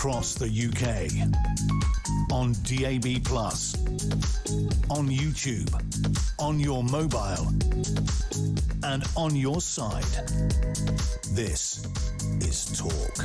across the UK. On DAB+, on YouTube, on your mobile, and on your side. This is Talk.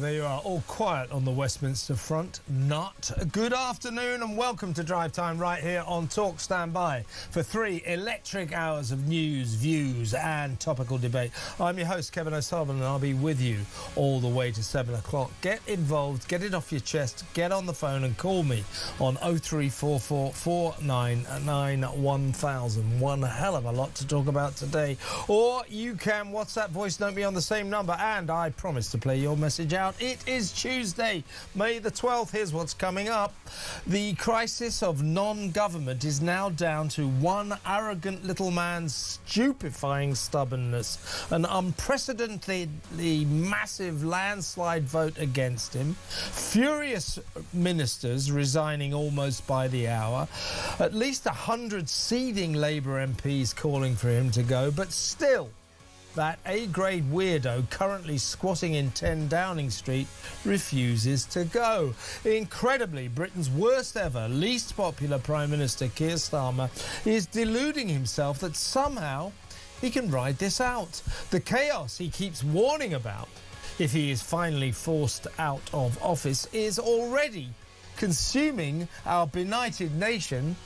There you are, all quiet on the Westminster front. Not. Good afternoon and welcome to Drive Time right here on Talk. Stand by for 3 electric hours of news, views and topical debate. I'm your host, Kevin O'Sullivan, and I'll be with you all the way to 7 o'clock. Get involved, get it off your chest, get on the phone and call me on 0344 499 1000. One hell of a lot to talk about today. Or you can WhatsApp voice note me on the same number, and I promise to play your message out. It is Tuesday, May the 12th. Here's what's coming up. The crisis of non-government is now down to one arrogant little man's stupefying stubbornness. An unprecedentedly massive landslide vote against him. Furious ministers resigning almost by the hour. At least 100 seething Labour MPs calling for him to go, but still that A-grade weirdo currently squatting in 10 Downing Street refuses to go. Incredibly, Britain's worst ever, least popular Prime Minister, Keir Starmer, is deluding himself that somehow he can ride this out. The chaos he keeps warning about, if he is finally forced out of office, is already consuming our benighted nation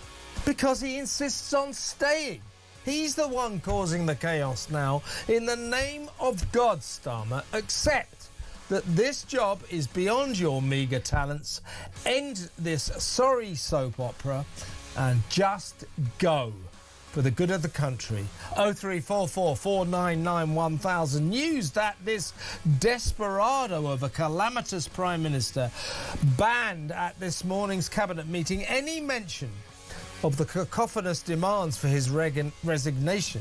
because he insists on staying. He's the one causing the chaos now. In the name of God, Starmer, accept that this job is beyond your meagre talents. End this sorry soap opera and just go for the good of the country. 0344 499 1000. News that this desperado of a calamitous Prime Minister banned at this morning's cabinet meeting any mention of the cacophonous demands for his resignation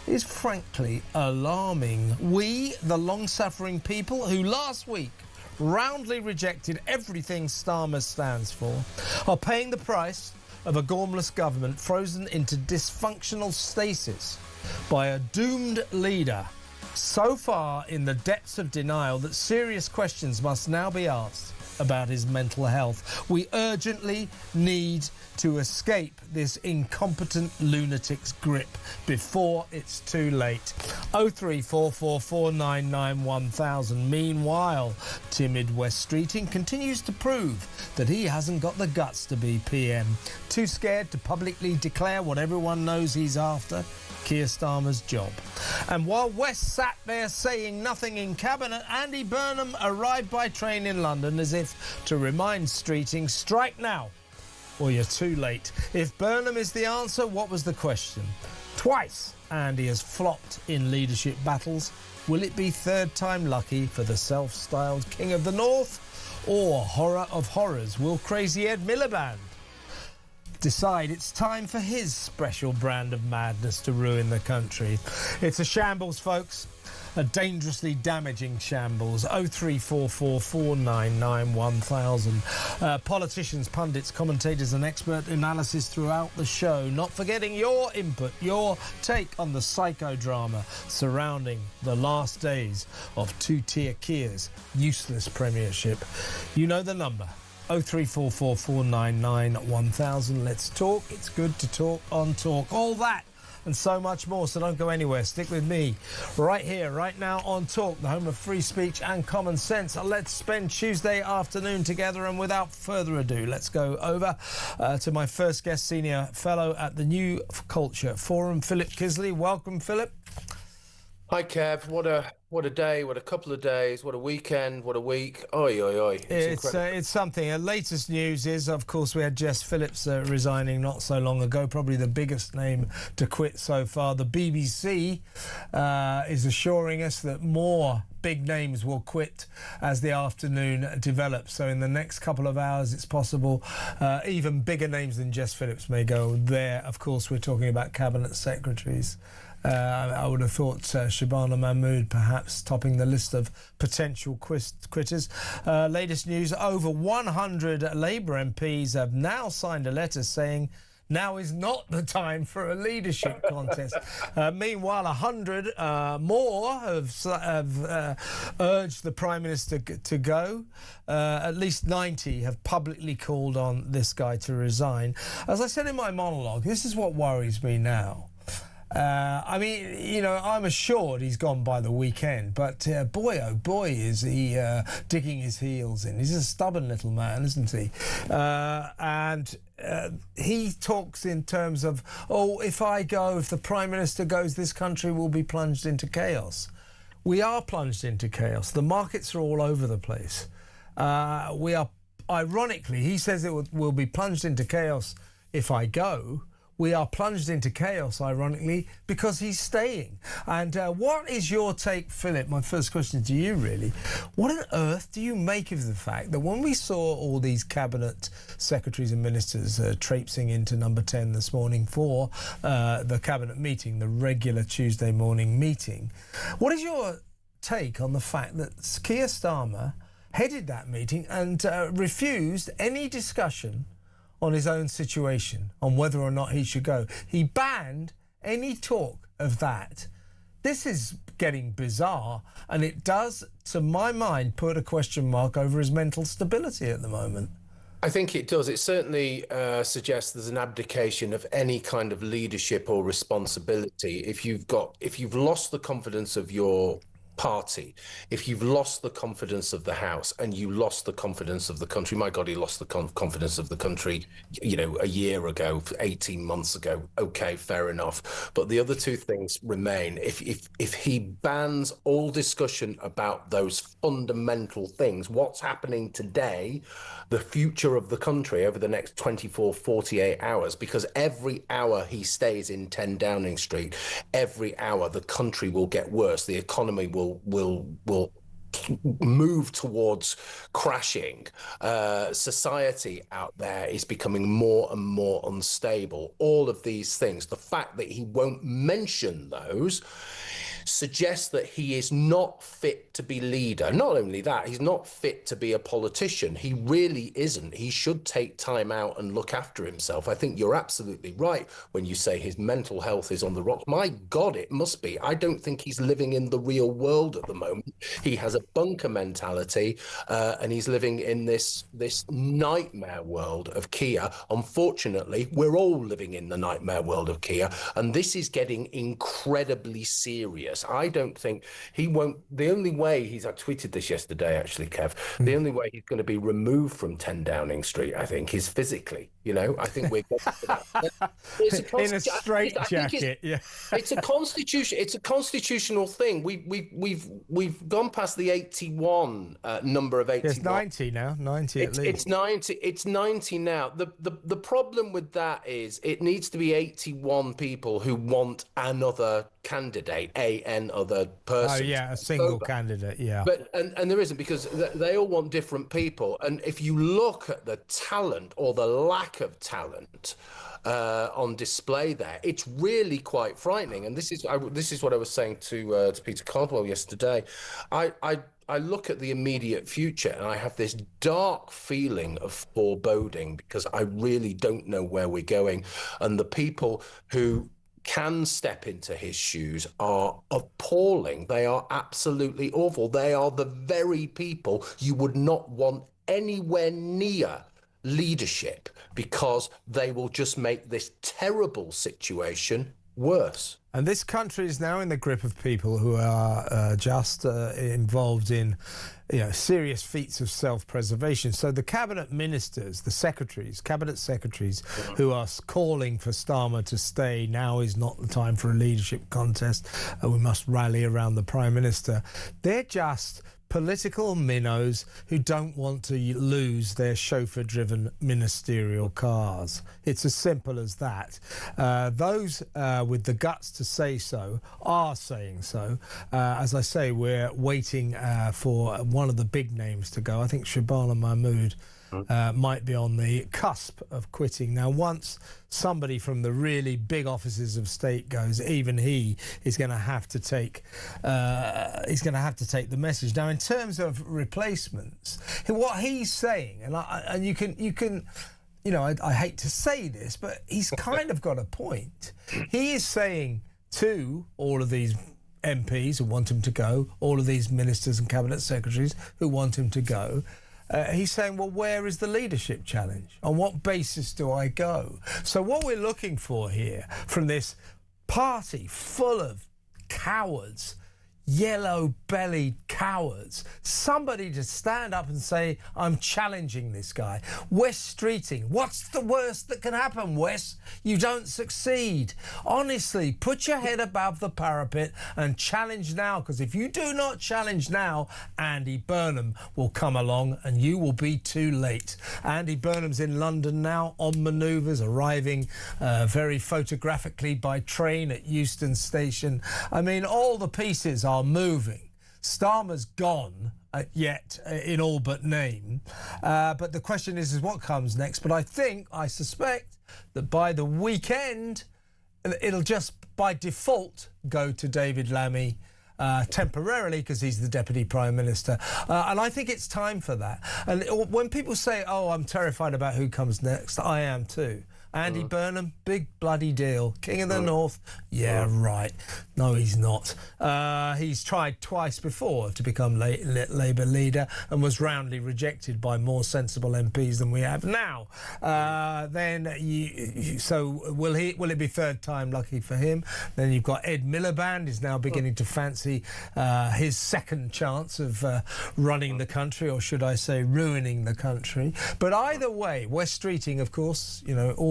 is frankly alarming. We, the long-suffering people who last week roundly rejected everything Starmer stands for, are paying the price of a gormless government frozen into dysfunctional stasis by a doomed leader so far in the depths of denial that serious questions must now be asked about his mental health. We urgently need to escape this incompetent lunatic's grip before it's too late. 0344 499 1000. Meanwhile, timid West Streeting continues to prove that he hasn't got the guts to be PM. Too scared to publicly declare what everyone knows he's after: Keir Starmer's job. And while West sat there saying nothing in cabinet, Andy Burnham arrived by train in London as if to remind Streeting, strike now or you're too late. If Burnham is the answer, what was the question? Twice Andy has flopped in leadership battles. Will it be third time lucky for the self-styled King of the North? Or horror of horrors, will Crazy Ed Miliband decide it's time for his special brand of madness to ruin the country? It's a shambles, folks. A dangerously damaging shambles. 0344 499 1000. Politicians, pundits, commentators and expert analysis throughout the show. Not forgetting your input, your take on the psychodrama surrounding the last days of two-tier Keir's useless premiership. You know the number. 0344 499 1000. Let's talk. It's good to talk on Talk. All that and so much more, so don't go anywhere. Stick with me right here, right now on Talk, the home of free speech and common sense. Let's spend Tuesday afternoon together, and without further ado, let's go over to my first guest, senior fellow at the New Culture Forum, Philip Kisley. Welcome, Philip. Hi, Kev. What a day, what a couple of days, what a weekend, what a week. Oi, oi, oi. It's something. Latest news is, of course, we had Jess Phillips resigning not so long ago, probably the biggest name to quit so far. The BBC is assuring us that more big names will quit as the afternoon develops. So in the next couple of hours, it's possible even bigger names than Jess Phillips may go. There, of course, we're talking about cabinet secretaries. I would have thought Shabana Mahmood perhaps topping the list of potential quitters. Latest news, over 100 Labour MPs have now signed a letter saying now is not the time for a leadership contest. Meanwhile, 100 more have urged the Prime Minister to go. At least 90 have publicly called on this guy to resign. As I said in my monologue, this is what worries me now. I mean, you know, I'm assured he's gone by the weekend, but boy, oh boy, is he digging his heels in. He's a stubborn little man, isn't he? And he talks in terms of, oh, if the Prime Minister goes, this country will be plunged into chaos. We are plunged into chaos. The markets are all over the place. We are, ironically, he says we'll be plunged into chaos if I go. We are plunged into chaos, ironically, because he's staying. And what is your take, Philip? My first question to you, really. What on earth do you make of the fact that when we saw all these cabinet secretaries and ministers traipsing into number 10 this morning for the cabinet meeting, the regular Tuesday morning meeting, what is your take on the fact that Keir Starmer headed that meeting and refused any discussion on his own situation, on whether or not he should go? He banned any talk of that. This is getting bizarre, and it does, to my mind, put a question mark over his mental stability at the moment. I think it does. It certainly suggests there's an abdication of any kind of leadership or responsibility. If you've lost the confidence of your party, if you've lost the confidence of the House and you lost the confidence of the country, my God, he lost the confidence of the country, you know, a year ago, 18 months ago. Okay, fair enough. But the other two things remain. If he bans all discussion about those fundamental things, what's happening today, the future of the country over the next 24, 48 hours, because every hour he stays in 10 Downing Street, every hour the country will get worse. The economy will move towards crashing. Society out there is becoming more and more unstable. All of these things, the fact that he won't mention those suggests that he is not fit to be leader. Not only that, he's not fit to be a politician. He really isn't. He should take time out and look after himself. I think you're absolutely right when you say his mental health is on the rocks. My God, it must be. I don't think he's living in the real world at the moment. He has a bunker mentality, and he's living in this nightmare world of Keir. Unfortunately, we're all living in the nightmare world of Keir, and this is getting incredibly serious. I don't think he won't. The only way I tweeted this yesterday, actually, Kev, the only way he's going to be removed from 10 Downing Street, I think, is physically. You know, I think we're going to that. In a straitjacket, yeah. It's a constitution. It's a constitutional thing. We've gone past the 81 number of 81. It's 90 now. 90 at least. It's 90. It's 90 now. The problem with that is it needs to be 81 people who want another candidate, other person. Oh yeah, a single candidate. Yeah. But and there isn't, because they all want different people. And if you look at the talent or the lack of talent on display there, it's really quite frightening. And this is what I was saying to Peter Cardwell yesterday. I look at the immediate future and I have this dark feeling of foreboding, because I really don't know where we're going. And the people who can step into his shoes are appalling. They are absolutely awful. They are the very people you would not want anywhere near leadership, because they will just make this terrible situation worse. And this country is now in the grip of people who are just involved in, serious feats of self-preservation. So the cabinet ministers, cabinet secretaries, who are calling for Starmer to stay, now is not the time for a leadership contest, we must rally around the Prime Minister. They're just political minnows who don't want to lose their chauffeur-driven ministerial cars. It's as simple as that. Those with the guts to say so are saying so. As I say, we're waiting for one of the big names to go. I think Shabana Mahmood might be on the cusp of quitting. Now, once somebody from the really big offices of state goes, even he is going to have to take the message. Now, in terms of replacements, what he's saying, and you can I hate to say this, but he's kind of got a point. He is saying to all of these MPs who want him to go, all of these ministers and cabinet secretaries who want him to go, he's saying, well, where is the leadership challenge? On what basis do I go? So what we're looking for here from this party full of cowards, yellow-bellied cowards, somebody to stand up and say, I'm challenging this guy. West Streeting, what's the worst that can happen, West? You don't succeed. Honestly, put your head above the parapet and challenge now, because if you do not challenge now, Andy Burnham will come along and you will be too late. Andy Burnham's in London now on manoeuvres, arriving very photographically by train at Euston Station. I mean, all the pieces are moving. Starmer's gone yet in all but name, but the question is what comes next. But I suspect that by the weekend it'll just by default go to David Lammy temporarily, because he's the Deputy Prime Minister, and I think it's time for that. And when people say, oh, I'm terrified about who comes next, I am too. Andy Burnham, big bloody deal. King of the North. Yeah, right. No, he's not. He's tried twice before to become Labour leader and was roundly rejected by more sensible MPs than we have now. So will it be third time lucky for him? Then you've got Ed Miliband is now beginning to fancy his second chance of running the country, or should I say ruining the country. But either way, West Streeting, of course,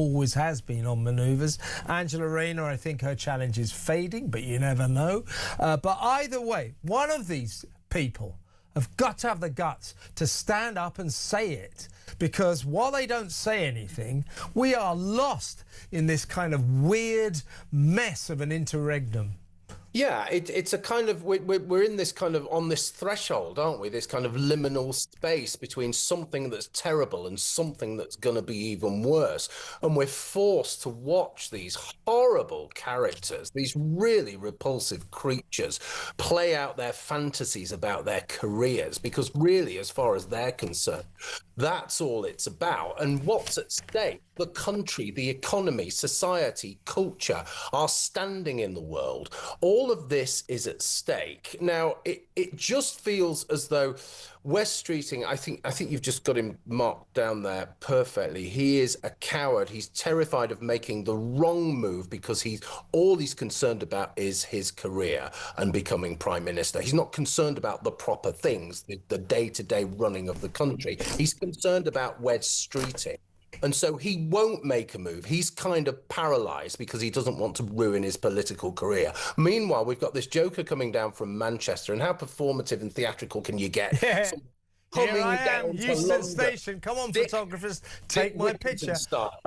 always has been on manoeuvres. Angela Rayner, I think her challenge is fading, but you never know. But either way, one of these people have got to have the guts to stand up and say it, because while they don't say anything, we are lost in this kind of weird mess of an interregnum. Yeah, it's a kind of, we're in this kind of, on this threshold, aren't we? This kind of liminal space between something that's terrible and something that's going to be even worse. And we're forced to watch these horrible characters, these really repulsive creatures, play out their fantasies about their careers, because really, as far as they're concerned, that's all it's about. And what's at stake? The country, the economy, society, culture, our standing in the world. All of this is at stake. Now, it just feels as though West Streeting, I think you've just got him marked down there perfectly. He is a coward. He's terrified of making the wrong move, because all he's concerned about is his career and becoming Prime Minister. He's not concerned about the proper things, the day-to-day running of the country. He's concerned about West Streeting. And so he won't make a move. He's kind of paralysed because he doesn't want to ruin his political career. Meanwhile, we've got this joker coming down from Manchester, and how performative and theatrical can you get? Yeah. Here I am, Euston Station. Come on, photographers, take my picture.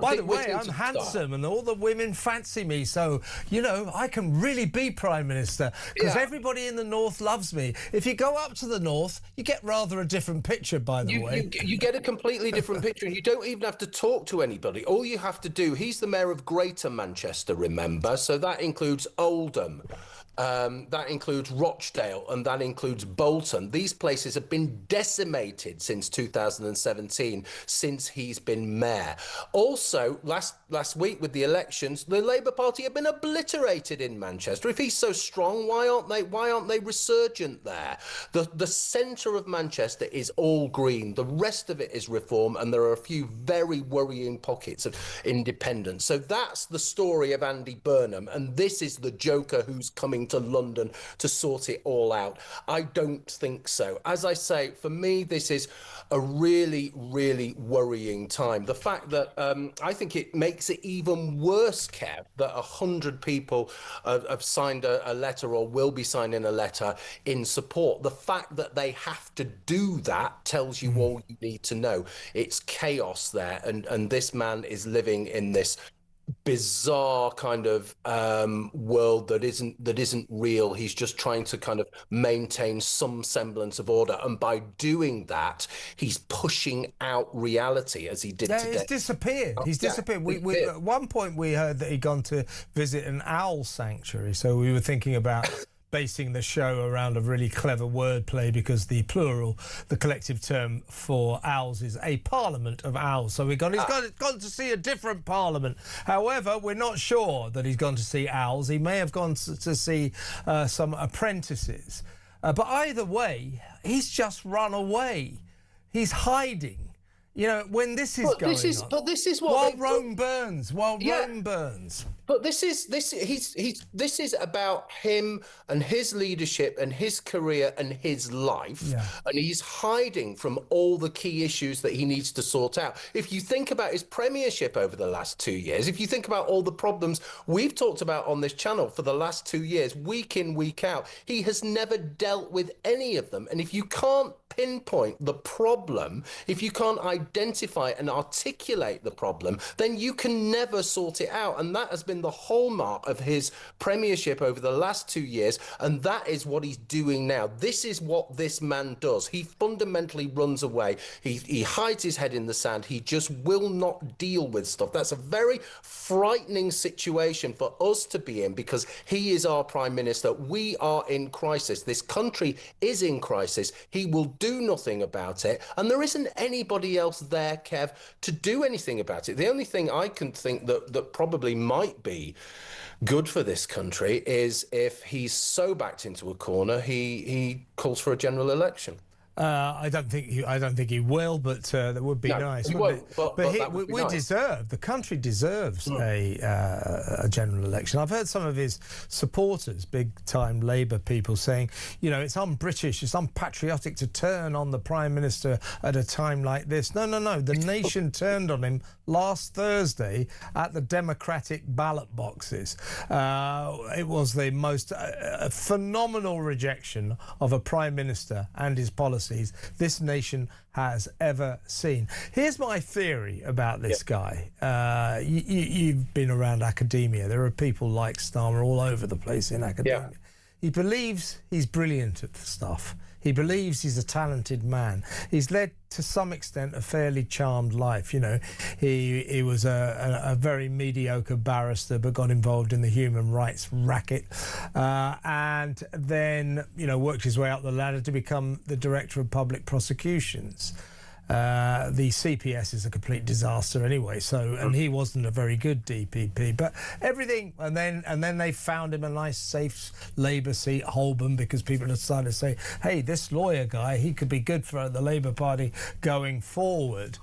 By the way, I'm handsome and all the women fancy me, so, I can really be Prime Minister, because everybody in the North loves me. If you go up to the North, you get rather a different picture, by the way. You get a completely different picture, and you don't even have to talk to anybody. All you have to do, he's the mayor of Greater Manchester, remember, so that includes Oldham. That includes Rochdale, and that includes Bolton. These places have been decimated since 2017, since he's been mayor. Also, last week with the elections, the Labour Party have been obliterated in Manchester. If he's so strong, why aren't they resurgent there? The centre of Manchester is all green. The rest of it is reform, and there are a few very worrying pockets of independence. So that's the story of Andy Burnham, and this is the joker who's coming to London to sort it all out. I don't think so. As I say, for me, this is a really, really worrying time. The fact that I think it makes it even worse, Kev, that 100 people have signed a letter or will be signing a letter in support. The fact that they have to do that tells you all you need to know. It's chaos there, and this man is living in this bizarre kind of world that isn't real. He's just trying to kind of maintain some semblance of order, and by doing that, he's pushing out reality, as he did today. He's disappeared. He's disappeared. We at one point we heard that he'd gone to visit an owl sanctuary, so we were thinking about basing the show around a really clever wordplay, because the plural, the collective term for owls, is a parliament of owls. So he's gone to see a different parliament. However, we're not sure that he's gone to see owls. He may have gone to see some apprentices. But either way, he's just run away. He's hiding. You know, when this is going on. But this is what Rome burns. Rome burns. But this is about him and his leadership and his career and his life, and he's hiding from all the key issues that he needs to sort out. If you think about his premiership over the last 2 years, if you think about all the problems we've talked about on this channel for the last 2 years, week in, week out, he has never dealt with any of them. And if you can't pinpoint the problem, if you can't identify and articulate the problem, then you can never sort it out. And that has been the hallmark of his premiership over the last 2 years, and that is what he's doing now. This is what this man does. He fundamentally runs away. He hides his head in the sand. He just will not deal with stuff. That's a very frightening situation for us to be in, because he is our prime minister. We are in crisis. This country is in crisis. He will do nothing about it, and there isn't anybody else there, Kev, to do anything about it. The only thing I can think that probably might be good for this country is if he's so backed into a corner, he calls for a general election. I don't think he will, but that would be nice. He won't, but we deserve, the country deserves a general election. I've heard some of his supporters, big-time Labour people, saying, you know, it's un-British, it's unpatriotic to turn on the Prime Minister at a time like this. No. The nation turned on him last Thursday at the Democratic ballot boxes. It was the most phenomenal rejection of a Prime Minister and his policies this nation has ever seen. Here's my theory about this guy. You've been around academia. There are people like Starmer all over the place in academia. He believes he's brilliant at the stuff. He believes he's a talented man. He's led, to some extent, a fairly charmed life. You know, he was a very mediocre barrister, but got involved in the human rights racket, and then, you know, worked his way up the ladder to become the director of public prosecutions. The CPS is a complete disaster anyway, so, and he wasn't a very good DPP, but everything, and then they found him a nice safe Labour seat, Holborn, because people decided to say, hey, this lawyer guy, he could be good for the Labour Party going forward.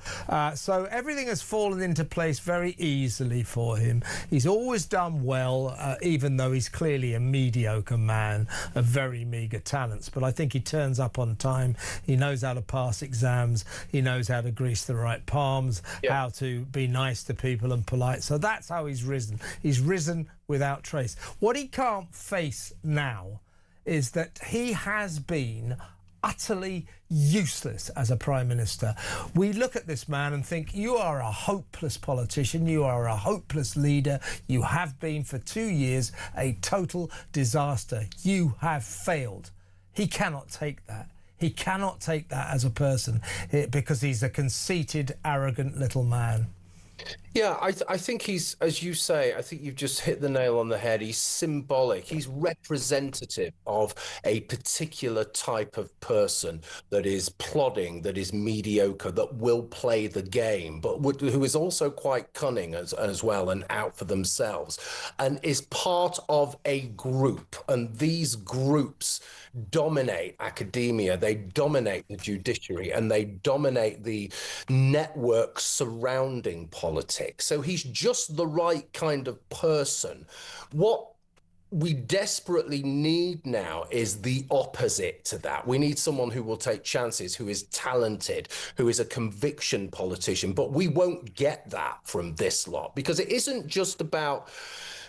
So everything has fallen into place very easily for him. He's always done well, even though he's clearly a mediocre man of very meagre talents, but I think he turns up on time. He knows how to pass exams. He knows how to grease the right palms, how to be nice to people and polite. So that's how he's risen. He's risen without trace. What he can't face now is that he has been utterly useless as a prime minister. We look at this man and think, you are a hopeless politician, you are a hopeless leader, you have been for 2 years a total disaster. You have failed. He cannot take that. He cannot take that as a person, because he's a conceited, arrogant little man. Yeah, I think he's, as you say, I think you've just hit the nail on the head. He's symbolic. He's representative of a particular type of person that is plodding, that is mediocre, that will play the game, but who is also quite cunning as well and out for themselves, and is part of a group. And these groups dominate academia, they dominate the judiciary, and they dominate the networks surrounding politics. So he's just the right kind of person. What we desperately need now is the opposite to that. We need someone who will take chances, who is talented, who is a conviction politician. But we won't get that from this lot, because it isn't just about...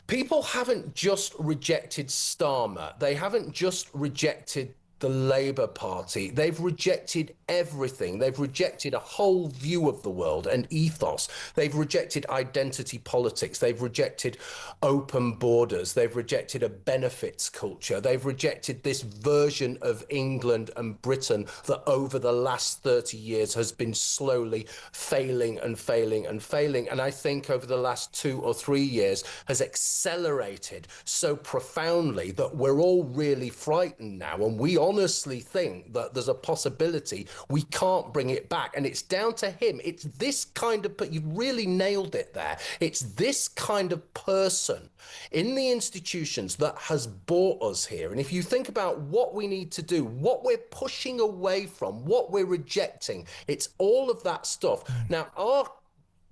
People haven't just rejected Starmer. They haven't just rejected the Labour Party. They've rejected everything. They've rejected a whole view of the world, an ethos. They've rejected identity politics. They've rejected open borders. They've rejected a benefits culture. They've rejected this version of England and Britain that over the last 30 years has been slowly failing and failing and failing. And I think over the last 2 or 3 years has accelerated so profoundly that we're all really frightened now. And we honestly think that there's a possibility we can't bring it back. And it's down to him. It's this kind of, but you've really nailed it there. It's this kind of person in the institutions that has brought us here. And if you think about what we need to do, what we're pushing away from, what we're rejecting, it's all of that stuff. Now, our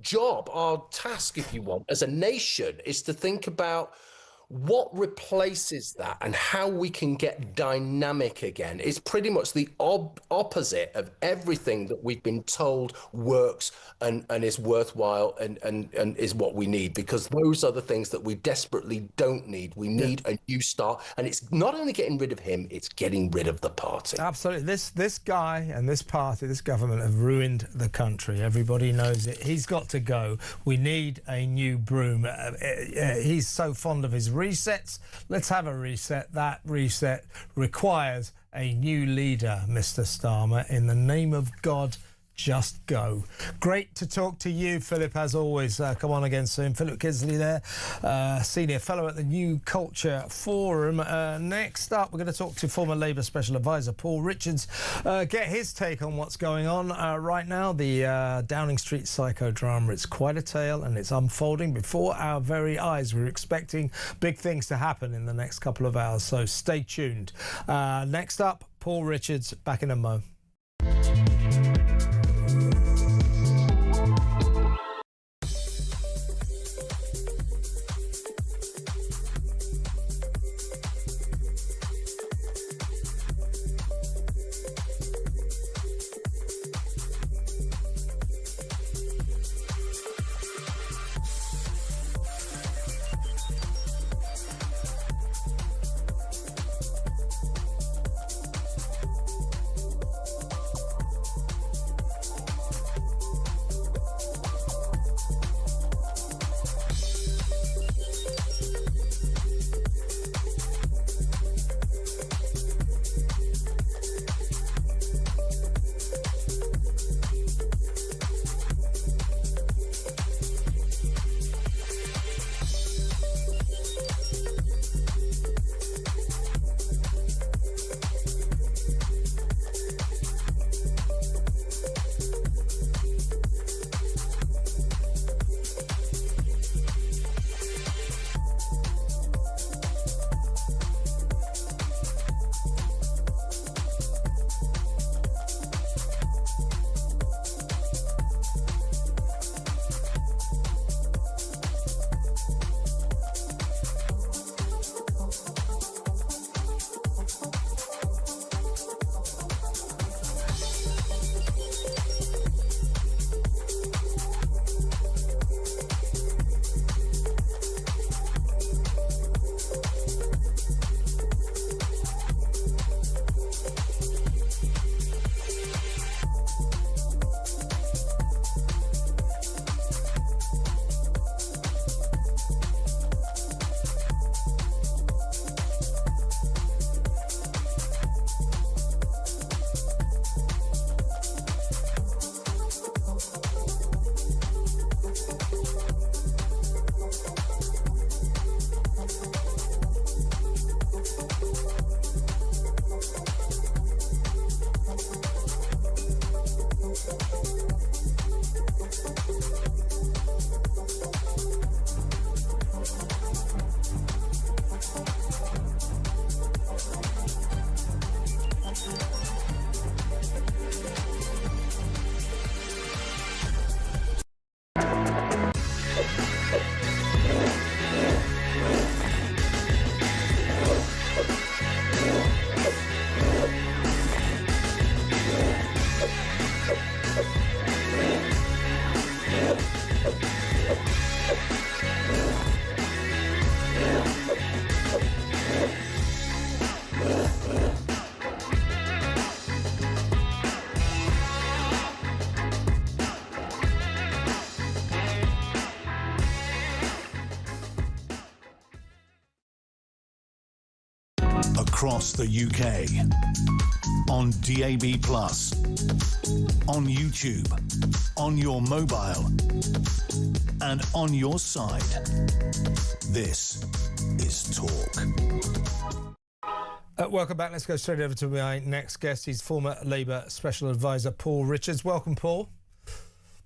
job, our task, if you want, as a nation is to think about what replaces that and how we can get dynamic again. It's pretty much the opposite of everything that we've been told works and is worthwhile and is what we need, because those are the things that we desperately don't need. We need a new start, and it's not only getting rid of him, it's getting rid of the party. Absolutely. This guy and this party, this government have ruined the country. Everybody knows it. He's got to go. We need a new broom. He's so fond of his resets. Let's have a reset. That reset requires a new leader, Mr. Starmer. In the name of God, just go. Great to talk to you, Philip, as always. Come on again soon. Philip Kisley there, Senior Fellow at the New Culture Forum. Next up, we're going to talk to former Labour Special Advisor Paul Richards, get his take on what's going on right now. The Downing Street psychodrama. It's quite a tale, and it's unfolding before our very eyes. We're expecting big things to happen in the next couple of hours, so stay tuned. Next up, Paul Richards, back in a mo. across the UK. On DAB+, on YouTube, on your mobile, and on your side. This is Talk. Welcome back. Let's go straight over to my next guest. He's former Labour Special Advisor Paul Richards. Welcome, Paul.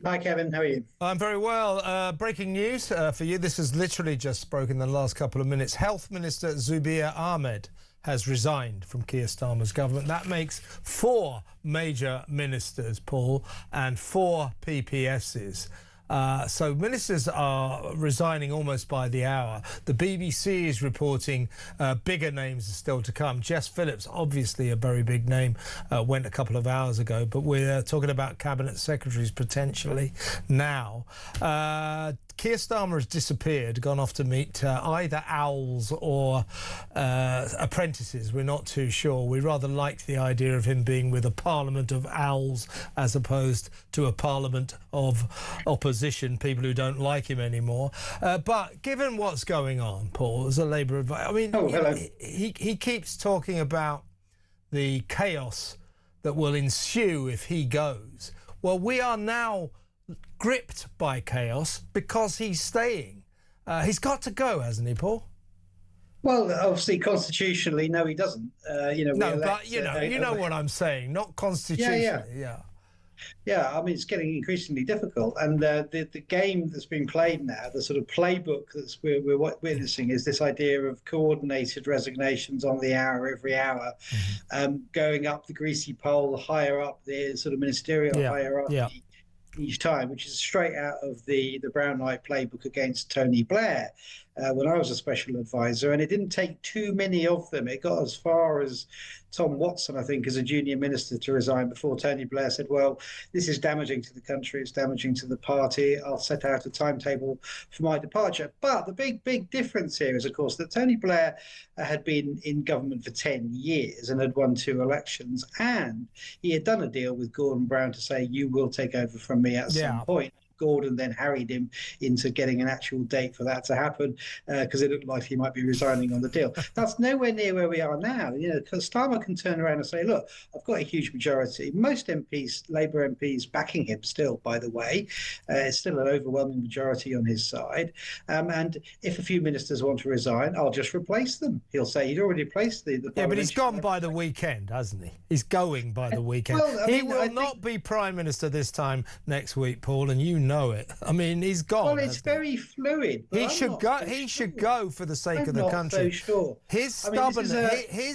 Hi, Kevin. How are you? I'm very well. Breaking news for you. This has literally just broken in the last couple of minutes. Health Minister Zubair Ahmed has resigned from Keir Starmer's government. That makes 4 major ministers, Paul, and 4 PPSs. So ministers are resigning almost by the hour. The BBC is reporting bigger names are still to come. Jess Phillips, obviously a very big name, went a couple of hours ago, but we're talking about cabinet secretaries potentially now. Keir Starmer has disappeared, gone off to meet either owls or apprentices. We're not too sure. We rather liked the idea of him being with a parliament of owls as opposed to a parliament of opposition, people who don't like him anymore. But given what's going on, Paul, as a Labour advisor, I mean, he keeps talking about the chaos that will ensue if he goes. Well, we are now gripped by chaos because he's staying. He's got to go, hasn't he, Paul? Well, obviously, constitutionally, no, he doesn't. No, but you know what I'm saying. Not constitutionally. Yeah. I mean, it's getting increasingly difficult, and the game that's being played now, the sort of playbook that's we're witnessing, is this idea of coordinated resignations on the hour, every hour, going up the greasy pole, higher up the sort of ministerial hierarchy. Each time, which is straight out of the Brown Knight playbook against Tony Blair when I was a special advisor, and it didn't take too many of them. It got as far as Tom Watson, I think, as a junior minister, to resign before Tony Blair said, well, this is damaging to the country, it's damaging to the party, I'll set out a timetable for my departure. But the big difference here is, of course, that Tony Blair had been in government for 10 years and had won 2 elections, and he had done a deal with Gordon Brown to say, you will take over from me at some point. Gordon then harried him into getting an actual date for that to happen because it looked like he might be resigning on the deal. That's nowhere near where we are now. You know, because Starmer can turn around and say, look, I've got a huge majority. Most MPs, Labour MPs, backing him still, by the way. It's still an overwhelming majority on his side. And if a few ministers want to resign, I'll just replace them. He'll say he'd already replaced the Yeah, but he's gone by the weekend, hasn't he? He's going by the weekend. Well, he will not be Prime Minister this time next week, Paul, and you know it. I mean, he's gone. Well, it's very fluid. He should go. He should go for the sake of the country. So sure. His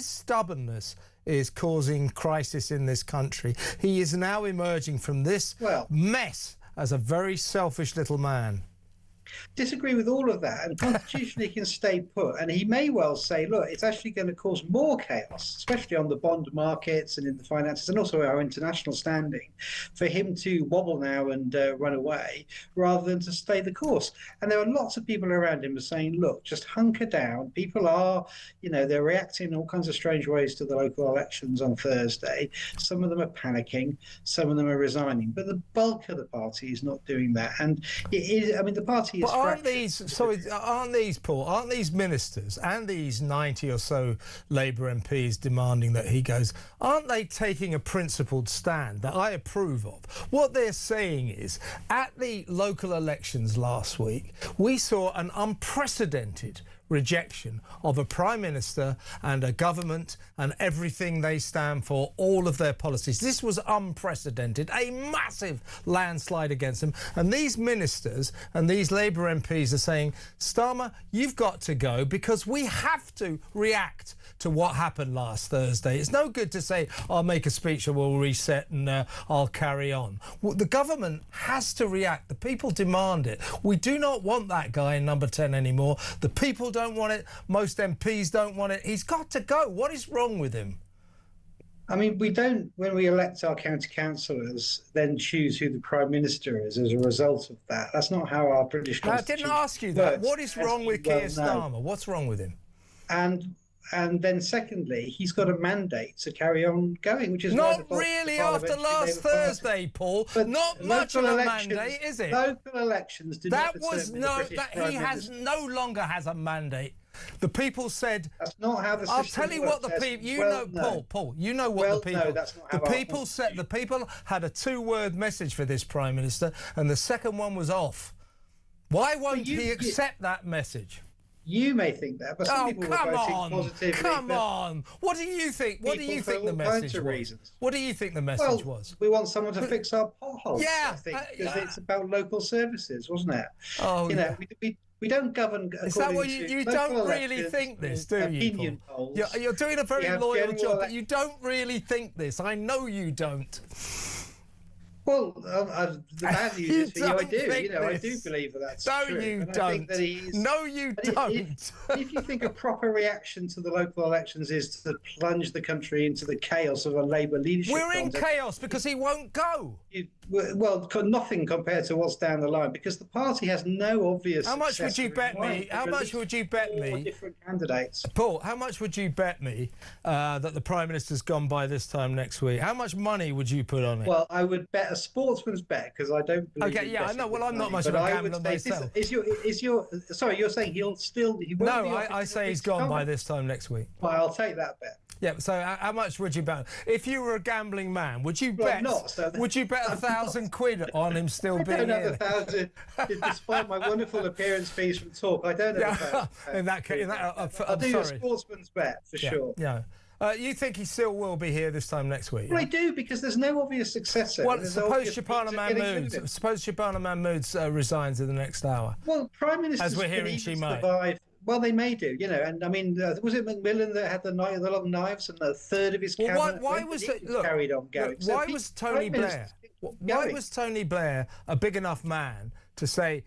stubbornness is causing crisis in this country. He is now emerging from this mess as a very selfish little man. Disagree with all of that, and constitutionally can stay put, and he may well say, look, it's actually going to cause more chaos, especially on the bond markets and in the finances and also our international standing, for him to wobble now and run away rather than to stay the course. And there are lots of people around him saying, look, just hunker down. People are, they're reacting in all kinds of strange ways to the local elections on Thursday. Some of them are panicking, some of them are resigning, but the bulk of the party is not doing that. And it is, I mean, the party But aren't these ministers and these 90 or so Labour MPs demanding that he goes, aren't they taking a principled stand that I approve of? What they're saying is, at the local elections last week, we saw an unprecedented rejection of a Prime Minister and a government and everything they stand for, all of their policies. This was unprecedented, a massive landslide against them. And these ministers and these Labour MPs are saying, Starmer, you've got to go because we have to react to what happened last Thursday. It's no good to say, I'll make a speech and we'll reset and I'll carry on. Well, the government has to react. The people demand it. We do not want that guy in number 10 anymore. The people don't want it. Most MPs don't want it. He's got to go. What is wrong with him? I mean, we don't, when we elect our county councillors, then choose who the Prime Minister is as a result of that. That's not how our British Constitution I didn't ask you that. works. What is wrong with Keir Starmer? What's wrong with him? And then secondly, he's got a mandate to carry on going, which is not really after last Thursday, Paul. But not much of a mandate, is it? Local elections do not determine the British Prime Minister. He no longer has a mandate. The people said... That's not how the system works. I'll tell you what the people... Paul, you know what the people... No, that's not how the people said. The people had a 2-word message for this Prime Minister, and the second one was off. Why won't he accept that message? You may think that, but some people were voting positively. Come on! What do you think? What do you think the message was? What do you think the message was? We want someone to fix our potholes. Yeah, I think because it's about local services, wasn't it? Oh, you know, we don't govern. Is that what you don't really think this, do you? Paul? You're doing a very loyal job, but you don't really think this. I know you don't. Well, the bad news is for you, I do. You know, I do believe that's true. No, you don't. No, you don't. If you think a proper reaction to the local elections is to plunge the country into the chaos of a Labour leadership, we're in chaos because he won't go. Well, nothing compared to what's down the line, because the party has no obvious. How much would you bet me? How much would you bet me? Different candidates. Paul, how much would you bet me that the Prime Minister's gone by this time next week? How much money would you put on it? Well, I would bet a sportsman's bet, because I don't believe. Okay, yeah, I know. Well, I'm not much of a gambler myself. Sorry, you're saying he won't no, I say he's gone by this time next week. Well, I'll take that bet. Yeah, so how much would you bet? If you were a gambling man, would you bet? Would you bet £1,000 on him still being here? I don't have 1,000, despite my wonderful appearance fees from Talk. I don't have 1,000. In that case, I'll do a sportsman's bet for sure. Yeah. You think he still will be here this time next week? Well, I do, because there's no obvious successor. Well, suppose Shabana Mahmood resigns in the next hour. Well, Prime Minister, as we're hearing, she might. Survive. Well, they may do, you know, and I mean, was it Macmillan that had the long knives and a third of his cabinet? Why was it? Look, carried on going. Look, why was Tony Blair? Why was Tony Blair a big enough man to say,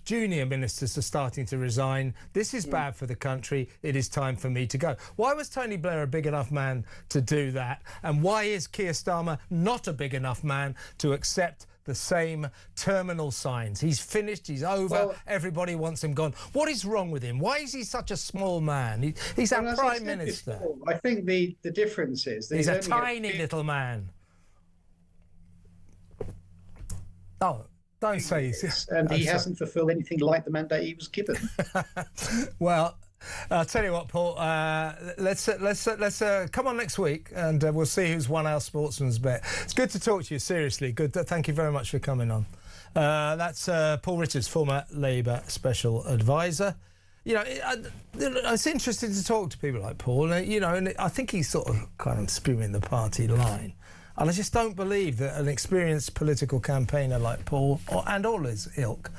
junior ministers are starting to resign, this is bad for the country, it is time for me to go? Why was Tony Blair a big enough man to do that? And why is Keir Starmer not a big enough man to accept the same terminal signs? He's finished, he's over, everybody wants him gone. What is wrong with him? Why is he such a small man? He's our Prime Minister. Before, I think the difference is that he's a tiny little man. Oh, don't say he's... And he hasn't fulfilled anything like the mandate he was given. Well, I'll tell you what, Paul. Let's come on next week, and we'll see who's won our sportsman's bet. It's good to talk to you. Seriously, good. Thank you very much for coming on. That's Paul Richards, former Labour Special Advisor. You know, it's interesting to talk to people like Paul. You know, and I think he's sort of kind of spewing the party line. And I just don't believe that an experienced political campaigner like Paul, and all his ilk,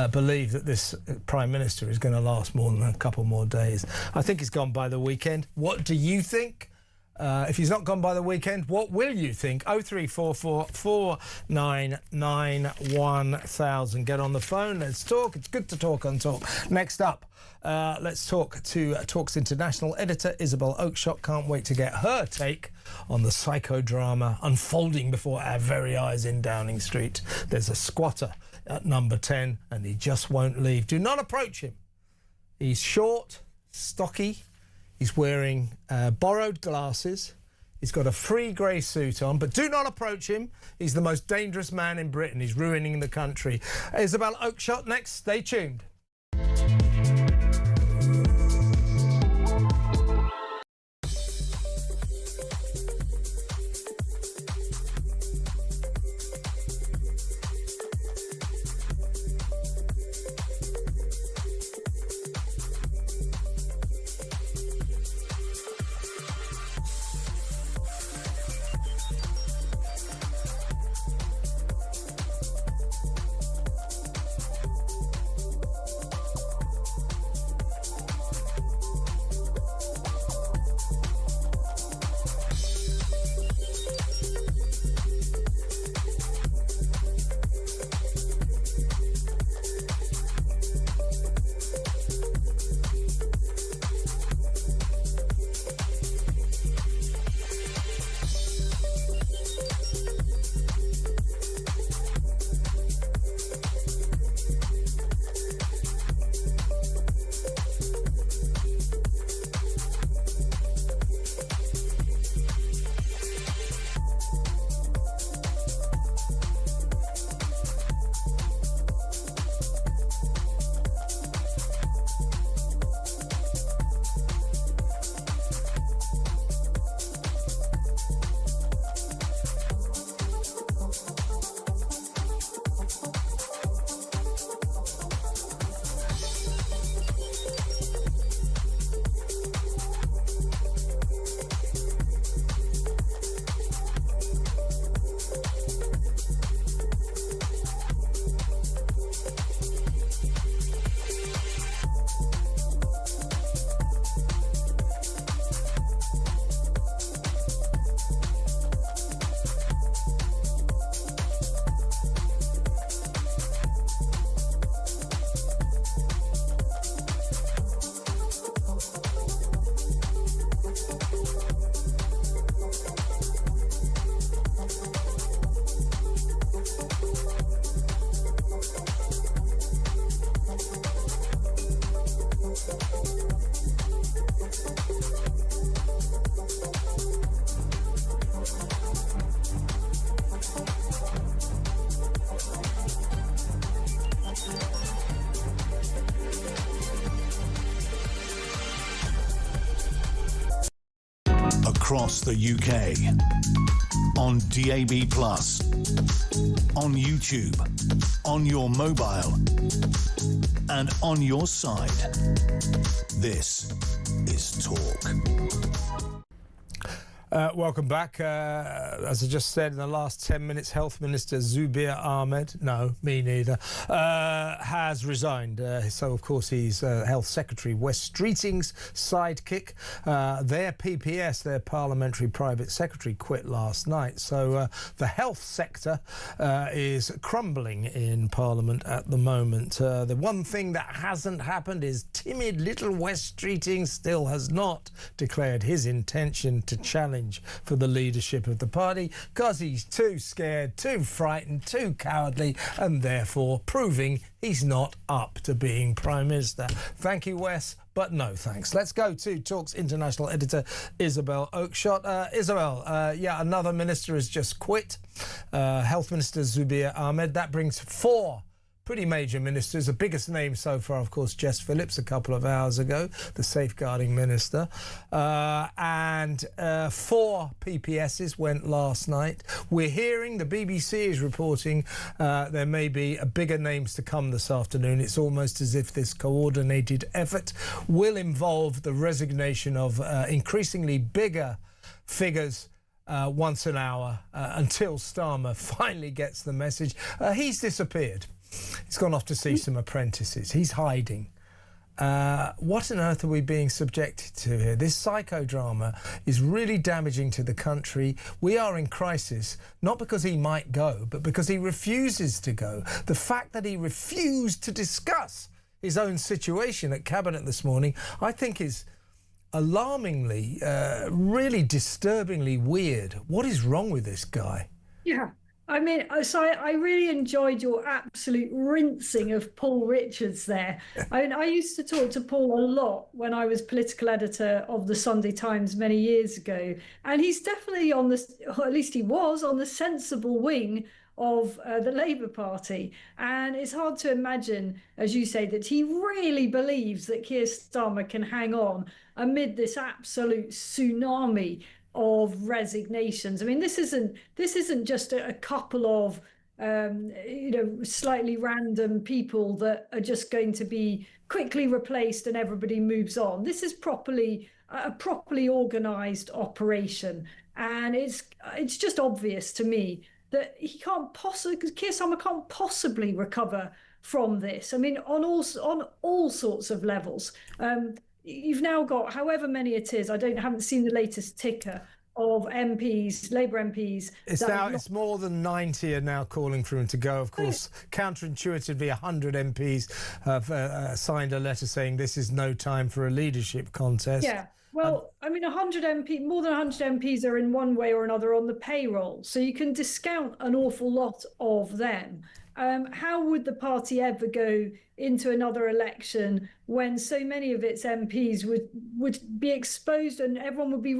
believe that this Prime Minister is going to last more than a couple more days. I think he's gone by the weekend. What do you think? If he's not gone by the weekend, what will you think? 0344 499 1000. Get on the phone. Let's talk. It's good to talk on Talk. Next up, let's talk to Talk's international editor, Isabel Oakeshott. Can't wait to get her take on the psychodrama unfolding before our very eyes in Downing Street. There's a squatter at number 10, and he just won't leave. Do not approach him. He's short, stocky. He's wearing borrowed glasses. He's got a free grey suit on, but do not approach him. He's the most dangerous man in Britain. He's ruining the country. Isabel Oakeshott next. Stay tuned. across the UK. On DAB+, on YouTube, on your mobile, and on your side. This is Talk. Welcome back. As I just said, in the last 10 minutes, Health Minister Zubir Ahmed, no, me neither, has resigned. So, of course, he's Health Secretary Wes Streeting's sidekick. Their PPS, their Parliamentary Private Secretary, quit last night. So the health sector is crumbling in Parliament at the moment. The one thing that hasn't happened is timid little Wes Streeting still has not declared his intention to challenge for the leadership of the party because he's too scared, too frightened, too cowardly, and therefore proving he's not up to being Prime Minister. Thank you, Wes, but no thanks. Let's go to Talk's international editor, Isabel Oakeshott. Isabel, another minister has just quit. Health Minister Zubir Ahmed. That brings 4 pretty major ministers. The biggest name so far, of course, Jess Phillips a couple of hours ago, the safeguarding minister. And 4 PPSs went last night. We're hearing, the BBC is reporting, there may be bigger names to come this afternoon. It's almost as if this coordinated effort will involve the resignation of increasingly bigger figures once an hour until Starmer finally gets the message. He's disappeared. He's gone off to see some apprentices. He's hiding. What on earth are we being subjected to here? This psychodrama is really damaging to the country. We are in crisis, not because he might go, but because he refuses to go. The fact that he refused to discuss his own situation at Cabinet this morning, I think is alarmingly, really disturbingly weird. What is wrong with this guy? Yeah. I mean, so I really enjoyed your absolute rinsing of Paul Richards there. I mean, I used to talk to Paul a lot when I was political editor of the Sunday Times many years ago. And he's definitely on the, or at least he was, on the sensible wing of the Labour Party. And it's hard to imagine, as you say, that he really believes that Keir Starmer can hang on amid this absolute tsunami of resignations. I mean, this isn't just a couple of slightly random people that are just going to be quickly replaced and everybody moves on. This is a properly organised operation, and it's just obvious to me that Keir Starmer can't possibly recover from this. I mean, on all sorts of levels. You've now got however many it is. I haven't seen the latest ticker of MPs, Labour MPs. It's more than 90 are now calling for him to go. Of course, counterintuitively, 100 MPs have signed a letter saying this is no time for a leadership contest. Yeah. Well, I mean, more than 100 MPs are in one way or another on the payroll, so you can discount an awful lot of them. How would the party ever go into another election when so many of its MPs would be exposed, and everyone would be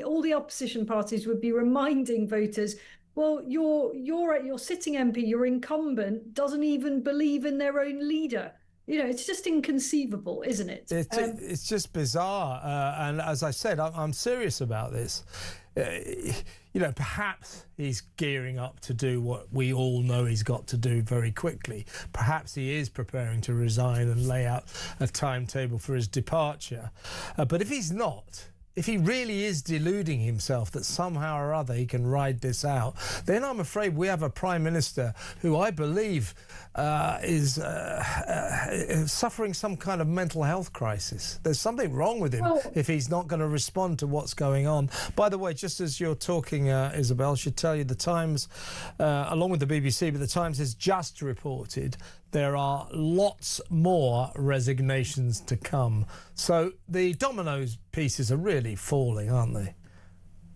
all the opposition parties would be reminding voters, well, your sitting MP, your incumbent, doesn't even believe in their own leader. You know, it's just inconceivable, isn't it? It's just bizarre. And as I said, I'm serious about this. Perhaps he's gearing up to do what we all know he's got to do very quickly. Perhaps he is preparing to resign and lay out a timetable for his departure. But if he's not, if he really is deluding himself that somehow or other he can ride this out, then I'm afraid we have a Prime Minister who I believe is suffering some kind of mental health crisis. There's something wrong with him if he's not going to respond to what's going on. By the way, just as you're talking, Isabel, I should tell you the Times, along with the BBC, but the Times has just reported there are lots more resignations to come. So the dominoes pieces are really falling, aren't they?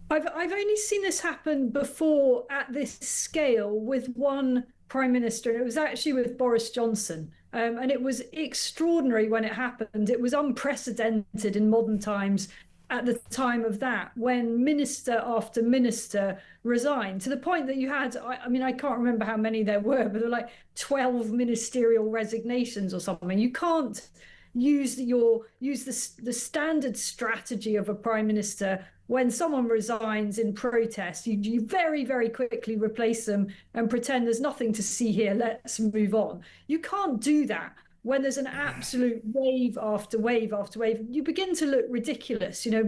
I've only seen this happen before at this scale with one Prime Minister, and it was actually with Boris Johnson. And it was extraordinary when it happened. It was unprecedented in modern times at the time of that, when minister after minister resigned, to the point that you had, I can't remember how many there were, but there were like 12 ministerial resignations or something. You can't use the standard strategy of a Prime Minister when someone resigns in protest, you very, very quickly replace them and pretend there's nothing to see here, let's move on. You can't do that when there's an absolute wave after wave after wave. You begin to look ridiculous. You know,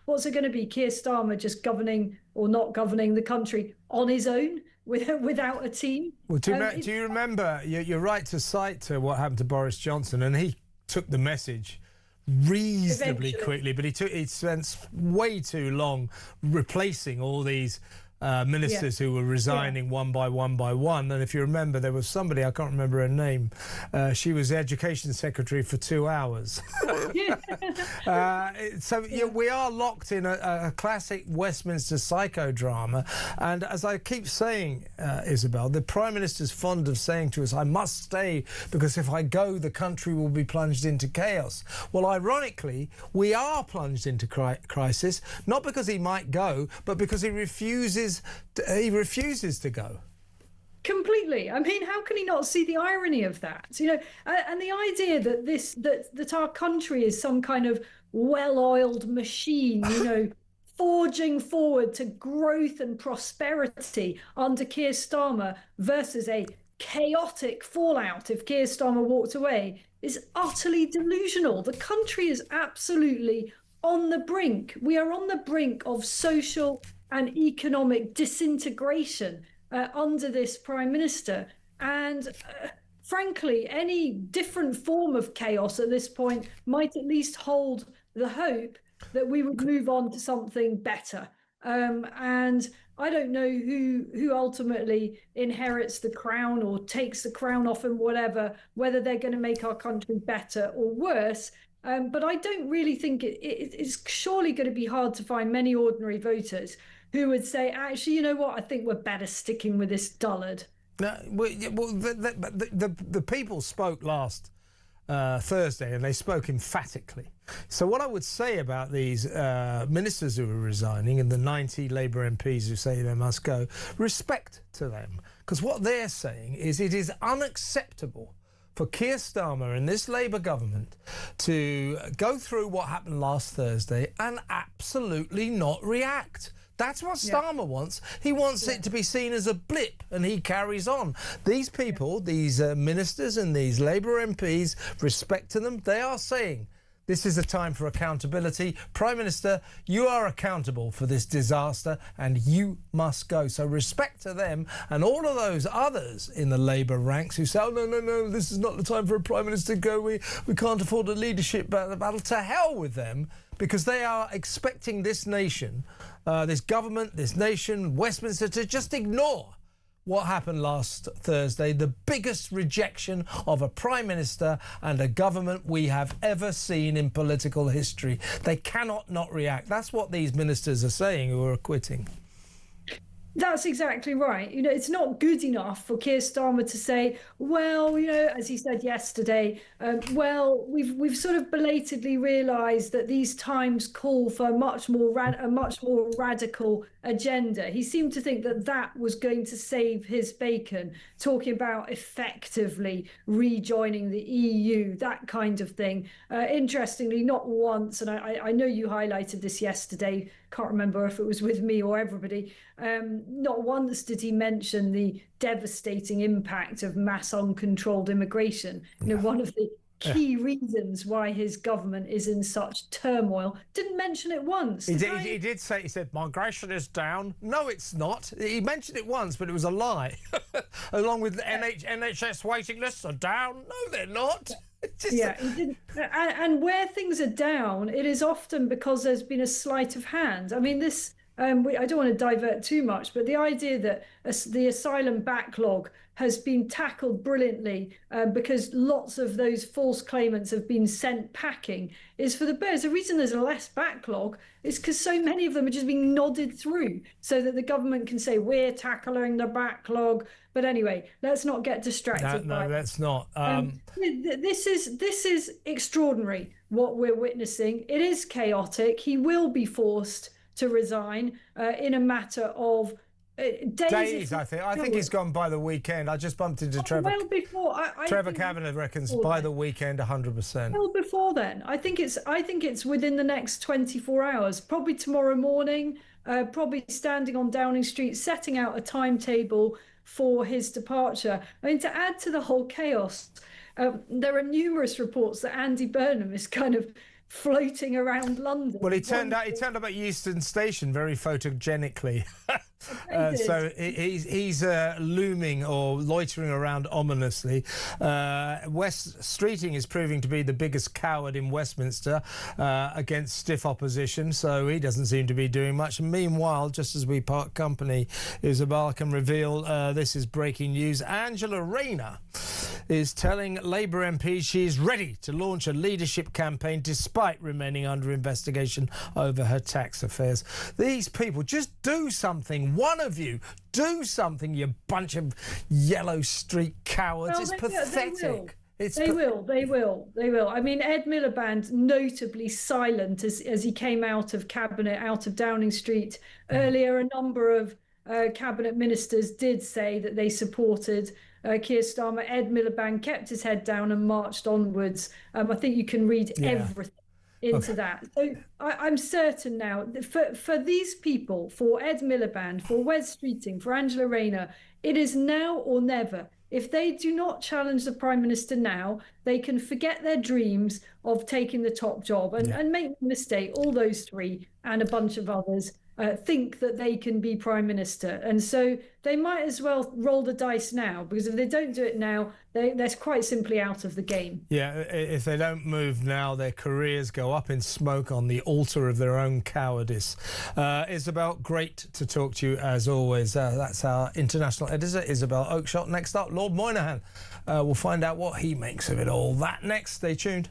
what's it going to be? Keir Starmer just governing or not governing the country on his own without a team? Well, do you remember, you're right to cite what happened to Boris Johnson, and he took the message reasonably quickly, but he spent way too long replacing all these ministers who were resigning one by one by one. And if you remember, there was somebody, I can't remember her name, she was the education secretary for 2 hours. We are locked in a classic Westminster psychodrama. And as I keep saying, Isabel, the Prime Minister's fond of saying to us, I must stay because if I go, the country will be plunged into chaos. Well, ironically, we are plunged into crisis, not because he might go, but because he refuses to go. Completely. I mean, how can he not see the irony of that? You know, and the idea that that our country is some kind of well-oiled machine, you know, forging forward to growth and prosperity under Keir Starmer versus a chaotic fallout if Keir Starmer walked away is utterly delusional. The country is absolutely on the brink. We are on the brink of social and economic disintegration under this Prime Minister. And frankly, any different form of chaos at this point might at least hold the hope that we would move on to something better. And I don't know who ultimately inherits the crown or takes the crown off him, whatever, whether they're going to make our country better or worse. But I don't really think it's surely going to be hard to find many ordinary voters who would say, actually, you know what, I think we're better sticking with this dullard. No, the people spoke last Thursday, and they spoke emphatically. So what I would say about these ministers who are resigning and the 90 Labour MPs who say they must go, respect to them. Because what they're saying is it is unacceptable for Keir Starmer and this Labour government to go through what happened last Thursday and absolutely not react. That's what Starmer wants. He wants it to be seen as a blip, and he carries on. These people, these ministers and these Labour MPs, respect to them. They are saying this is a time for accountability. Prime Minister, you are accountable for this disaster and you must go. So respect to them and all of those others in the Labour ranks who say, oh, no, this is not the time for a Prime Minister to go. We can't afford a leadership battle. To hell with them, because they are expecting this nation, this government, this nation, Westminster, to just ignore what happened last Thursday, the biggest rejection of a Prime Minister and a government we have ever seen in political history. They cannot not react. That's what these ministers are saying who are quitting. That's exactly right. You know, it's not good enough for Keir Starmer to say, well, you know, as he said yesterday, well, we've sort of belatedly realised that these times call for a much more radical agenda. He seemed to think that that was going to save his bacon, talking about effectively rejoining the EU, that kind of thing. Interestingly, not once, and I know you highlighted this yesterday, can't remember if it was with me or everybody, not once did he mention the devastating impact of mass uncontrolled immigration. You know, one of the key reasons why his government is in such turmoil. Didn't mention it once. He did say, he said, migration is down. No, it's not. He mentioned it once, but it was a lie. Along with the NHS waiting lists are down. No, they're not. Yeah, he didn't. And where things are down, it is often because there's been a sleight of hand. I mean, this. I don't want to divert too much, but the idea that the asylum backlog has been tackled brilliantly because lots of those false claimants have been sent packing is for the birds. The reason there's a less backlog is because so many of them are just being nodded through so that the government can say, we're tackling the backlog. But anyway, let's not get distracted. No, let's not. This is extraordinary, what we're witnessing. It is chaotic. He will be forced to resign in a matter of days. I think it's gone by the weekend. I just bumped into Trevor. Well before. Trevor Kavanagh reckons by the weekend 100%. Well before then. I think it's within the next 24 hours. Probably tomorrow morning. Probably standing on Downing Street, setting out a timetable for his departure. I mean, to add to the whole chaos, there are numerous reports that Andy Burnham is kind of floating around London. Well, he turned up at Euston Station very photogenically. So he's looming or loitering around ominously. West Streeting is proving to be the biggest coward in Westminster against stiff opposition, so he doesn't seem to be doing much. And meanwhile, just as we part company, Isabel can reveal this is breaking news. Angela Rayner is telling Labour MPs she's ready to launch a leadership campaign despite remaining under investigation over her tax affairs. These people, just do something. One of you, do something, you bunch of yellow street cowards. Well, it's pathetic. They will. I mean, Ed Miliband, notably silent as he came out of Cabinet, out of Downing Street earlier. A number of Cabinet ministers did say that they supported Keir Starmer. Ed Miliband kept his head down and marched onwards. I think you can read everything into that. So I'm certain now that for these people, for Ed Miliband, for Wes Streeting, for Angela Rayner, it is now or never. If they do not challenge the Prime Minister now, they can forget their dreams of taking the top job and make the mistake. All those three and a bunch of others think that they can be Prime Minister. And so they might as well roll the dice now, because if they don't do it now, they're quite simply out of the game. Yeah, if they don't move now, their careers go up in smoke on the altar of their own cowardice. Isabel, great to talk to you as always. That's our international editor, Isabel Oakeshott. Next up, Lord Moynihan. We'll find out what he makes of it all. That next, stay tuned.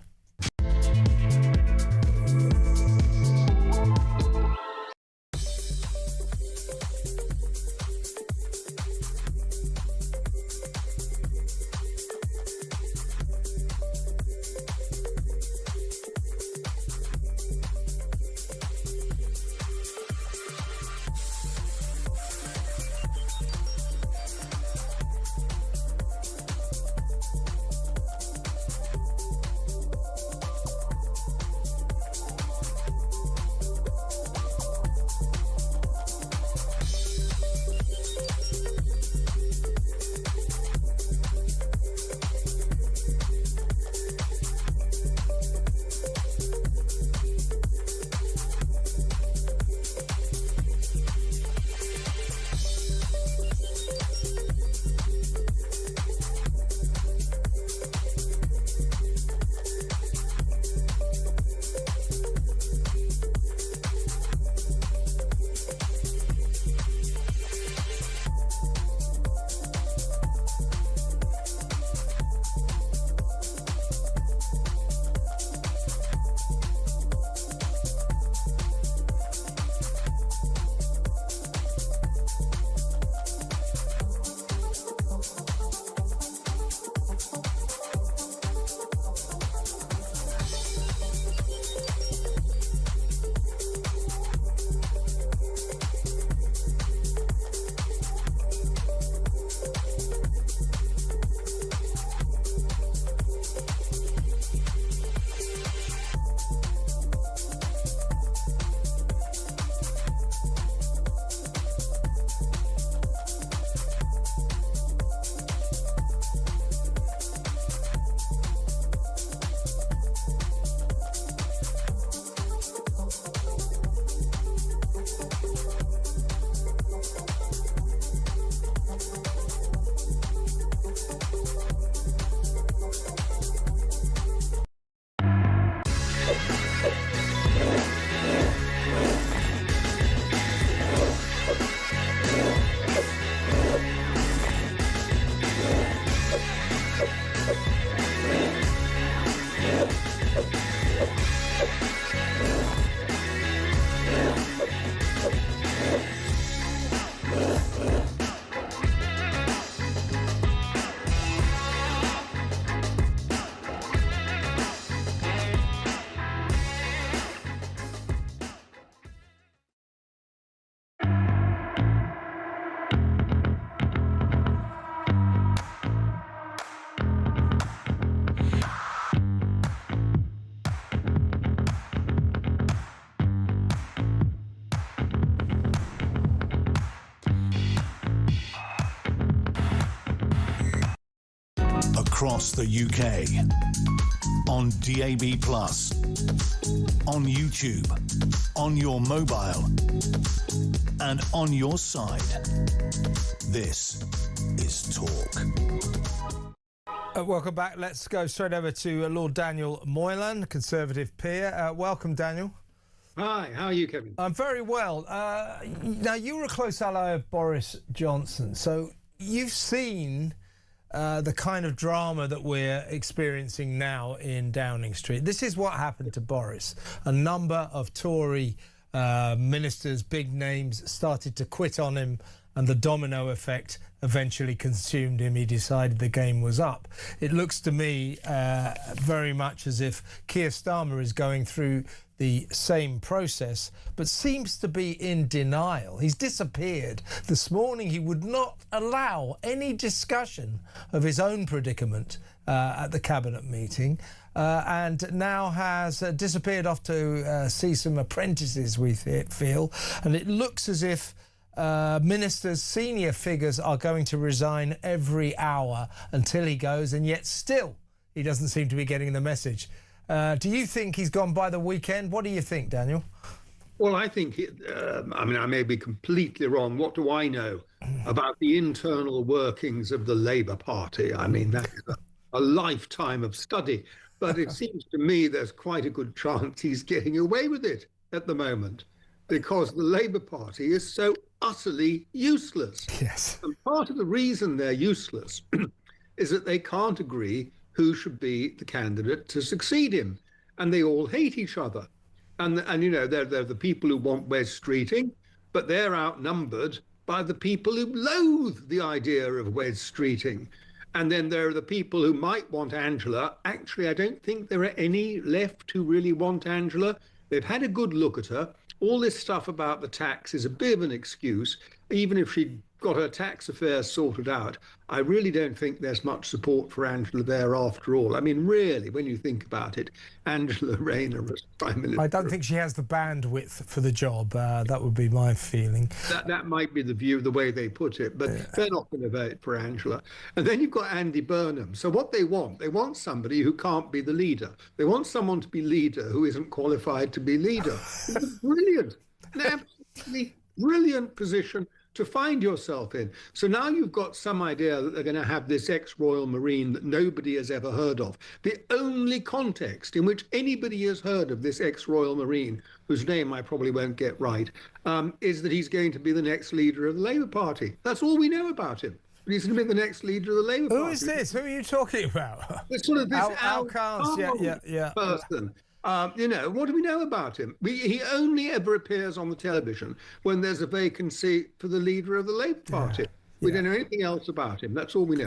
across the UK. On DAB+, on YouTube, on your mobile, and on your side. This is Talk. Welcome back. Let's go straight over to Lord Daniel Moylan, Conservative peer. Welcome, Daniel. Hi, how are you, Kevin? I'm very well. Now, you were a close ally of Boris Johnson, so you've seen the kind of drama that we're experiencing now in Downing Street. This is what happened to Boris. A number of Tory ministers, big names, started to quit on him, and the domino effect eventually consumed him. He decided the game was up. It looks to me very much as if Keir Starmer is going through the same process, but seems to be in denial. He's disappeared. This morning he would not allow any discussion of his own predicament at the cabinet meeting, and now has disappeared off to see some apprentices, we feel, and it looks as if ministers, senior figures are going to resign every hour until he goes, and yet still he doesn't seem to be getting the message. Do you think he's gone by the weekend? What do you think, Daniel? Well, I think, I mean, I may be completely wrong. What do I know about the internal workings of the Labour Party? I mean, that is a lifetime of study. But it seems to me there's quite a good chance he's getting away with it at the moment, because the Labour Party is so utterly useless. Yes. And part of the reason they're useless is that they can't agree who should be the candidate to succeed him. And they all hate each other. And you know, they're the people who want Wes Streeting, but they're outnumbered by the people who loathe the idea of Wes Streeting. And then there are the people who might want Angela. Actually, I don't think there are any left who really want Angela. They've had a good look at her. All this stuff about the tax is a bit of an excuse. Even if she'd got her tax affairs sorted out, I really don't think there's much support for Angela there after all. I mean, really, when you think about it, Angela Rayner as Prime Minister. I don't think she has the bandwidth for the job. That would be my feeling. That might be the view, the way they put it, but they're not going to vote for Angela. And then you've got Andy Burnham. So what they want somebody who can't be the leader. They want someone to be leader who isn't qualified to be leader. It's brilliant, an absolutely brilliant position to find yourself in. So now you've got some idea that they're going to have this ex-Royal Marine that nobody has ever heard of. The only context in which anybody has heard of this ex-Royal Marine, whose name I probably won't get right, is that he's going to be the next leader of the Labour Party. That's all we know about him. But he's going to be the next leader of the Labour Party. Who is this? Who are you talking about? It's sort of this Al Carnes, yeah. person. You know, what do we know about him? He only ever appears on the television when there's a vacancy for the leader of the Labour Party. We don't know anything else about him. That's all we know.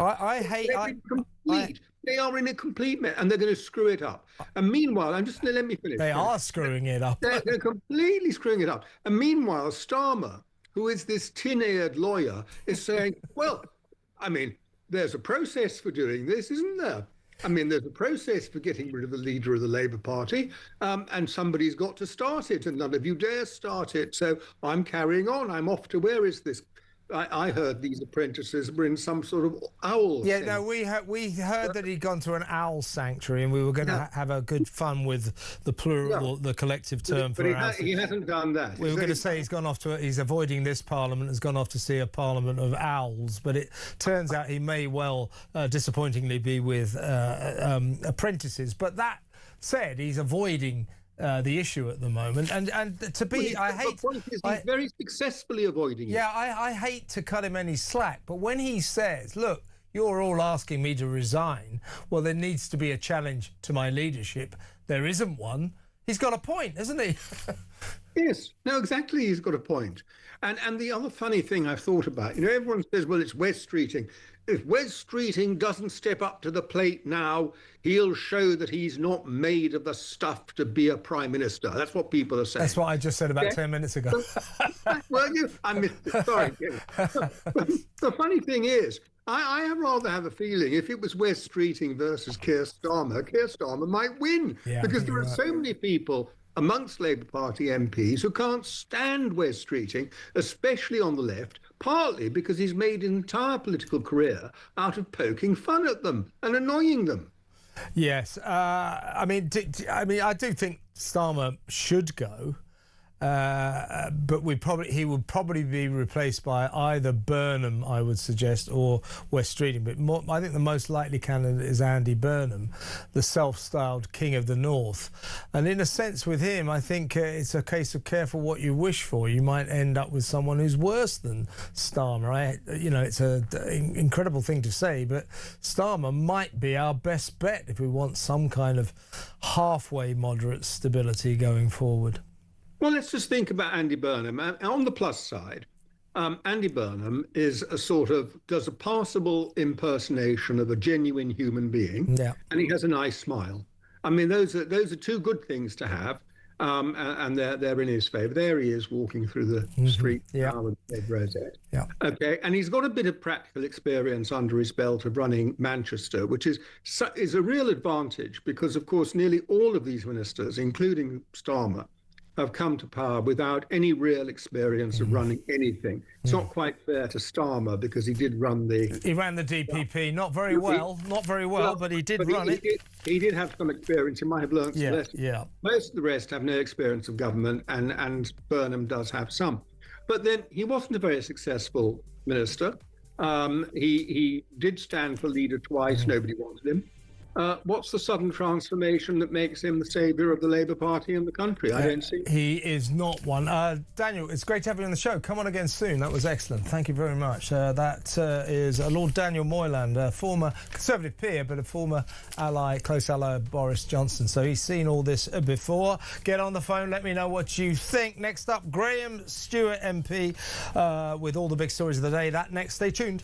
They are in a complete mess, and they're going to screw it up. And meanwhile, let me finish. They are screwing it up. They're completely screwing it up. And meanwhile, Starmer, who is this tin-eared lawyer, is saying, well, I mean, there's a process for doing this, isn't there? I mean, there's a process for getting rid of the leader of the Labour Party, and somebody's got to start it, and none of you dare start it. So I'm carrying on. I'm off to, where is this? I heard these apprentices were in some sort of owl. Yeah, no, we heard that he'd gone to an owl sanctuary, and we were going to have a good fun with the plural, the collective term for owls. He hasn't done that. We were going to say he's avoiding this parliament, has gone off to see a parliament of owls, but it turns out he may well, disappointingly, be with apprentices. But that said, he's avoiding the issue at the moment, and to be, he's very successfully avoiding it. Yeah, I hate to cut him any slack, but when he says, look, you're all asking me to resign, well, there needs to be a challenge to my leadership. There isn't one. He's got a point, hasn't he? Yes, no, exactly, he's got a point. And the other funny thing I've thought about, you know, everyone says, well, it's Wes Streeting. If Wes Streeting doesn't step up to the plate now, he'll show that he's not made of the stuff to be a Prime Minister. That's what people are saying. That's what I just said about 10 minutes ago. Well, I missed it. Sorry. The funny thing is, I rather have a feeling if it was Wes Streeting versus Keir Starmer might win. Yeah, because there are so many people amongst Labour Party MPs who can't stand Wes Streeting, especially on the left, partly because he's made his entire political career out of poking fun at them and annoying them. Yes, I mean, I do think Starmer should go, but he would probably be replaced by either Burnham, I would suggest, or West Streeting. But I think the most likely candidate is Andy Burnham, the self-styled King of the North. And in a sense, with him, I think it's a case of careful what you wish for. You might end up with someone who's worse than Starmer. It's an incredible thing to say, but Starmer might be our best bet if we want some kind of halfway moderate stability going forward. Well, let's just think about Andy Burnham. On the plus side, Andy Burnham does a passable impersonation of a genuine human being, and he has a nice smile. I mean, those are two good things to have, and they're in his favour. There he is walking through the street now with red rosette. Yeah. Okay, and he's got a bit of practical experience under his belt of running Manchester, which is a real advantage because, of course, nearly all of these ministers, including Starmer, have come to power without any real experience of running anything. It's not quite fair to Starmer because he did run He ran the DPP, not very well, but he did run it. He did have some experience. He might have learned some lessons. Yeah. Most of the rest have no experience of government, and Burnham does have some. But then he wasn't a very successful minister. He did stand for leader twice. Nobody wanted him. What's the sudden transformation that makes him the saviour of the Labour Party in the country? I don't see. He is not one. Daniel, it's great to have you on the show. Come on again soon. That was excellent. Thank you very much. That is Lord Daniel Moyland, a former Conservative peer, but a former close ally of Boris Johnson. So he's seen all this before. Get on the phone. Let me know what you think. Next up, Graham Stewart MP with all the big stories of the day. That next. Stay tuned.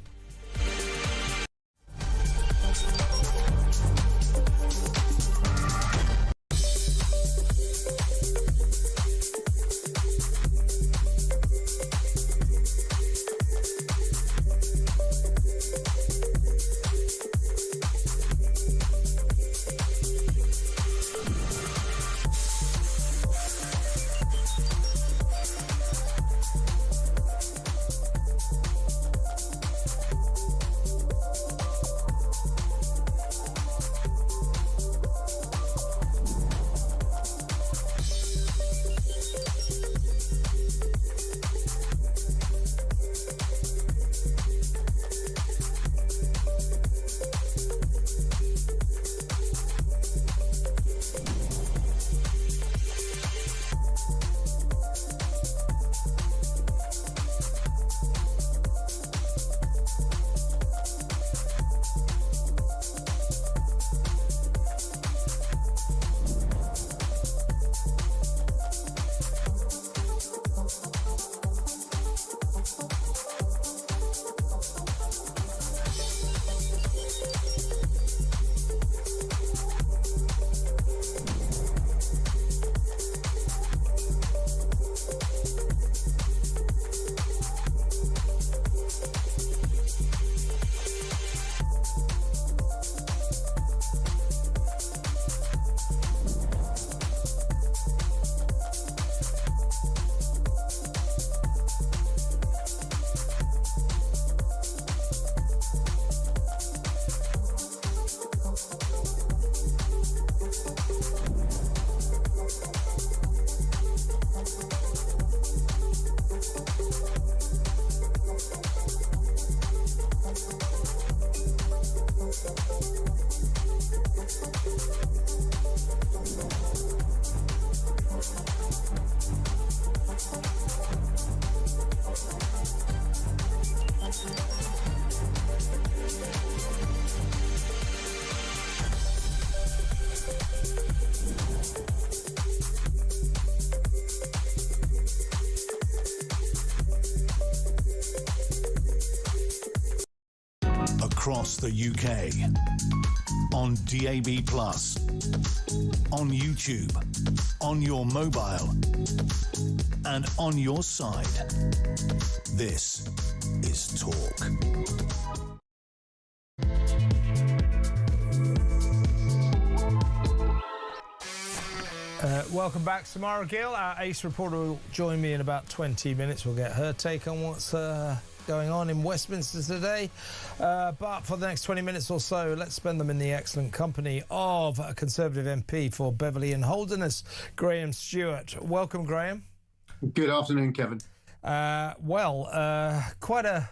Across the UK, on DAB+, on YouTube, on your mobile, and on your side. This is Talk. Welcome back. Samara Gill, our ace reporter, will join me in about 20 minutes. We'll get her take on what's going on in Westminster today. But for the next 20 minutes or so, let's spend them in the excellent company of a Conservative MP for Beverley and Holderness, Graham Stewart. Welcome, Graham. Good afternoon, Kevin. Quite a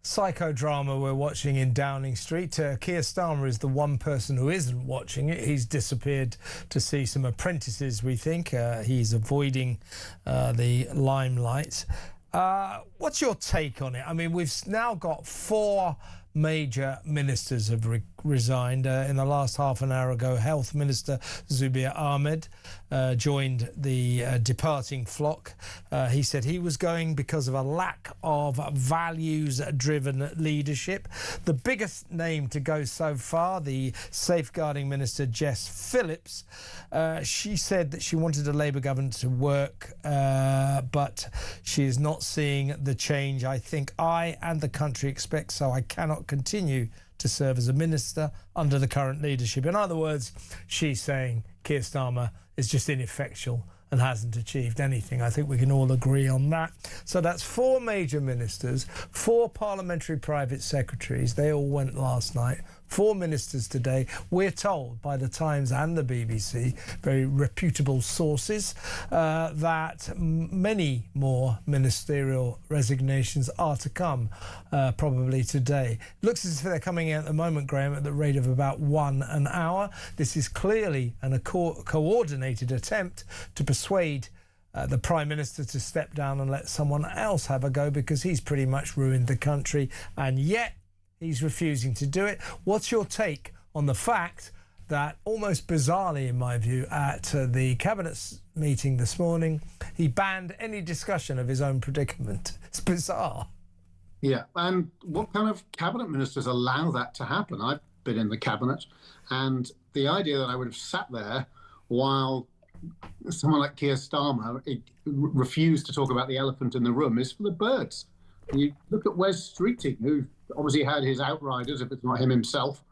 psychodrama we're watching in Downing Street. Keir Starmer is the one person who isn't watching it. He's disappeared to see some apprentices, we think. He's avoiding the limelight. What's your take on it? I mean, we've now got 4 major ministers have resigned. In the last half an hour ago, Health Minister Zubir Ahmed joined the departing flock. He said he was going because of a lack of values-driven leadership. The biggest name to go so far, the Safeguarding Minister Jess Phillips, she said that she wanted a Labour government to work, but she is not seeing the change I think I and the country expect, so I cannot continue to serve as a minister under the current leadership. In other words, she's saying Keir Starmer is just ineffectual and hasn't achieved anything. I think we can all agree on that. So that's 4 major ministers, 4 parliamentary private secretaries. They all went last night. 4 ministers today. We're told by the Times and the BBC, very reputable sources, that many more ministerial resignations are to come, probably today. Looks as if they're coming out at the moment, Graham, at the rate of about 1 an hour. This is clearly a coordinated attempt to persuade the Prime Minister to step down and let someone else have a go, because he's pretty much ruined the country, and yet he's refusing to do it. What's your take on the fact that, almost bizarrely in my view, at the Cabinet meeting this morning, he banned any discussion of his own predicament? It's bizarre. Yeah, and what kind of Cabinet ministers allow that to happen? I've been in the Cabinet, and the idea that I would have sat there while someone like Keir Starmer refused to talk about the elephant in the room is for the birds. You look at Wes Streeting, who obviously had his outriders, if it's not him himself,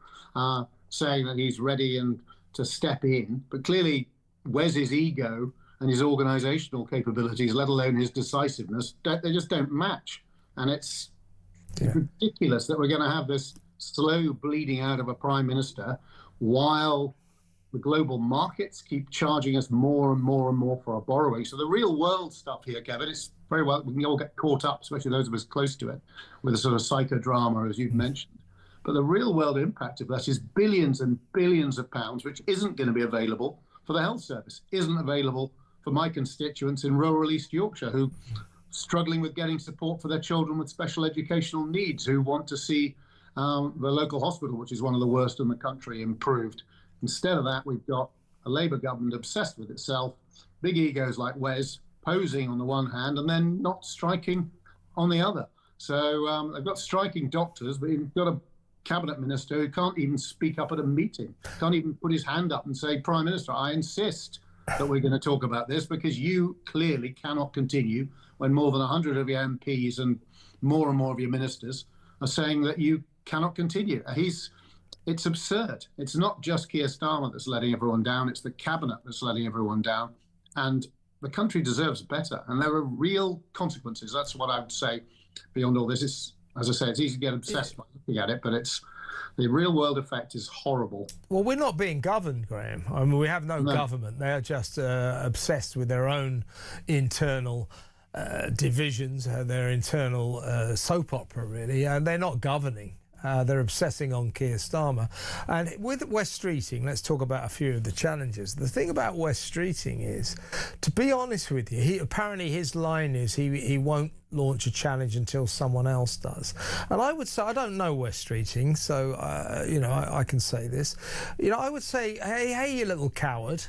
saying that he's ready and to step in. But clearly, Wes's ego and his organisational capabilities, let alone his decisiveness, they just don't match. And it's ridiculous that we're going to have this slow bleeding out of a Prime Minister while the global markets keep charging us more and more and more for our borrowing. So the real world stuff here, Kevin, it's very well, we can all get caught up, especially those of us close to it, with a sort of psychodrama, as you've mentioned. But the real world impact of that is billions and billions of pounds, which isn't going to be available for the health service, isn't available for my constituents in rural East Yorkshire, who are struggling with getting support for their children with special educational needs, who want to see the local hospital, which is one of the worst in the country, improved. Instead of that, we've got a Labour government obsessed with itself, big egos like Wes, posing on the one hand and then not striking on the other. So they've got striking doctors, but you've got a cabinet minister who can't even speak up at a meeting, can't even put his hand up and say, Prime Minister, I insist that we're going to talk about this, because you clearly cannot continue when more than 100 of your MPs and more of your ministers are saying that you cannot continue. It's absurd. It's not just Keir Starmer that's letting everyone down, it's the cabinet that's letting everyone down. And the country deserves better, and there are real consequences. That's what I would say beyond all this. It's, as I say, it's easy to get obsessed by looking at it, but it's the real world effect is horrible. Well, we're not being governed, Graham. I mean, we have no government. They're just obsessed with their own internal divisions, their internal soap opera, really, and they're not governing. They're obsessing on Keir Starmer. And with Wes Streeting, let's talk about a few of the challenges. The thing about Wes Streeting is, to be honest with you, apparently his line is he won't launch a challenge until someone else does. And I would say, I don't know Wes Streeting, so, I can say this. I would say, hey, you little coward,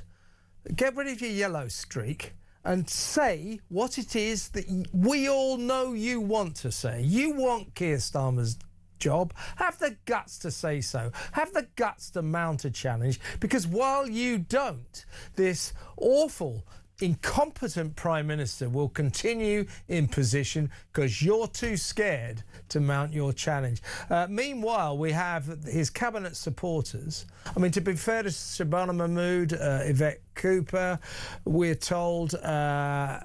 get rid of your yellow streak and say what it is that we all know you want to say. You want Keir Starmer's job. Have the guts to say so. Have the guts to mount a challenge, because while you don't, this awful, incompetent Prime Minister will continue in position because you're too scared to mount your challenge. Meanwhile, we have his cabinet supporters. I mean, to be fair to Shabana Mahmood, Yvette Cooper, we're told a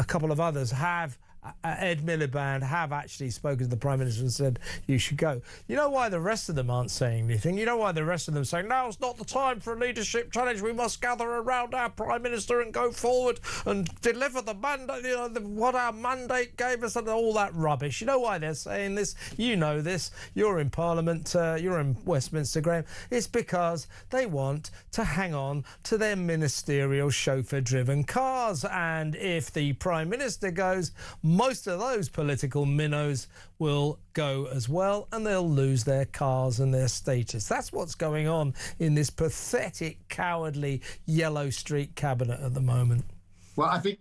couple of others have Ed Miliband have actually spoken to the Prime Minister and said you should go. You know why the rest of them aren't saying anything? You know why the rest of them are saying now's not the time for a leadership challenge, we must gather around our Prime Minister and go forward and deliver the mandate, what our mandate gave us, and all that rubbish. You know why they're saying this? You know this. You're in Parliament, you're in Westminster, Graham. It's because they want to hang on to their ministerial chauffeur-driven cars, and if the Prime Minister goes, most of those political minnows will go as well, and they'll lose their cars and their status. That's what's going on in this pathetic, cowardly Yellow Street cabinet at the moment. Well, I think,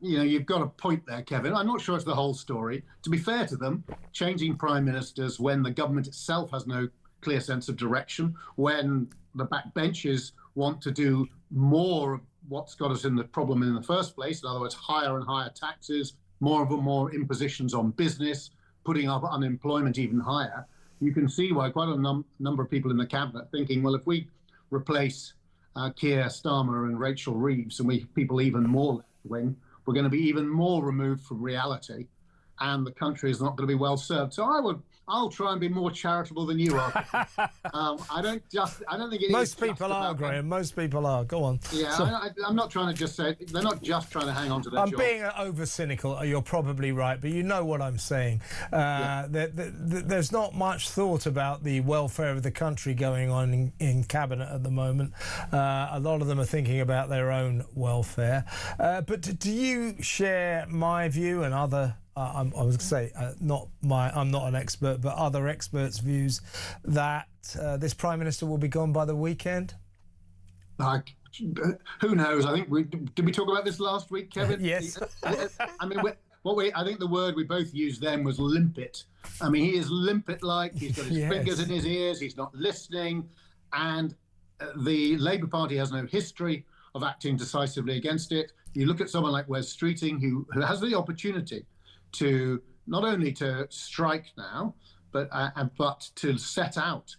you've got a point there, Kevin. I'm not sure it's the whole story. To be fair to them, changing prime ministers when the government itself has no clear sense of direction, when the backbenchers want to do more of what's got us in the problem in the first place, in other words, higher and higher taxes, more impositions on business, putting up unemployment even higher. You can see why quite a number of people in the cabinet thinking, well, if we replace Keir Starmer and Rachel Reeves and people even more left-wing, we're going to be even more removed from reality, and the country is not going to be well served. So I'll try and be more charitable than you are. I don't think it most people are, Graham. Most people are. Go on. Yeah, so, I'm not trying to just say they're not just trying to hang on to their job. I'm being over cynical. You're probably right, but you know what I'm saying. There's not much thought about the welfare of the country going on in cabinet at the moment. A lot of them are thinking about their own welfare. But do you share my view and other? I was going to say, I'm not an expert, but other experts' views that this Prime Minister will be gone by the weekend? Who knows? I think did we talk about this last week, Kevin? Yes. I mean, I think the word we both used then was limpet. I mean, he is limpet-like. He's got his fingers in his ears. He's not listening. And the Labour Party has no history of acting decisively against it. You look at someone like Wes Streeting, who has the opportunity to not only to strike now, but to set out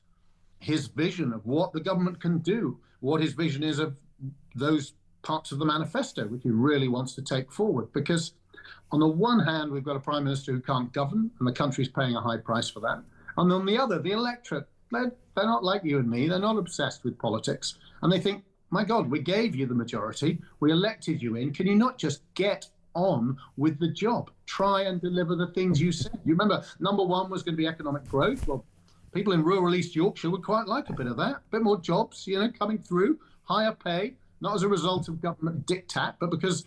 his vision of what the government can do, what his vision is of those parts of the manifesto which he really wants to take forward. Because on the one hand, we've got a Prime Minister who can't govern, and the country's paying a high price for that. And on the other, the electorate, they're not like you and me. They're not obsessed with politics. And they think, my God, we gave you the majority. We elected you in. Can you not just get on with the job? Try and deliver the things you said. You remember, number one was going to be economic growth. Well, people in rural East Yorkshire would quite like a bit of that. A bit more jobs, coming through, higher pay, not as a result of government diktat, but because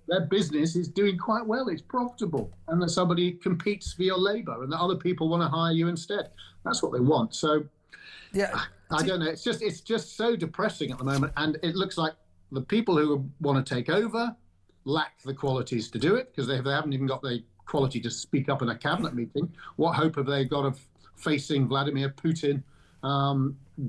their business is doing quite well. It's profitable, and that somebody competes for your labour, and that other people want to hire you instead. That's what they want. So, yeah, I don't know. It's just so depressing at the moment, and it looks like the people who want to take over lack the qualities to do it, because they haven't even got the quality to speak up in a cabinet meeting. What hope have they got of facing Vladimir Putin,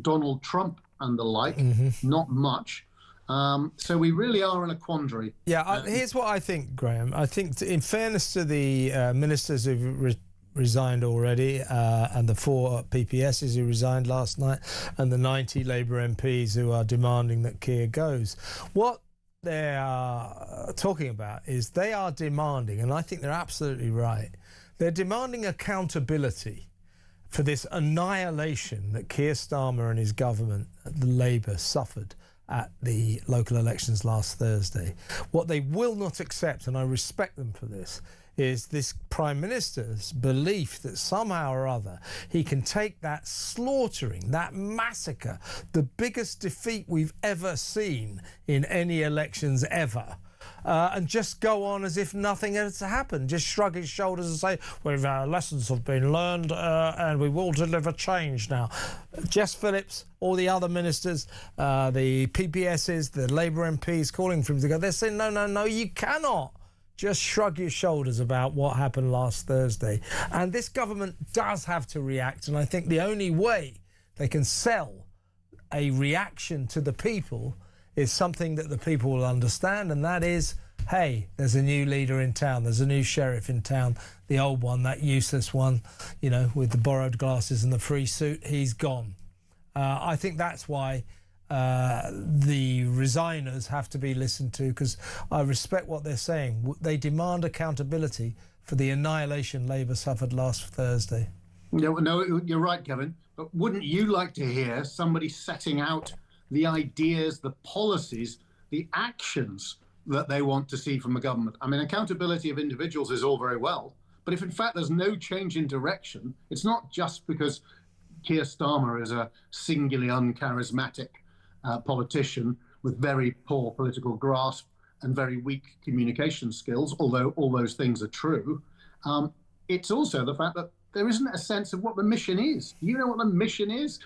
Donald Trump and the like? Not much. So we really are in a quandary. Yeah, here's what I think, Graham. I think, in fairness to the ministers who've resigned already, and the 4 PPSs who resigned last night, and the 90 Labour MPs who are demanding that Keir goes, what they are talking about is they are demanding, and I think they're absolutely right, they're demanding accountability for this annihilation that Keir Starmer and his government, the Labour, suffered at the local elections last Thursday. What they will not accept, and I respect them for this, is this Prime Minister's belief that somehow or other he can take that slaughtering, that massacre, the biggest defeat we've ever seen in any elections ever, and just go on as if nothing has happened, just shrug his shoulders and say, well, lessons have been learned and we will deliver change now. Jess Phillips, all the other ministers, the PPSs, the Labour MPs calling for him to go, they're saying, no, you cannot just shrug your shoulders about what happened last Thursday. And this government does have to react, and I think the only way they can sell a reaction to the people is something that the people will understand, and that is, hey, there's a new leader in town, there's a new sheriff in town, the old one, that useless one, with the borrowed glasses and the free suit, he's gone. I think that's why the resigners have to be listened to, because I respect what they're saying. They demand accountability for the annihilation Labour suffered last Thursday. No, you're right, Kevin. But wouldn't you like to hear somebody setting out the ideas, the policies, the actions that they want to see from the government? I mean, accountability of individuals is all very well, but if in fact there's no change in direction, it's not just because Keir Starmer is a singularly uncharismatic politician with very poor political grasp and very weak communication skills, although all those things are true. It's also the fact that there isn't a sense of what the mission is. You know what the mission is?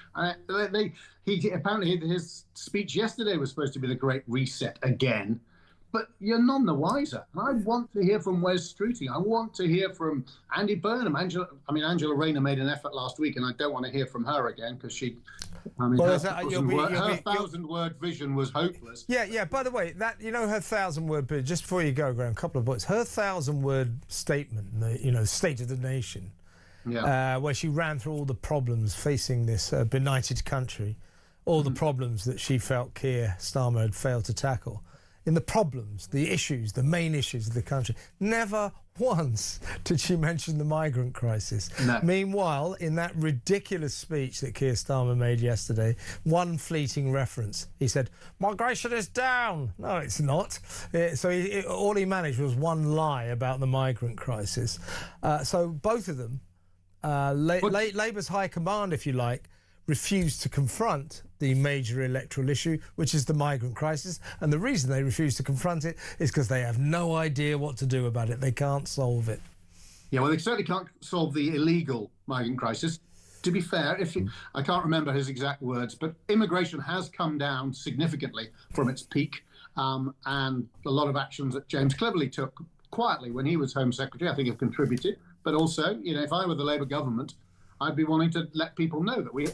He apparently his speech yesterday was supposed to be the Great Reset again, but you're none the wiser. And I want to hear from Wes Streeting. I want to hear from Andy Burnham. Angela Rayner made an effort last week, and I don't want to hear from her again because her 1,000-word vision was hopeless. Yeah. By the way, that her 1,000-word bit. Just before you go, Graham, a couple of points. Her 1,000-word statement, State of the Nation. Yeah. Where she ran through all the problems facing this benighted country, all the problems that she felt Keir Starmer had failed to tackle. In the problems, the issues, the main issues of the country, never once did she mention the migrant crisis. No. Meanwhile, in that ridiculous speech that Keir Starmer made yesterday, one fleeting reference, he said, migration is down. No, it's not. All he managed was one lie about the migrant crisis. So both of them, Labour's high command, if you like, refused to confront the major electoral issue, which is the migrant crisis. And the reason they refuse to confront it is because they have no idea what to do about it. They can't solve it. Yeah, well, they certainly can't solve the illegal migrant crisis. To be fair, I can't remember his exact words, but immigration has come down significantly from its peak. And a lot of actions that James Cleverly took quietly when he was Home Secretary, I think, have contributed. But also, if I were the Labour government, I'd be wanting to let people know that we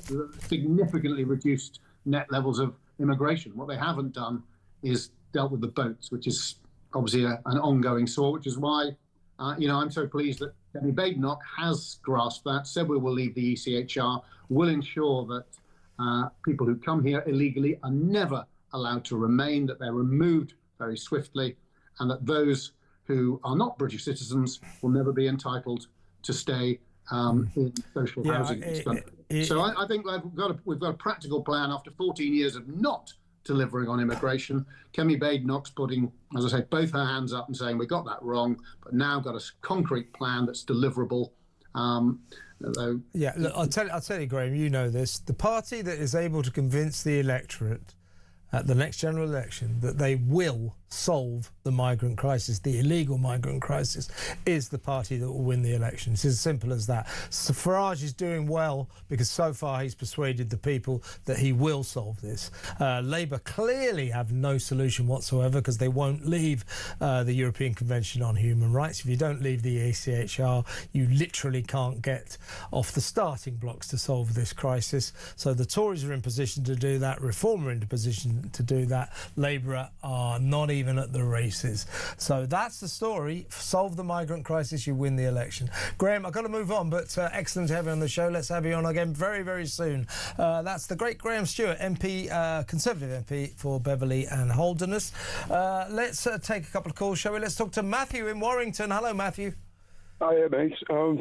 significantly reduced net levels of immigration. What they haven't done is dealt with the boats, which is obviously an ongoing sore, which is why, I'm so pleased that Kemi Badenoch has grasped that, said we will leave the ECHR, will ensure that people who come here illegally are never allowed to remain, that they're removed very swiftly, and that those who are not British citizens will never be entitled to stay in social housing in this country. So I think we've got a practical plan after 14 years of not delivering on immigration. Kemi Badenoch's putting, as I say, both her hands up and saying we got that wrong, but now got a concrete plan that's deliverable. Look, I'll tell you, Graham, you know this. The party that is able to convince the electorate at the next general election that they will solve the migrant crisis, the illegal migrant crisis, is the party that will win the election. It's as simple as that. So Farage is doing well because so far he's persuaded the people that he will solve this. Labour clearly have no solution whatsoever because they won't leave the European Convention on Human Rights. If you don't leave the ECHR, you literally can't get off the starting blocks to solve this crisis. So the Tories are in position to do that, Reform are in position to do that, Labour are not even at the races. So that's the story. Solve the migrant crisis, you win the election. Graham, I've got to move on, but excellent to have you on the show. Let's have you on again very, very soon. That's the great Graham Stewart, MP, Conservative MP for Beverley and Holderness. Let's take a couple of calls, shall we? Let's talk to Matthew in Warrington. Hello, Matthew. Hiya, mate.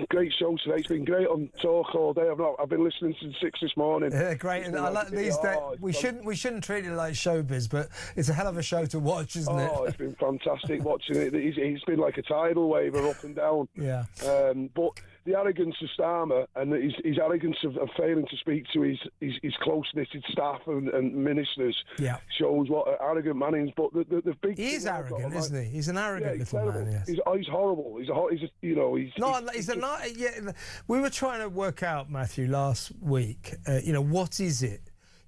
Great show today. It's been great on Talk all day. I've been listening since 6 this morning. Yeah, great. And I like these days. We shouldn't treat it like showbiz, but it's a hell of a show to watch, isn't it? Oh, it's been fantastic watching it. He's been like a tidal wave up and down. Yeah. But the arrogance of Starmer and his arrogance of failing to speak to his close-knitted staff and ministers shows what an arrogant man he is. But the big he is arrogant, isn't he? He's an arrogant little man. Yes. He's horrible. We were trying to work out, Matthew, last week. What is it?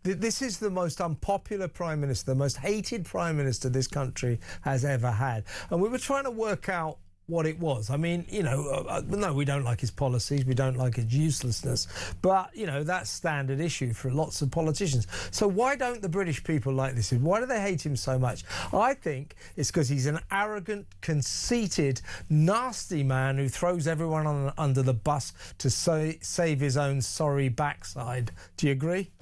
This is the most unpopular Prime Minister, the most hated Prime Minister this country has ever had, and we were trying to work out what it was. I mean, no, we don't like his policies, we don't like his uselessness, but, that's standard issue for lots of politicians. So why don't the British people like this? Why do they hate him so much? I think it's because he's an arrogant, conceited, nasty man who throws everyone under the bus to save his own sorry backside. Do you agree?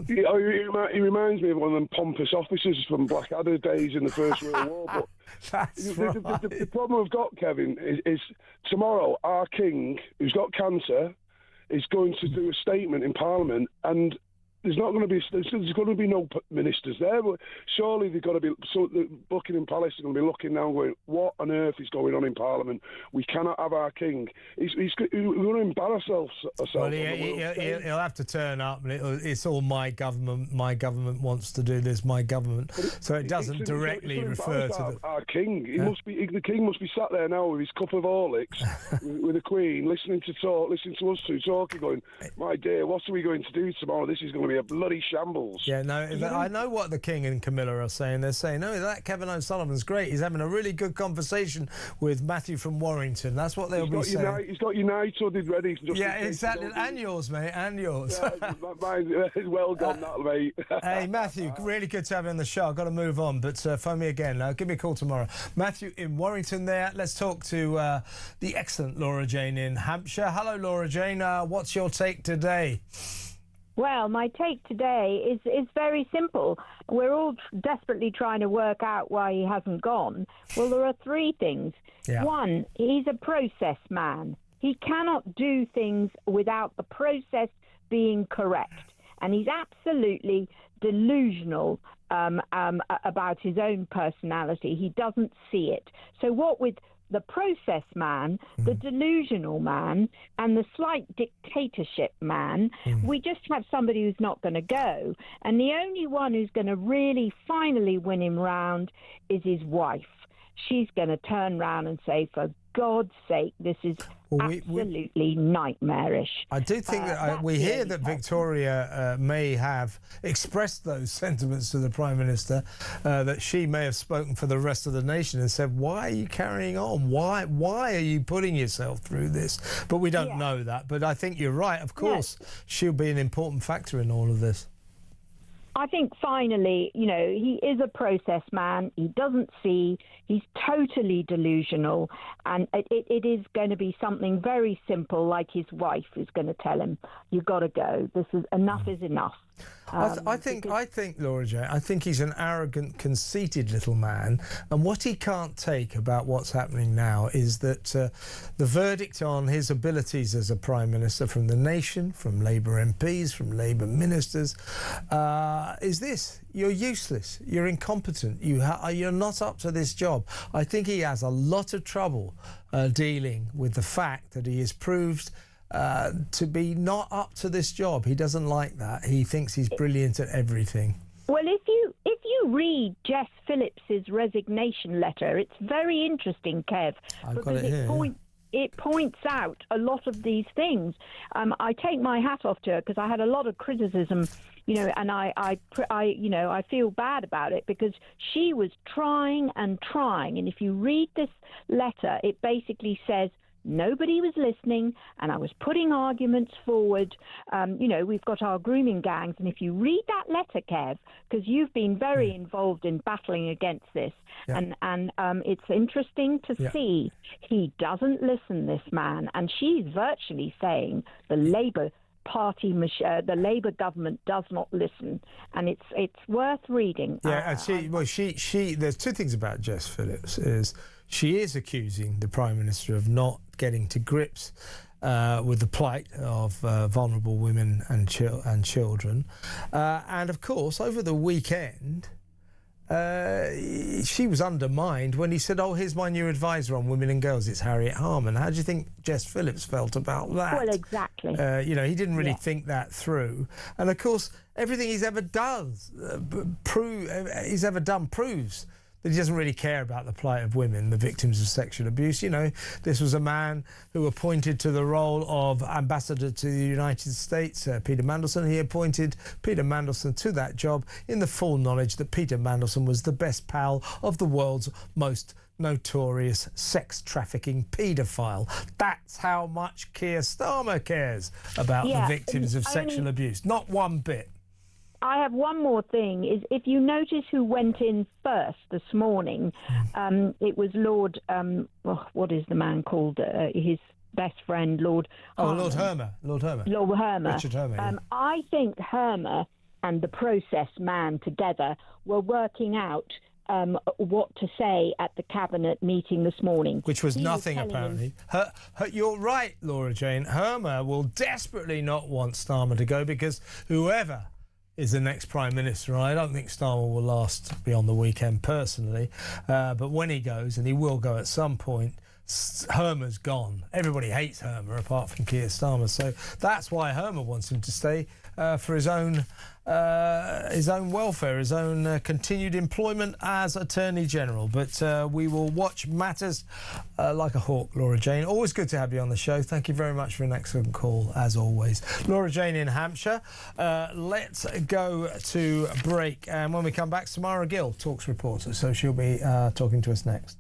He reminds me of one of them pompous officers from Blackadder days in the First World War. But That's the problem we've got, Kevin, is tomorrow our king, who's got cancer, is going to do a statement in Parliament, and there's going to be no ministers there. But surely they've got to be. So the Buckingham Palace is going to be looking now, going, "What on earth is going on in Parliament? We cannot have our king. We're going to embarrass ourselves." Well, he'll have to turn up, and it's all my government. My government wants to do this. My government. So it doesn't directly refer to our king. The king must be sat there now with his cup of Horlicks, with the Queen, listening to us two talking, going, "My dear, what are we going to do tomorrow? This is going to be a bloody shambles." Yeah, no, I know what the King and Camilla are saying. They're saying, no, that Kevin O'Sullivan's great. He's having a really good conversation with Matthew from Warrington. That's what they'll be saying. He's got United ready. Yeah, exactly. And yours, mate, and yours. Yeah, mine is well gone, that, mate. Hey, Matthew, really good to have you on the show. I've got to move on, but phone me again. Give me a call tomorrow. Matthew in Warrington there. Let's talk to the excellent Laura Jane in Hampshire. Hello, Laura Jane. What's your take today? Well, my take today is very simple. We're all desperately trying to work out why he hasn't gone. Well, there are three things. Yeah. One, he's a process man. He cannot do things without the process being correct. And he's absolutely delusional about his own personality. He doesn't see it. So what with the process man, the delusional man, and the slight dictatorship man, we just have somebody who's not going to go. And the only one who's going to really finally win him round is his wife. She's going to turn round and say, for God's sake, this is absolutely nightmarish. I do think that we hear that Victoria may have expressed those sentiments to the Prime Minister, that she may have spoken for the rest of the nation and said, why are you carrying on? Why are you putting yourself through this? But we don't know that. But I think you're right. Of course, she'll be an important factor in all of this. I think finally, he is a process man. He doesn't see. He's totally delusional. And it is going to be something very simple, like his wife is going to tell him, you've got to go. Enough is enough. I think, Laura Jane, I think he's an arrogant, conceited little man. And what he can't take about what's happening now is that the verdict on his abilities as a Prime Minister from the nation, from Labour MPs, from Labour ministers, is this: you're useless, you're incompetent, you're not up to this job. I think he has a lot of trouble dealing with the fact that he is proved to be not up to this job. He doesn't like that. He thinks he's brilliant at everything. Well, if you read Jess Phillips's resignation letter, it's very interesting, Kev, because it points out a lot of these things. I take my hat off to her because I had a lot of criticism, and I feel bad about it because she was trying and trying. And if you read this letter, it basically says, nobody was listening, and I was putting arguments forward. We've got our grooming gangs, and if you read that letter, Kev, because you've been very involved in battling against this, and it's interesting to see he doesn't listen, this man, and she's virtually saying the Labour Party, the Labour government does not listen, and it's worth reading. Yeah, and she. There's two things about Jess Phillips is she is accusing the Prime Minister of not getting to grips with the plight of vulnerable women and children, and of course over the weekend. She was undermined when he said, oh, here's my new advisor on women and girls, it's Harriet Harman. How do you think Jess Phillips felt about that? Well, exactly. He didn't really think that through. And, of course, everything he's ever done proves that he doesn't really care about the plight of women, the victims of sexual abuse. This was a man who appointed to the role of ambassador to the United States, Peter Mandelson. He appointed Peter Mandelson to that job in the full knowledge that Peter Mandelson was the best pal of the world's most notorious sex trafficking paedophile. That's how much Keir Starmer cares about the victims of sexual abuse. Not one bit. I have one more thing, is if you notice who went in first this morning, it was Lord, what is the man called, his best friend, Lord Hermer. Lord Hermer. Lord Hermer. Richard Hermer. I think Hermer and the process man together were working out what to say at the cabinet meeting this morning. Which was nothing, apparently. You're right, Laura Jane. Hermer will desperately not want Starmer to go, because whoever is the next Prime Minister, I don't think Starmer will last beyond the weekend personally, but when he goes, and he will go at some point, Hermer's gone. Everybody hates Hermer apart from Keir Starmer, so that's why Hermer wants him to stay, for his own welfare, his own continued employment as Attorney General. But we will watch matters like a hawk, Laura Jane. Always good to have you on the show. Thank you very much for an excellent call, as always. Laura Jane in Hampshire. Let's go to break, and when we come back, Samara Gill, Talks reporter, so she'll be talking to us next.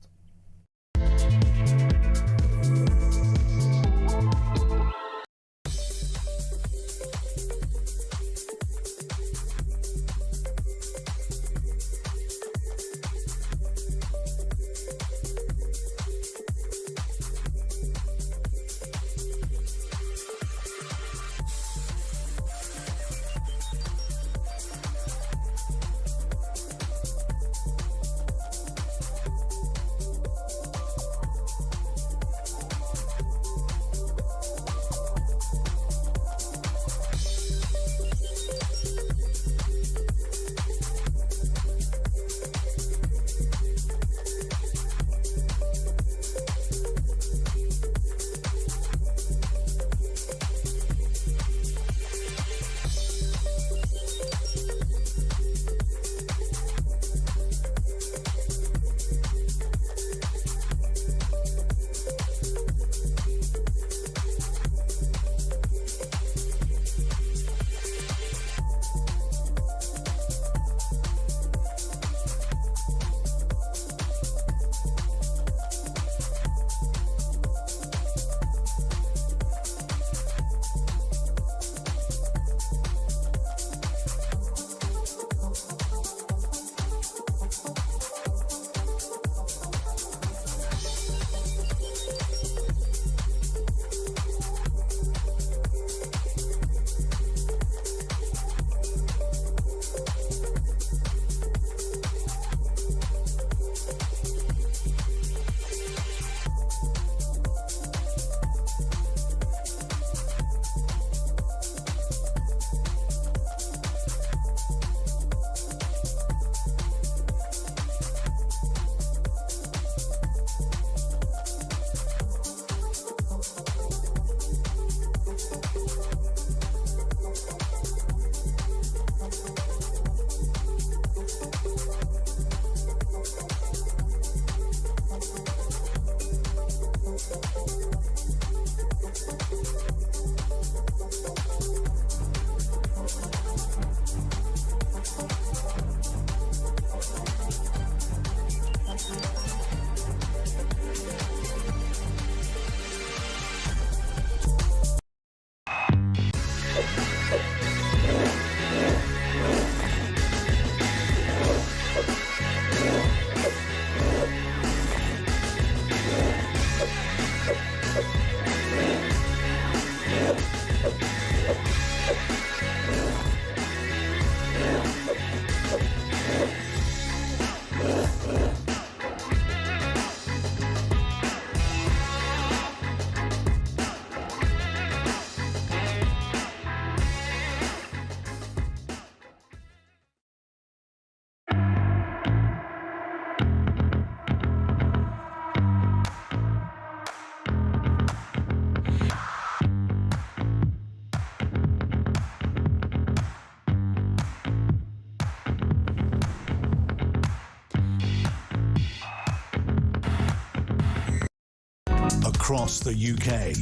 Across the UK,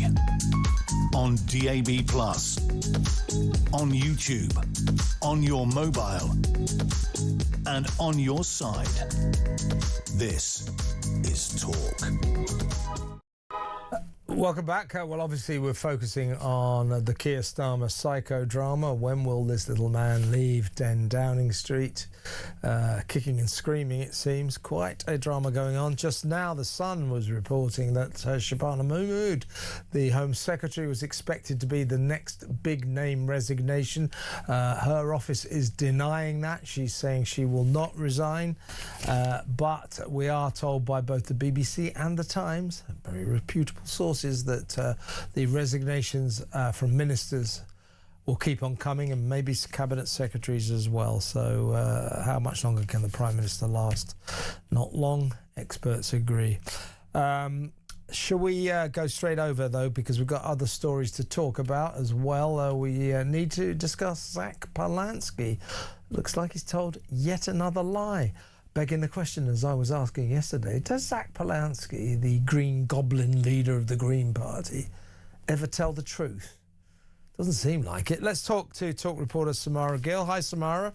on DAB+, on YouTube, on your mobile, and on your side. This is Talk. Welcome back. Well, obviously, we're focusing on the Keir Starmer psychodrama. When will this little man leave 10 Downing Street? Kicking and screaming, it seems. Quite a drama going on. Just now, The Sun was reporting that Shabana Mahmood, the Home Secretary, was expected to be the next big name resignation. Her office is denying that. She's saying she will not resign. But we are told by both the BBC and The Times, very reputable sources, that the resignations from ministers will keep on coming, and maybe cabinet secretaries as well. So how much longer can the Prime Minister last? Not long, experts agree. Shall we go straight over, though, because we've got other stories to talk about as well. We need to discuss Zach Polanski. Looks like he's told yet another lie. Begging the question, as I was asking yesterday, does Zach Polanski, the Green Goblin leader of the Green Party, ever tell the truth? Doesn't seem like it. Let's talk to talk reporter Samara Gill. Hi, Samara.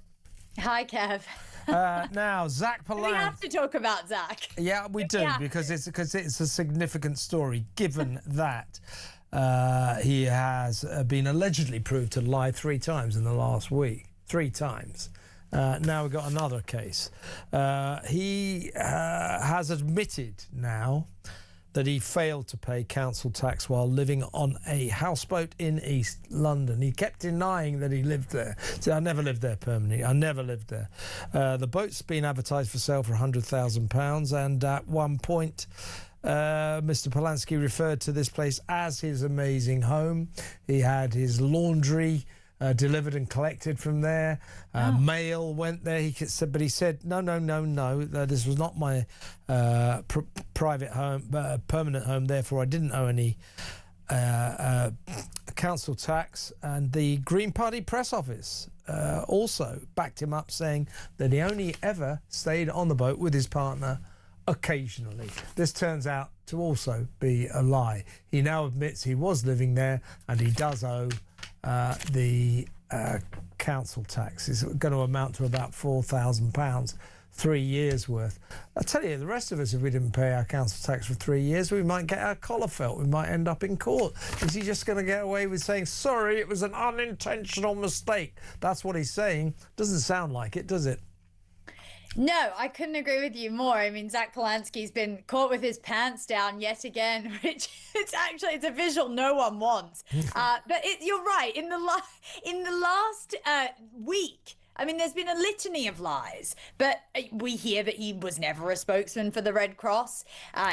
Hi, Kev. Now, Zach Polanski. We have to talk about Zach. Yeah, we do, because it's a significant story, given that he has been allegedly proved to lie 3 times in the last week. 3 times. Now we've got another case. He has admitted now that he failed to pay council tax while living on a houseboat in East London. He kept denying that he lived there. Said, I never lived there permanently. I never lived there. The boat's been advertised for sale for £100,000, and at one point Mr. Polanski referred to this place as his amazing home. He had his laundry delivered and collected from there. Mail went there. He said, but he said, no. This was not my private home, permanent home. Therefore, I didn't owe any council tax. And the Green Party press office also backed him up, saying that he only ever stayed on the boat with his partner occasionally. This turns out to also be a lie. He now admits he was living there, and he does owe the council tax. Is going to amount to about £4,000, 3 years worth. I tell you, the rest of us, if we didn't pay our council tax for 3 years, we might get our collar felt. We might end up in court. Is he just going to get away with saying, sorry, it was an unintentional mistake? That's what he's saying. Doesn't sound like it, does it? No, I couldn't agree with you more. I mean, Zach Polanski's been caught with his pants down yet again, which it's a visual no one wants. But you're right. In the last week, I mean, there's been a litany of lies, but we hear that he was never a spokesman for the Red Cross.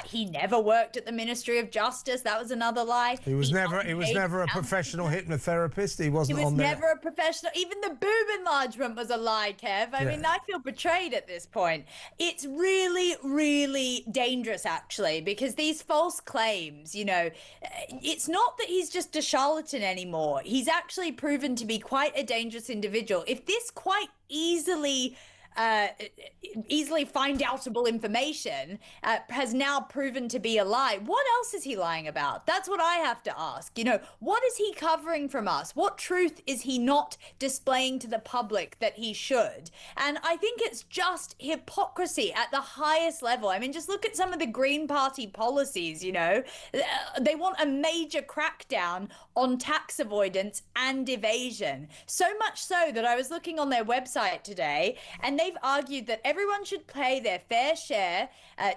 He never worked at the Ministry of Justice. That was another lie. He was never a professional hypnotherapist. He wasn't on there. He was never a professional. Even the boob enlargement was a lie, Kev. I mean, I feel betrayed at this point. It's really, really dangerous, actually, because these false claims, you know, it's not that he's just a charlatan anymore. He's actually proven to be quite a dangerous individual. If this quite easily find outable information has now proven to be a lie, what else is he lying about? That's what I have to ask. You know, what is he covering from us? What truth is he not displaying to the public that he should? And I think it's just hypocrisy at the highest level. I mean, just look at some of the Green Party policies, you know. They want a major crackdown on tax avoidance and evasion. So much so that I was looking on their website today, and they've argued that everyone should pay their fair share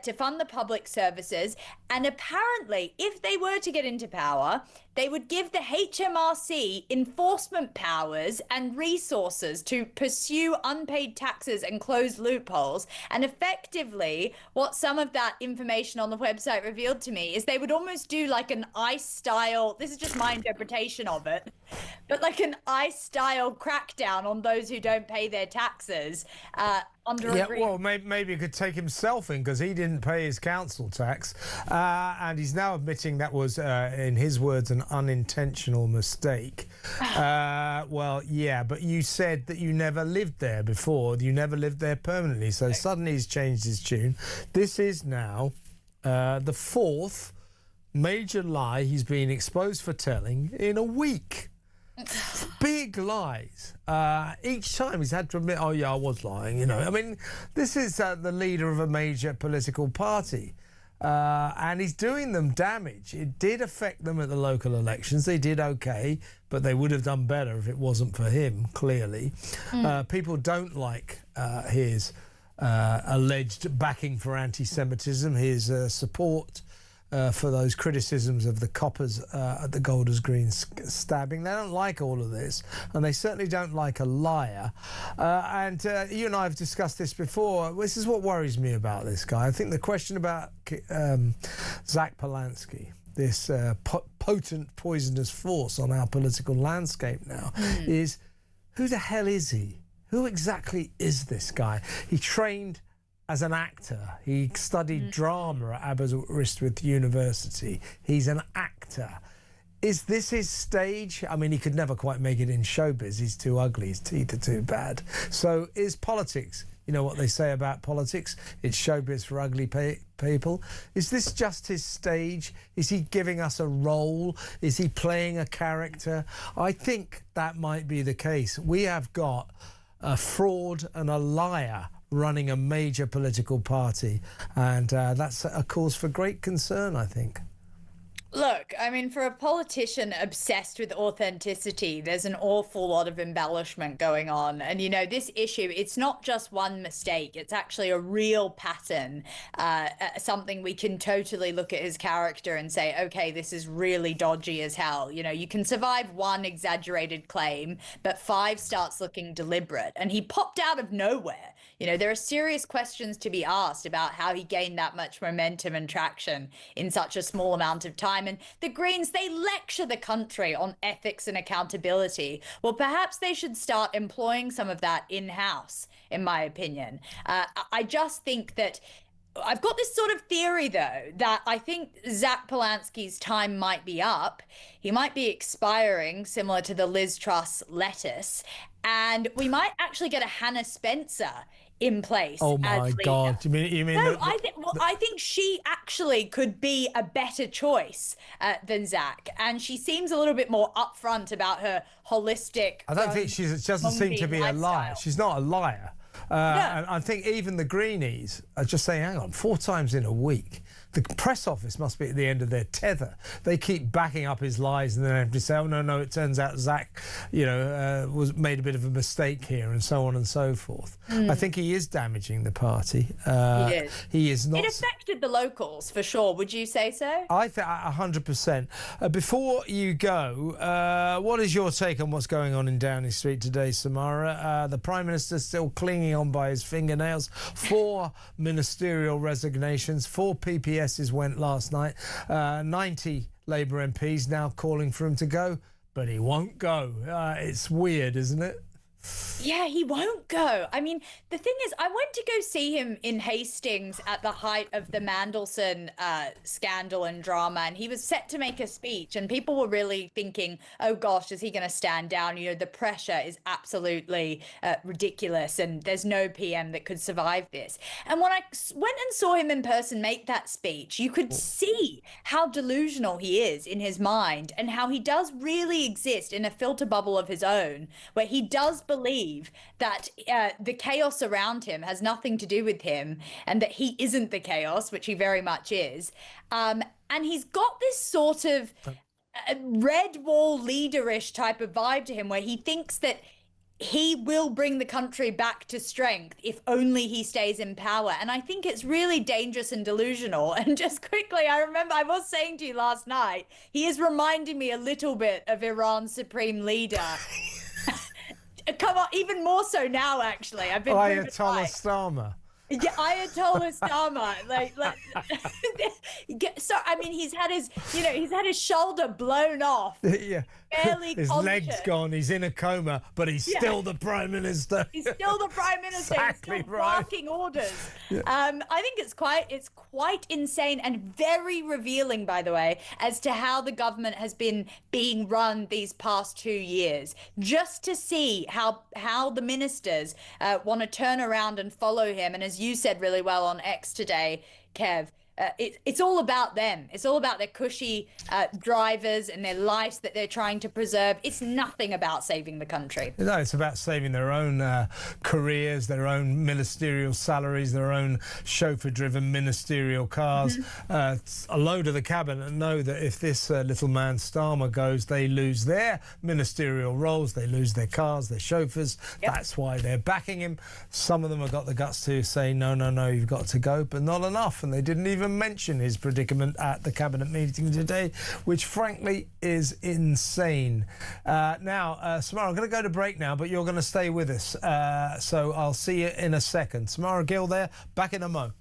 to fund the public services. And apparently, if they were to get into power, they would give the HMRC enforcement powers and resources to pursue unpaid taxes and close loopholes. And effectively, what some of that information on the website revealed to me is they would almost do like an ICE-style, this is just my interpretation of it, but like an ICE-style crackdown on those who don't pay their taxes under a well, maybe he could take himself in, because he didn't pay his council tax, and he's now admitting that was, in his words, an unintentional mistake. Well, yeah, but you said that you never lived there before. You never lived there permanently, so suddenly he's changed his tune. This is now the 4th major lie he's been exposed for telling in a week. Big lies. Each time he's had to admit, oh yeah, I was lying, you know. I mean, this is the leader of a major political party. and he's doing them damage. It did affect them at the local elections. They did okay, but they would have done better if it wasn't for him, clearly. People don't like his alleged backing for anti-Semitism, his support for those criticisms of the coppers at the Golders Green stabbing. They don't like all of this, and they certainly don't like a liar. And you and I have discussed this before. This is what worries me about this guy. I think the question about Zach Polanski, this potent, poisonous force on our political landscape now, is who the hell is he? Who exactly is this guy? He trained as an actor. He studied drama at Aberystwyth University. He's an actor. Is this his stage? I mean, he could never quite make it in showbiz. He's too ugly. His teeth are too bad. So is politics? You know what they say about politics? It's showbiz for ugly people. Is this just his stage? Is he giving us a role? Is he playing a character? I think that might be the case. We have got a fraud and a liar running a major political party, and that's a cause for great concern, I think. Look, I mean, for a politician obsessed with authenticity, there's an awful lot of embellishment going on. And, you know, this issue, it's not just one mistake. It's actually a real pattern, something we can totally look at his character and say, okay, this is really dodgy as hell. You know, you can survive one exaggerated claim, but 5 starts looking deliberate. And he popped out of nowhere. You know, there are serious questions to be asked about how he gained that much momentum and traction in such a small amount of time. And the Greens, they lecture the country on ethics and accountability. Well, perhaps they should start employing some of that in-house, in my opinion. I just think that I've got this sort of theory, though, that I think Zach Polanski's time might be up. He might be expiring, similar to the Liz Truss lettuce. And we might actually get a Hannah Spencer in place. Oh my God! You mean? No, I think she actually could be a better choice than Zach, and she seems a little bit more upfront about her holistic. I don't think she doesn't seem to be a liar. She's not a liar. And I think even the Greenies are just saying, hang on, 4 times in a week. The press office must be at the end of their tether. They keep backing up his lies and then have to say, oh, no, it turns out Zach, was made a bit of a mistake here and so on and so forth. I think he is damaging the party. He is not. It affected the locals, for sure. Would you say so? I think 100%. Before you go, what is your take on what's going on in Downing Street today, Samara? The Prime Minister still clinging on by his fingernails. 4 ministerial resignations, 4 PPSs went last night. 90 Labour MPs now calling for him to go, but he won't go. It's weird, isn't it? Yeah, he won't go. I mean, the thing is, I went to go see him in Hastings at the height of the Mandelson scandal and drama, and he was set to make a speech, and people were really thinking, oh gosh, is he going to stand down? You know, the pressure is absolutely ridiculous, and there's no PM that could survive this. And when I went and saw him in person make that speech, you could see how delusional he is in his mind, and how he does really exist in a filter bubble of his own, where he does believe that the chaos around him has nothing to do with him, and that he isn't the chaos, which he very much is. And he's got this sort of red wall leaderish type of vibe to him, where he thinks that he will bring the country back to strength if only he stays in power. And I think it's really dangerous and delusional. And just quickly, I remember I was saying to you last night, he is reminding me a little bit of Iran's supreme leader. Come on, even more so now, actually. I've been Ayatollah Stama. Yeah, Ayatollah Stama. So I mean, he's had his shoulder blown off. Yeah. Barely his conscious. leg's gone. He's in a coma, but he's still the Prime Minister. He's still the Prime Minister. Exactly, he's still right. barking orders. Yeah. I think it's quite insane and very revealing, by the way, as to how the government has been being run these past 2 years. Just to see how the ministers want to turn around and follow him, and as you said really well on X today, Kev, it's all about them. It's all about their cushy drivers and their lives that they're trying to preserve. It's nothing about saving the country. No, it's about saving their own careers, their own ministerial salaries, their own chauffeur-driven ministerial cars. A load of the cabinet know that if this little man Starmer goes, they lose their ministerial roles, they lose their cars, their chauffeurs. That's why they're backing him. Some of them have got the guts to say, no, you've got to go, but not enough. And they didn't even mention his predicament at the cabinet meeting today, which frankly is insane. Now, Samara, I'm going to go to break now, but you're going to stay with us. So I'll see you in a second. Samara Gill there, back in a mo.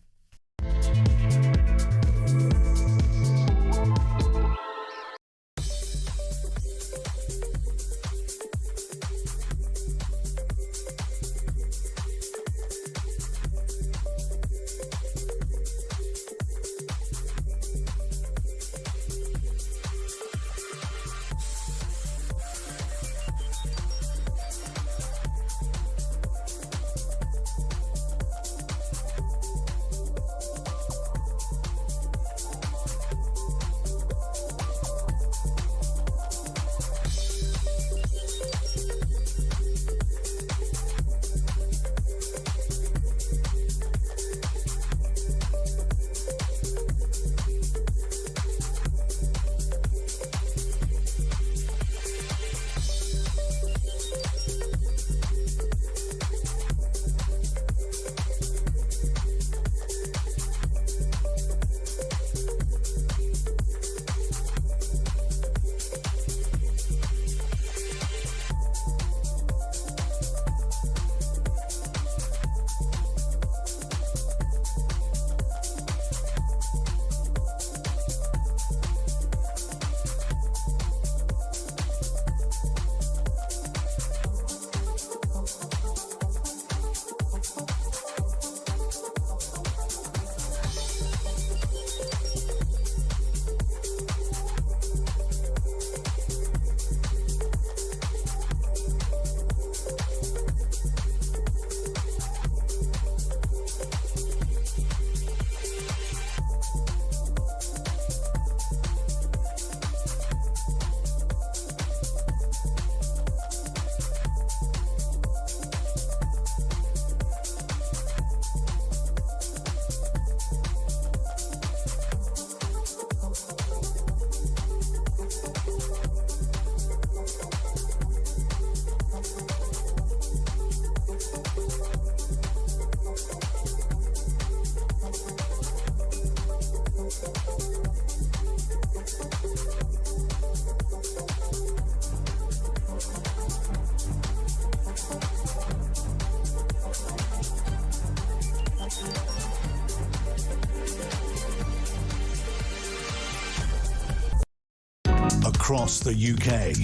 Across the UK,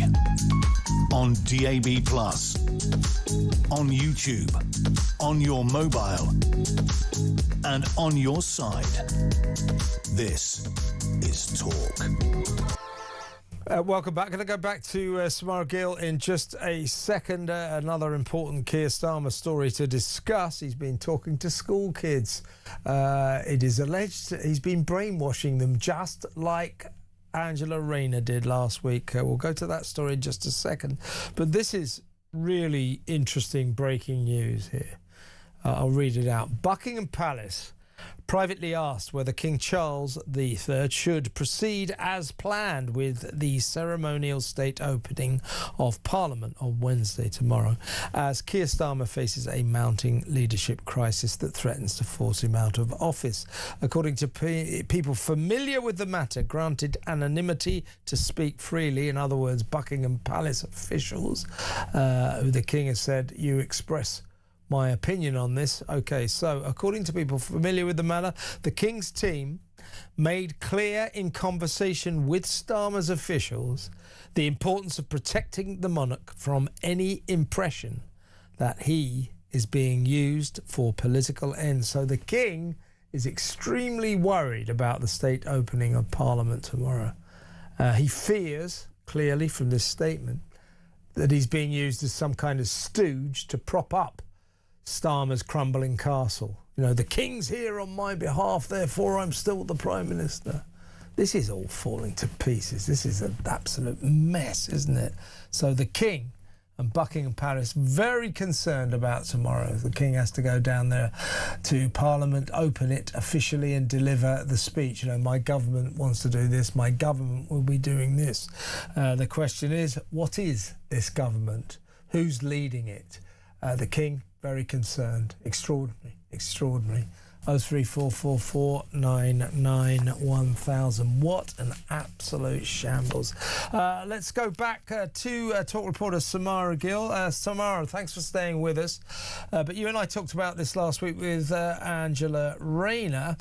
on DAB+, on YouTube, on your mobile, and on your side. This is Talk. Welcome back. Going to go back to Samara Gill in just a second. Another important Keir Starmer story to discuss. He's been talking to school kids. It is alleged he's been brainwashing them just like Angela Rayner did last week. We'll go to that story in just a second. But this is really interesting breaking news here. I'll read it out. Buckingham Palace privately asked whether King Charles III should proceed as planned with the ceremonial state opening of Parliament on Wednesday tomorrow, as Keir Starmer faces a mounting leadership crisis that threatens to force him out of office. According to people familiar with the matter, granted anonymity to speak freely, in other words, Buckingham Palace officials, who the King has said, you express my opinion on this. Okay, so according to people familiar with the matter, the King's team made clear in conversation with Starmer's officials the importance of protecting the monarch from any impression that he is being used for political ends. So the King is extremely worried about the state opening of Parliament tomorrow. He fears, clearly from this statement, that he's being used as some kind of stooge to prop up Starmer's crumbling castle. You know, the king's here on my behalf, therefore I'm still the Prime Minister. This is all falling to pieces. This is an absolute mess, isn't it? So the king and Buckingham Palace very concerned about tomorrow. The king has to go down there to Parliament, open it officially and deliver the speech. You know, my government wants to do this, my government will be doing this. The question is, what is this government? Who's leading it? The king, very concerned. Extraordinary, extraordinary. 03444991000. What an absolute shambles. Let's go back to talk reporter Samara Gill. Samara, thanks for staying with us. But you and I talked about this last week with Angela Rayner.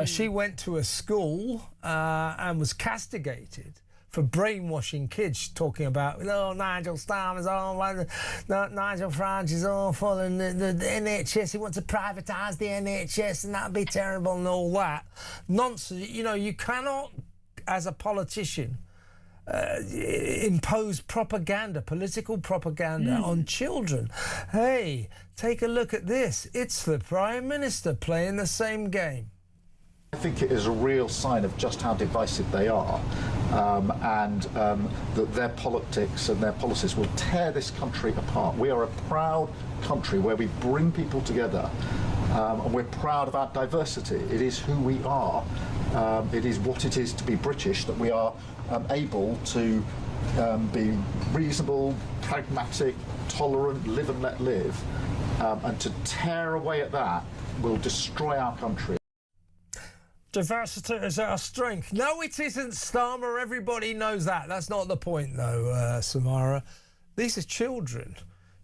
She went to a school and was castigated for brainwashing kids, talking about, Nigel Starmer's awful, Nigel Farage is awful, and the NHS, he wants to privatise the NHS, and that'd be terrible, and all that nonsense. You know, you cannot, as a politician, impose propaganda, political propaganda on children. Hey, take a look at this. It's the Prime Minister playing the same game. I think it is a real sign of just how divisive they are, and that their politics and their policies will tear this country apart. We are a proud country where we bring people together, and we're proud of our diversity. It is who we are. It is what it is to be British, that we are able to be reasonable, pragmatic, tolerant, live and let live, and to tear away at that will destroy our country. Diversity is our strength. No, it isn't, Starmer. Everybody knows that. That's not the point, though, Samara. These are children.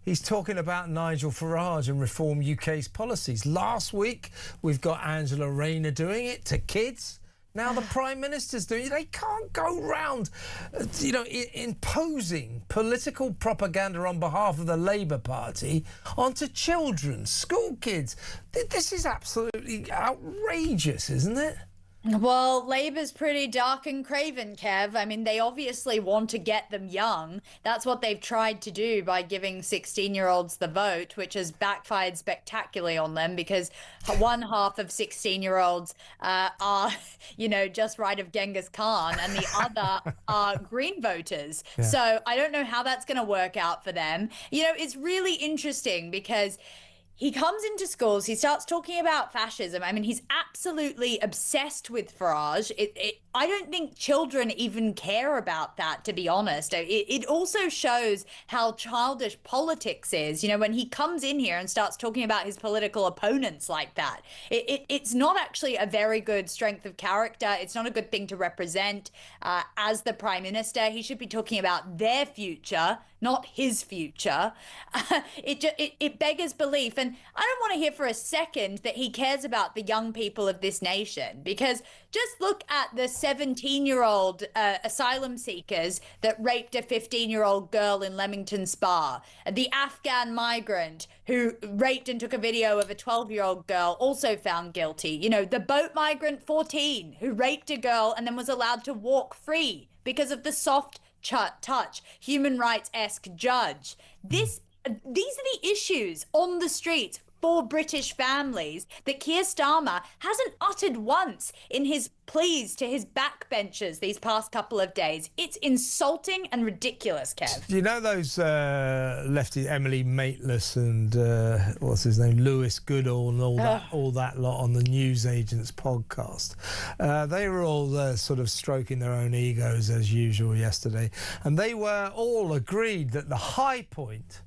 He's talking about Nigel Farage and Reform UK's policies. Last week, we've got Angela Rayner doing it to kids. Now the Prime Minister's doing it. They can't go round, imposing political propaganda on behalf of the Labour Party onto children, school kids. This is absolutely outrageous, isn't it? Well, Labour's pretty dark and craven, Kev. I mean, they obviously want to get them young. That's what they've tried to do by giving 16-year-olds the vote, which has backfired spectacularly on them, because one half of 16-year-olds are, just right of Genghis Khan, and the other are Green voters. Yeah. So I don't know how that's going to work out for them. It's really interesting because he comes into schools, he starts talking about fascism. I mean, he's absolutely obsessed with Farage. I don't think children even care about that, to be honest. It also shows how childish politics is. When he comes in here and starts talking about his political opponents like that, it's not actually a very good strength of character. It's not a good thing to represent as the Prime Minister. He should be talking about their future, not his future. It beggars belief. And I don't want to hear for a second that he cares about the young people of this nation, because just look at the 17-year-old asylum seekers that raped a 15-year-old girl in Leamington Spa, the Afghan migrant who raped and took a video of a 12-year-old girl, also found guilty. The boat migrant 14 who raped a girl and then was allowed to walk free because of the soft touch, human rights-esque judge. These are the issues on the streets for British families that Keir Starmer hasn't uttered once in his pleas to his backbenchers these past couple of days. It's insulting and ridiculous, Kev. You know those lefty Emily Maitlis and what's his name, Lewis Goodall and all that lot on the Newsagents podcast? They were all sort of stroking their own egos as usual yesterday, and they were all agreed that the high point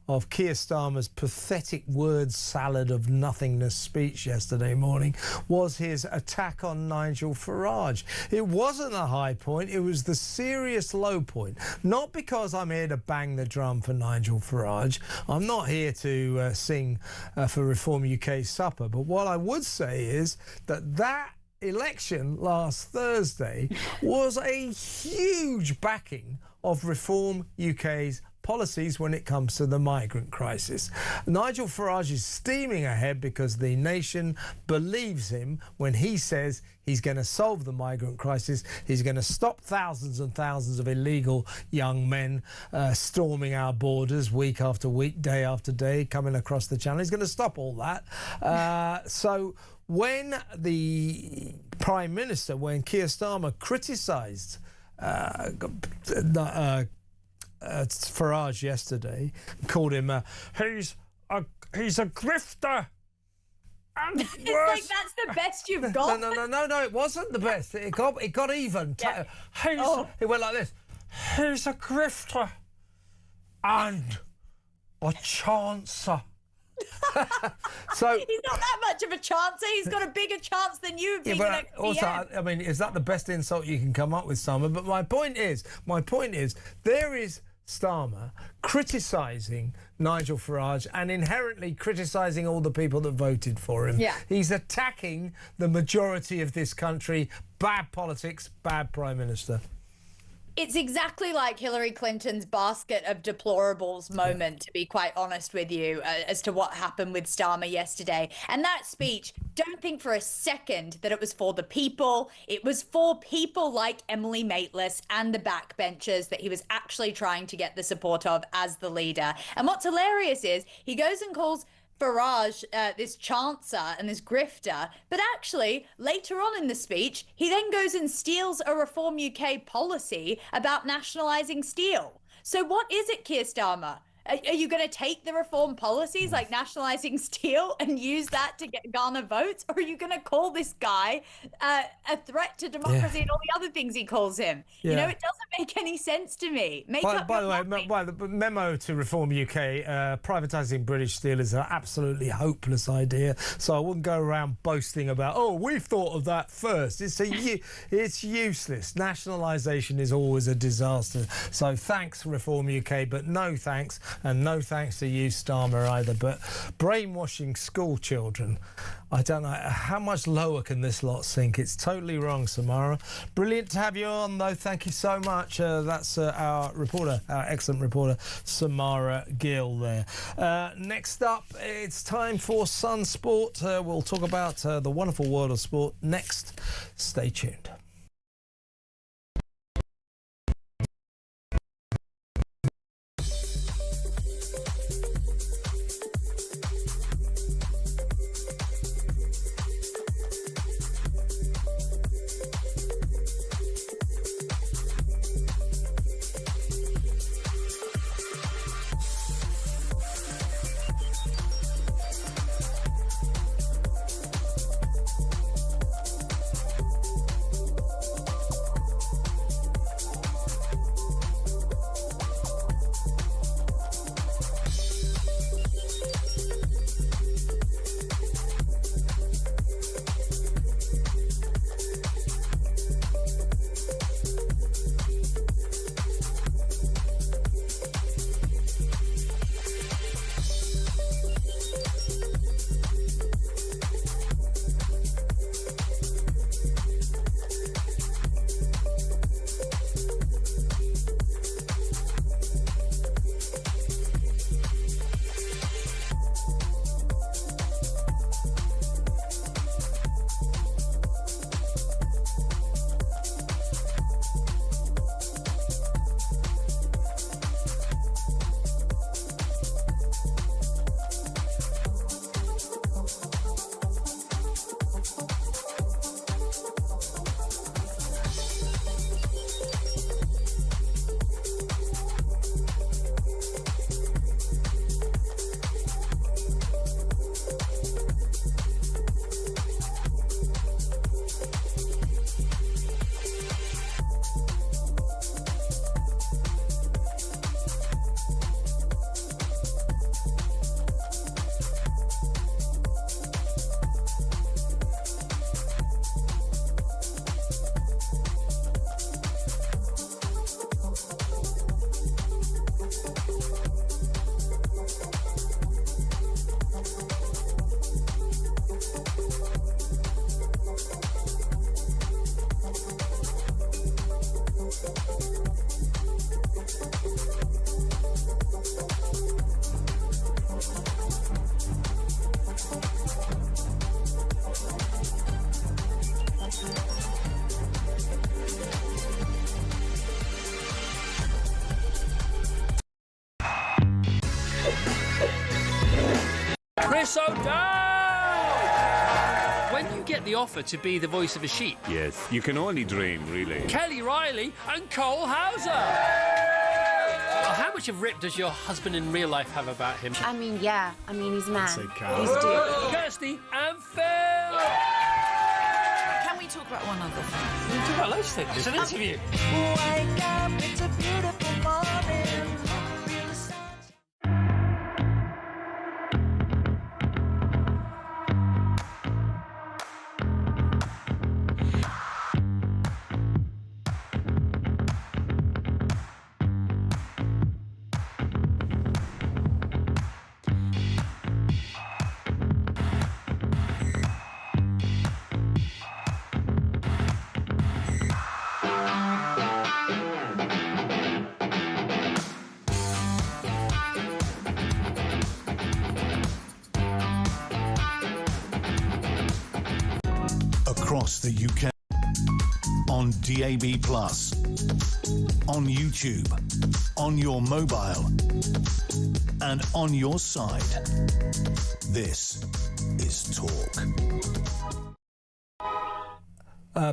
of Keir Starmer's pathetic word salad of nothingness speech yesterday morning was his attack on Nigel Farage. It wasn't a high point, it was the serious low point. Not because I'm here to bang the drum for Nigel Farage. I'm not here to sing for Reform UK's supper. But what I would say is that election last Thursday was a huge backing of Reform UK's policies when it comes to the migrant crisis. Nigel Farage is steaming ahead because the nation believes him when he says he's going to solve the migrant crisis. He's going to stop thousands and thousands of illegal young men storming our borders week after week, day after day, coming across the channel. He's going to stop all that. So when the Prime Minister, when Keir Starmer criticised Farage yesterday, called him he's a grifter. And it's like that's the best you've got. No, it wasn't the best. It got even. Yeah. It went like this. He's a grifter and a chancer. So he's not that much of a chancer. He's got a bigger chance than you of being the next PM. Also, I mean, is that the best insult you can come up with, Starmer? But my point is, there is Starmer criticising Nigel Farage and inherently criticising all the people that voted for him. Yeah. He's attacking the majority of this country. Bad politics, bad Prime Minister. It's exactly like Hillary Clinton's basket of deplorables moment, to be quite honest with you, as to what happened with Starmer yesterday. And that speech, don't think for a second that it was for the people. It was for people like Emily Maitlis and the backbenchers that he was actually trying to get the support of as the leader. And what's hilarious is he goes and calls Farage this chancer and this grifter, but actually later on in the speech he then goes and steals a Reform UK policy about nationalising steel. So what is it, Keir Starmer? Are you going to take the reform policies like nationalising steel and use that to garner votes? Or are you going to call this guy a threat to democracy and all the other things he calls him? Yeah. You know, it doesn't make any sense to me. By the way, the memo to Reform UK, privatising British steel is an absolutely hopeless idea. So I wouldn't go around boasting about, oh, we thought of that first. It's useless. Nationalisation is always a disaster. So thanks, Reform UK, but no thanks. And no thanks to you, Starmer, either. But brainwashing school children, I don't know. How much lower can this lot sink? It's totally wrong, Samara. Brilliant to have you on, though. Thank you so much. That's our reporter, our excellent reporter, Samara Gill there. Next up, it's time for Sun Sport. We'll talk about the wonderful world of sport next. Stay tuned. Thistle down! When you get the offer to be the voice of a sheep... Yes, you can only dream, really. Kelly Riley and Cole Hauser! Well, how much of Rip does your husband in real life have about him? I mean, yeah. I mean, he's a man. He's a dude. Kirsty and Phil! Can we talk about one other thing? We can talk about loads of things. It's an interview. Wake up, it's a beautiful morning. Across the UK, on DAB+, on YouTube, on your mobile, and on your side. This is Talk.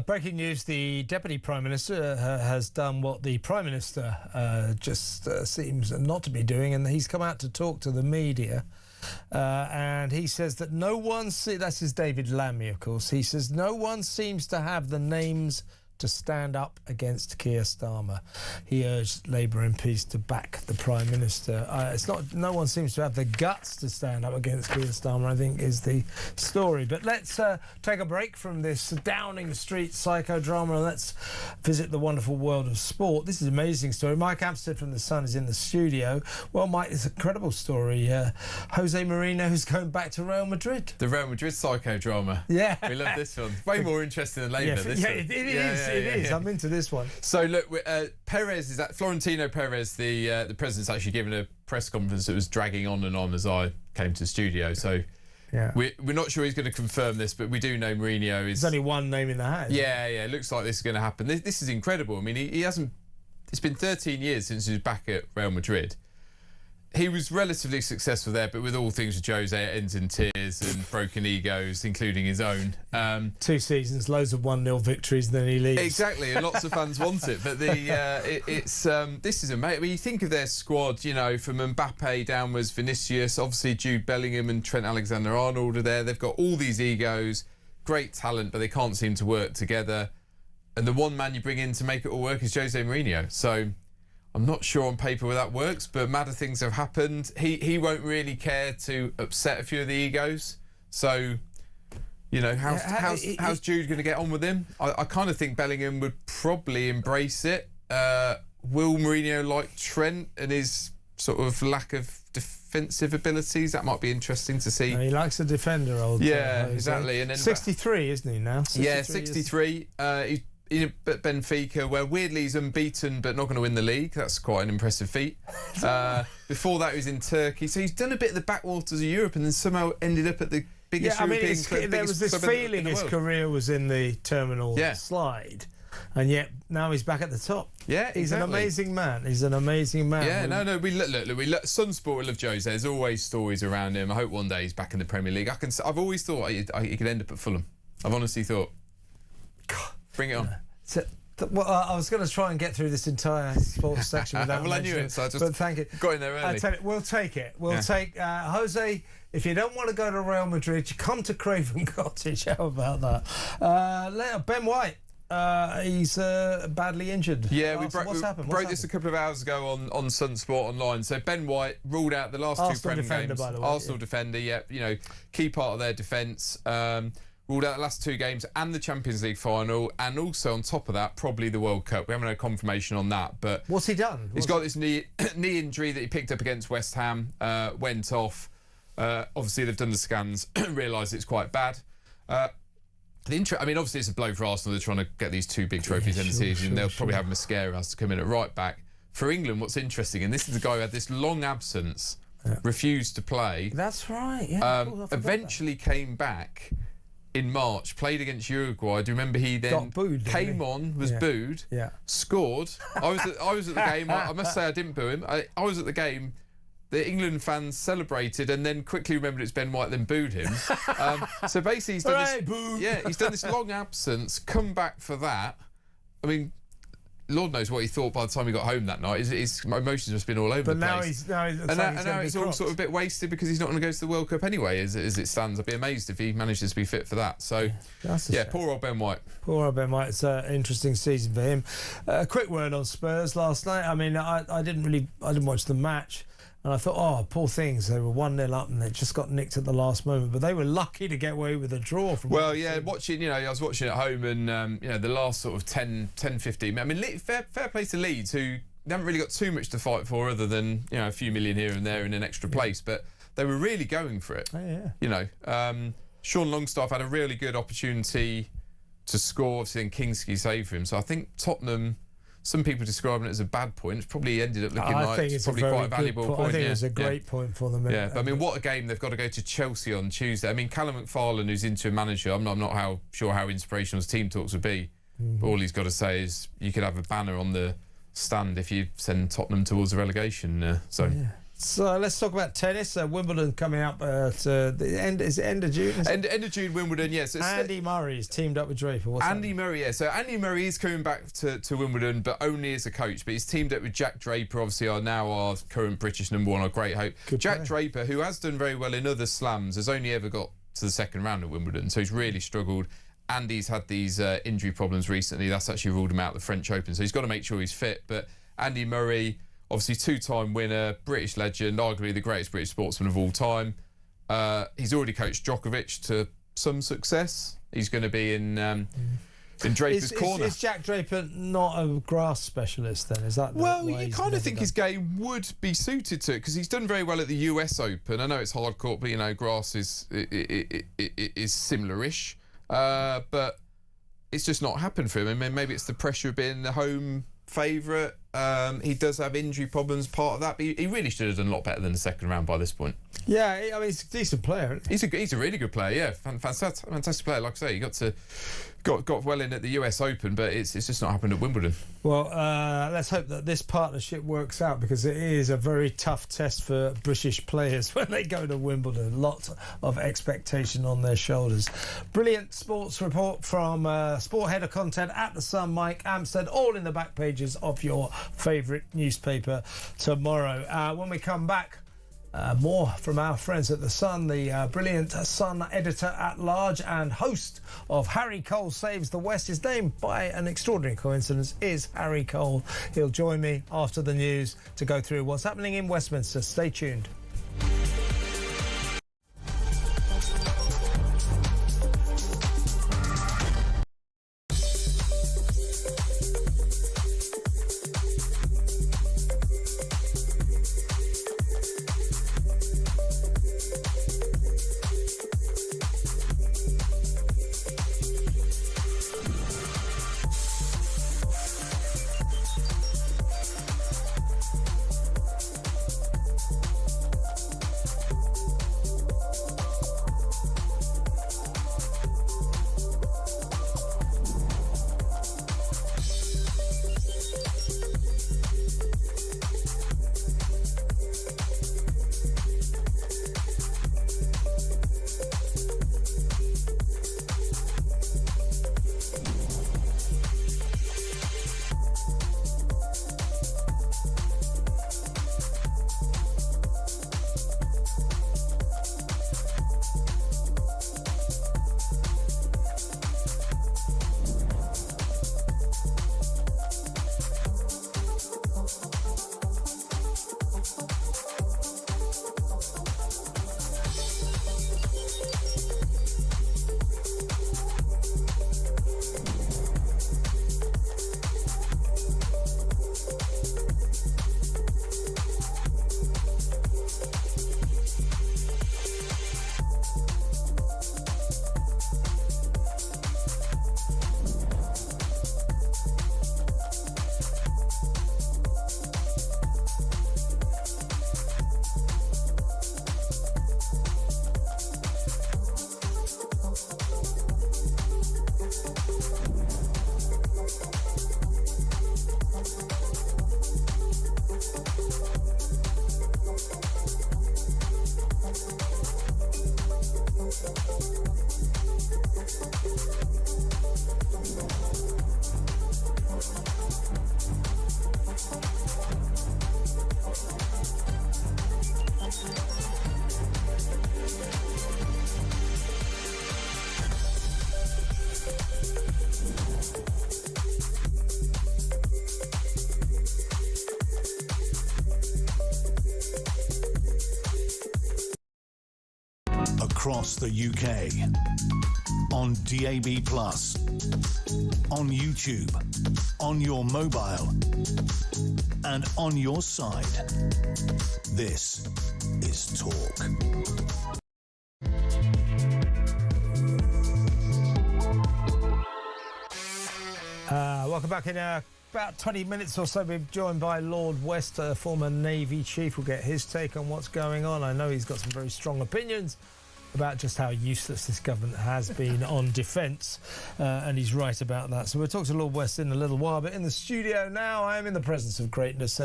Breaking news, the Deputy Prime Minister has done what the Prime Minister just seems not to be doing, and he's come out to talk to the media. And he says that no one... That's his David Lammy, of course. He says no one seems to have the names to stand up against Keir Starmer. He urged Labour MPs to back the Prime Minister. No one seems to have the guts to stand up against Keir Starmer, I think, is the story. But let's take a break from this Downing Street psychodrama and let's visit the wonderful world of sport. This is an amazing story. Mike Amstead from The Sun is in the studio. Well, Mike, it's an incredible story. Jose Mourinho is going back to Real Madrid. The Real Madrid psychodrama. Yeah. We love this one. Way more interesting than Labour, this one. It is. It is. I'm into this one. So look, Perez is that Florentino Perez, the president's actually given a press conference that was dragging on and on as I came to the studio. So yeah, we're not sure he's going to confirm this, but we do know Mourinho is. There's only one name in the hat. Yeah. It looks like this is going to happen. This is incredible. I mean, he hasn't. It's been 13 years since he was back at Real Madrid. He was relatively successful there, but with all things with Jose, it ends in tears and broken egos, including his own. 2 seasons, loads of 1-0 victories, then he leaves. Exactly, and lots of fans want it. But this is amazing. When you think of their squad, you know, from Mbappe downwards, Vinicius, obviously Jude Bellingham and Trent Alexander-Arnold are there. They've got all these egos, great talent, but they can't seem to work together. And the one man you bring in to make it all work is Jose Mourinho. So I'm not sure on paper where that works, but madder things have happened. He won't really care to upset a few of the egos. So, you know, how's Jude going to get on with him? I kind of think Bellingham would probably embrace it. Will Mourinho like Trent and his sort of lack of defensive abilities? That might be interesting to see. He likes a defender, exactly. And then 63, isn't he now? 63. He's at Benfica, where weirdly he's unbeaten but not going to win the league. That's quite an impressive feat. Before that he was in Turkey, so he's done a bit of the backwaters of Europe and then somehow ended up at the biggest European club. There was this feeling his career was in the terminal slide, and yet now he's back at the top. Yeah, he's an amazing man. He's an amazing man. Yeah, no. We look. Sunsport love Jose. There's always stories around him. I hope one day he's back in the Premier League. I've always thought he could end up at Fulham. I've honestly thought. Bring it on. Well, I was going to try and get through this entire sports section without well, I knew it, so I just but thank you. Got in there early. I tell you, we'll take it. We'll take Jose. If you don't want to go to Real Madrid, you come to Craven Cottage. How about that? Ben White. He's badly injured. Yeah, what's happened? Broke this a couple of hours ago on Sunsport Online. So Ben White ruled out the last two Prem games. By the way, Arsenal defender, you know, key part of their defence. Ruled out the last 2 games and the Champions League final, and also on top of that, probably the World Cup. We haven't had confirmation on that, but what's he done? He's got this knee injury that he picked up against West Ham, went off. Obviously, they've done the scans, realised it's quite bad. Obviously, it's a blow for Arsenal. They're trying to get these 2 big trophies in the season. They'll probably have Mascaras to come in at right back. For England, what's interesting, and this is the guy who had this long absence, refused to play. That's right. Yeah. Eventually came back in March, played against Uruguay. Do you remember he then got booed, came on, was booed, scored. I was at the game. I must say I didn't boo him. I was at the game. the England fans celebrated and then quickly remembered it's Ben White, then booed him. So basically, he's done this long absence, come back for that. I mean, Lord knows what he thought by the time he got home that night. His emotions must have been all over the place. But now he's all sort of a bit wasted because he's not going to go to the World Cup anyway, as it stands. I'd be amazed if he manages to be fit for that. So, poor old Ben White. Poor old Ben White. It's an interesting season for him. A quick word on Spurs last night. I mean, I didn't watch the match. And I thought, oh, poor things. They were 1-0 up and they just got nicked at the last moment. But they were lucky to get away with a draw. I was watching at home and, the last sort of 10, 15. I mean, fair play to Leeds, who they haven't really got too much to fight for other than, a few million here and there in an extra place. But they were really going for it. Oh, yeah. Sean Longstaff had a really good opportunity to score. Obviously, then Kingsley saved for him. So I think Tottenham... Some people describe it as a bad point. It's probably ended up looking like it's probably quite a valuable point. I think it was a great point for them. Yeah, but I mean, what a game. They've got to go to Chelsea on Tuesday. I mean, Callum McFarlane, who's interim manager, I'm not sure how inspirational his team talks would be. But all he's got to say is you could have a banner on the stand if you send Tottenham towards the relegation zone. Yeah. So let's talk about tennis. Wimbledon coming up to the end. Is it end of June? End of June, Wimbledon. Yes. Andy Murray's teamed up with Draper. Andy Murray. Yeah. So Andy Murray is coming back to Wimbledon, but only as a coach. But he's teamed up with Jack Draper. Obviously, our current British #1, our great hope. Jack Draper, who has done very well in other slams, has only ever got to the second round at Wimbledon. So he's really struggled. Andy's had these injury problems recently. That's actually ruled him out of the French Open. So he's got to make sure he's fit. But Andy Murray, obviously two-time winner, British legend, arguably the greatest British sportsman of all time. He's already coached Djokovic to some success. He's going to be in Draper's corner. Is Jack Draper not a grass specialist then? Is that you kind of think his game would be suited to it because he's done very well at the US Open. I know it's hard court, but grass is similar-ish. But it's just not happened for him. I mean, maybe it's the pressure of being the home favourite. He does have injury problems, part of that, but he really should have done a lot better than the second round by this point. Yeah, I mean, he's a decent player. He's a really good player, yeah. Fantastic player. Like I say, he got well in at the US Open, but it's just not happened at Wimbledon. Well, let's hope that this partnership works out because it is a very tough test for British players when they go to Wimbledon. Lots of expectation on their shoulders. Brilliant sports report from sport head of content at The Sun, Mike Amstead, all in the back pages of your favourite newspaper tomorrow. When we come back, more from our friends at The Sun, the brilliant Sun editor-at-large and host of Harry Cole Saves the West. His name, by an extraordinary coincidence, is Harry Cole. He'll join me after the news to go through what's happening in Westminster. Stay tuned. across the UK. On DAB+, on YouTube, on your mobile, and on your side. This is Talk. Welcome back. In about 20 minutes or so, we're joined by Lord West, former Navy chief. We'll get his take on what's going on. I know he's got some very strong opinions about just how useless this government has been on defence, and he's right about that. So we'll talk to Lord West in a little while, but in the studio now I am in the presence of greatness,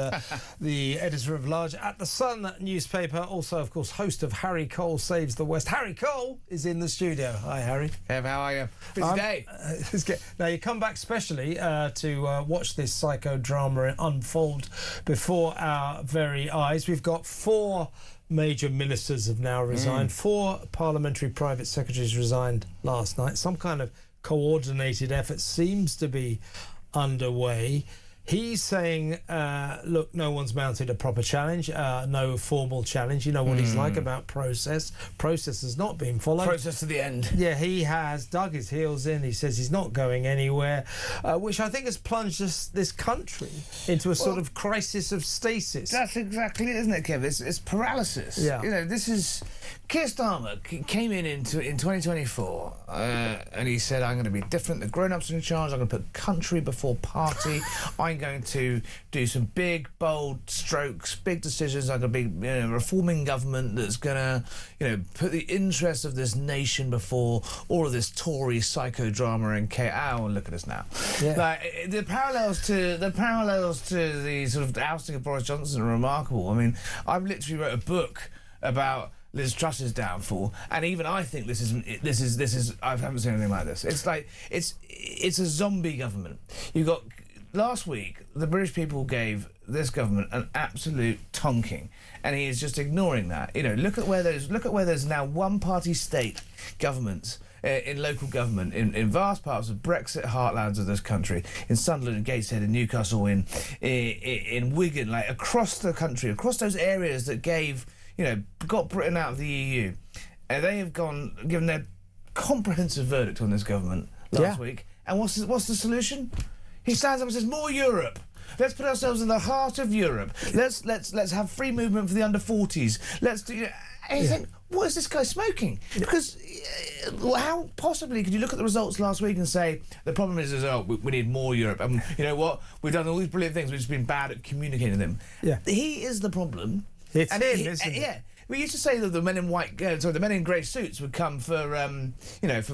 the editor-at-large at The Sun newspaper, also of course host of Harry Cole Saves the West. Harry Cole is in the studio. Hi Harry. Kev, how are you? Busy day. Now you come back specially to watch this psychodrama unfold before our very eyes. We've got 4 major ministers have now resigned. 4 parliamentary private secretaries resigned last night. Some kind of coordinated effort seems to be underway. He's saying, look, no one's mounted a proper challenge, no formal challenge. You know what he's like about process. Process has not been followed. Process to the end. Yeah, he has dug his heels in. He says he's not going anywhere, which I think has plunged this country into a sort of crisis of stasis. That's exactly it, isn't it, Kev? It's paralysis. Yeah. You know, this is... Keir Starmer came in 2024 and he said, I'm going to be different. The grown-ups are in charge. I'm going to put country before party. I'm going to do some big, bold strokes, big decisions. I'm going to be reforming government that's going to, put the interests of this nation before all of this Tory psychodrama and chaos. Oh, look at us now. Yeah. Like, the parallels to the sort of ousting of Boris Johnson are remarkable. I mean, I've literally wrote a book about Liz Truss's downfall, and even I think this is I haven't seen anything like this. It's like it's a zombie government. You got last week the British people gave this government an absolute tonking, and he is just ignoring that. Look at where there's now one-party state governments in local government in vast parts of Brexit heartlands of this country, in Sunderland, in Gateshead, in Newcastle, in Wigan, like across the country, across those areas that got Britain out of the EU, and they have given their comprehensive verdict on this government last week. And what's the solution? He stands up and says, "More Europe. Let's put ourselves in the heart of Europe. Let's have free movement for the under 40s. Let's do." And you think, what is this guy smoking? Because how possibly could you look at the results last week and say the problem is we need more Europe? And you know what? We've done all these brilliant things. We've just been bad at communicating them. Yeah, he is the problem. It's him, isn't it? Yeah. We used to say that the men in the men in grey suits would come for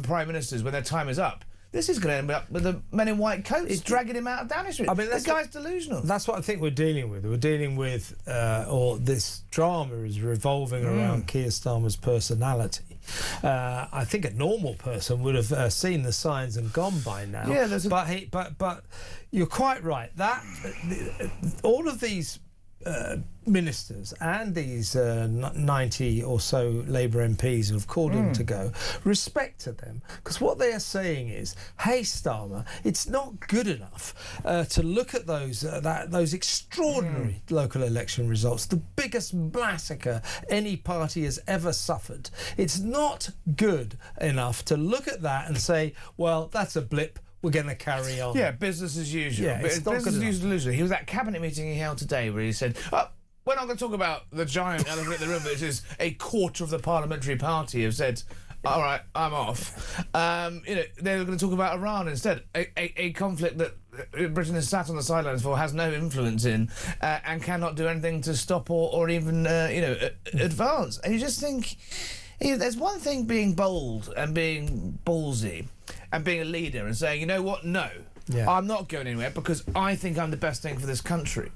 prime ministers when their time is up. This is going to end up with the men in white coats dragging him out of Downing Street. I mean, this guy's delusional. That's what I think we're dealing with. We're dealing with, or this drama is revolving around Keir Starmer's personality. I think a normal person would have seen the signs and gone by now. Yeah, but you're quite right. That all of these ministers and these 90 or so Labour MPs who have called him to go, respect to them, because what they are saying is, hey Starmer, it's not good enough to look at those extraordinary local election results, the biggest massacre any party has ever suffered. It's not good enough to look at that and say, well, that's a blip, we're going to carry on. Yeah, business as usual. Yeah, it's not business as usual. He was at cabinet meeting he held today where he said, we're not going to talk about the giant elephant in the room, which is a quarter of the parliamentary party have said, all right, I'm off. They're going to talk about Iran instead, a conflict that Britain has sat on the sidelines for, has no influence in, and cannot do anything to stop or even advance. And you just think, there's one thing being bold and being ballsy and being a leader and saying, you know what, no, I'm not going anywhere because I think I'm the best thing for this country.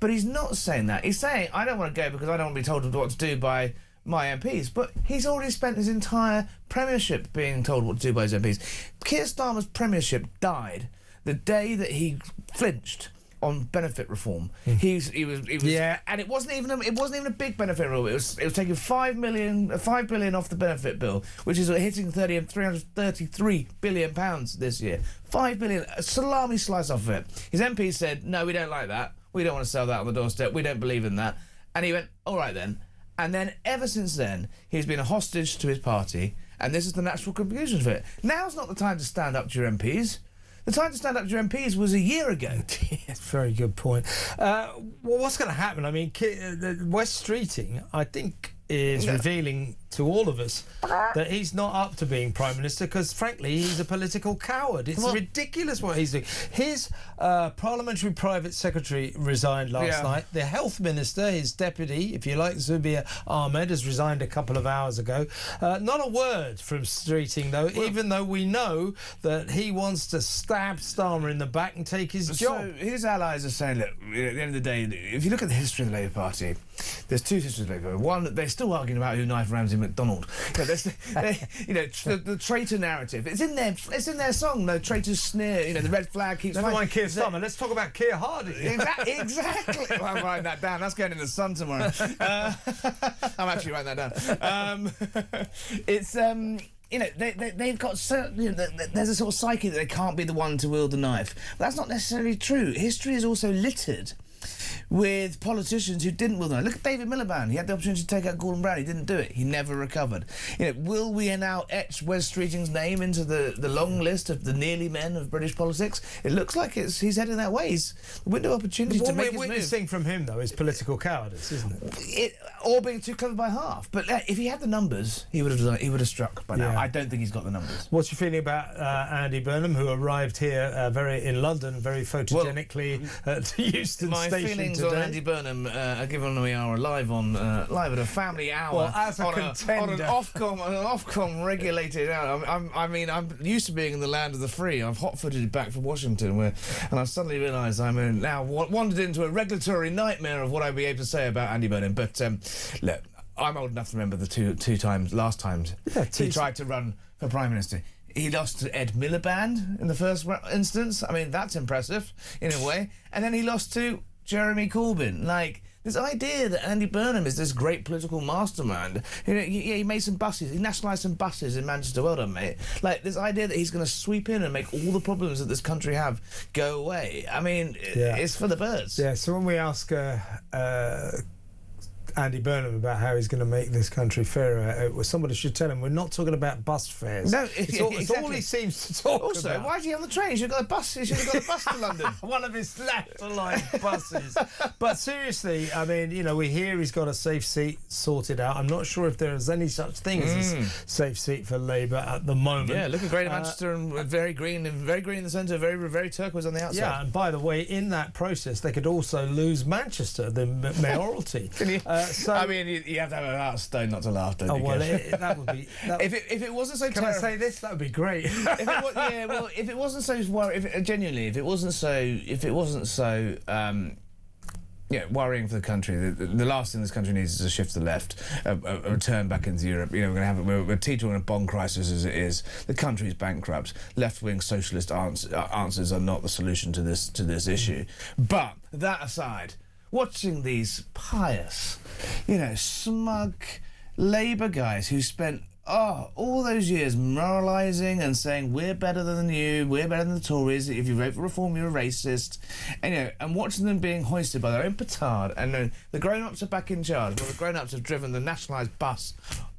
But he's not saying that. He's saying, I don't want to go because I don't want to be told what to do by my MPs. But he's already spent his entire premiership being told what to do by his MPs. Keir Starmer's premiership died the day that he flinched on benefit reform. He was and it wasn't even a big benefit reform. It was taking $5 billion off the benefit bill, which is hitting 333 billion pounds this year. $5 billion, a salami slice off of it. His MPs said, no, we don't like that. We don't want to sell that on the doorstep. We don't believe in that. And he went, all right then. And then ever since then, he's been a hostage to his party, and this is the natural conclusion of it. Now's not the time to stand up to your MPs. The time to stand up to your MPs was a year ago. That's a very good point. Well, what's going to happen? I mean, the West Streeting, I think, is revealing to all of us that he's not up to being Prime Minister because, frankly, he's a political coward. It's ridiculous what he's doing. His Parliamentary Private Secretary resigned last night. The Health Minister, his deputy, if you like, Zubir Ahmed, has resigned a couple of hours ago. Not a word from Streeting, though, even though we know that he wants to stab Starmer in the back and take his job. So his allies are saying, look, at the end of the day, if you look at the history of the Labour Party, there's two histories of the Labour Party. One, they're still arguing about who knifed Ramsay MacDonald. The traitor narrative. It's in their song. The traitors sneer. The red flag keeps. Never mind Keir Starmer. Let's talk about Keir Hardie. Exactly. Well, I'm writing that down. That's going in the Sun tomorrow. I'm actually writing that down. It's they've got there's a sort of psyche that they can't be the one to wield the knife. But that's not necessarily true. History is also littered with politicians who didn't wield the knife. Look at David Miliband. He had the opportunity to take out Gordon Brown. He didn't do it. He never recovered. Will we now etch Wes Streeting's name into the long list of the nearly men of British politics? It looks like he's heading that way. He's the window of opportunity to make his move. What we're witnessing from him, though, is political cowardice, isn't it? Or being too clever by half. But if he had the numbers, he would have struck by now. I don't think he's got the numbers. What's your feeling about Andy Burnham, who arrived here in London very photogenically at Euston my Station feelings today? on Andy Burnham, given we are live at a family hour, well, as a on contender, an Ofcom regulated hour. I'm used to being in the land of the free. I've hot-footed back from Washington, and I suddenly realised I'm now wandered into a regulatory nightmare of what I'd be able to say about Andy Burnham. But look, I'm old enough to remember the last times he tried to run for Prime Minister. He lost to Ed Miliband in the first instance. I mean, that's impressive in a way. And then he lost to Jeremy Corbyn. Like, this idea that Andy Burnham is this great political mastermind. He made some buses. He nationalised some buses in Manchester. Well done, mate. Like, this idea that he's going to sweep in and make all the problems that this country have go away. I mean, it's for the birds. Yeah, so when we ask Andy Burnham about how he's going to make this country fairer, somebody should tell him we're not talking about bus fares. No, it's all he seems to talk also, about. why is he on the train? He should have got a bus. He should have got a bus to London. One of his left-aligned buses. But seriously, I mean, we hear he's got a safe seat sorted out. I'm not sure if there is any such thing as a safe seat for Labour at the moment. Yeah, looking great in Manchester and very green in the centre, very turquoise on the outside. Yeah, and by the way, in that process, they could also lose Manchester, the mayoralty. I mean, you have to have a heart of stone not to laugh, don't you? Well, that would be... If it wasn't so Can I say this? That would be great. If it wasn't so genuinely, if it wasn't so worrying for the country. The last thing this country needs is a shift to the left, a return back into Europe. We're teetering on a bond crisis as it is. The country's bankrupt. Left-wing socialist answers are not the solution to this issue. But that aside, watching these pious, smug Labour guys who spent all those years moralising and saying we're better than you, we're better than the Tories, if you vote for reform you're a racist, and watching them being hoisted by their own petard, and the grown-ups are back in charge. Well, the grown-ups have driven the nationalised bus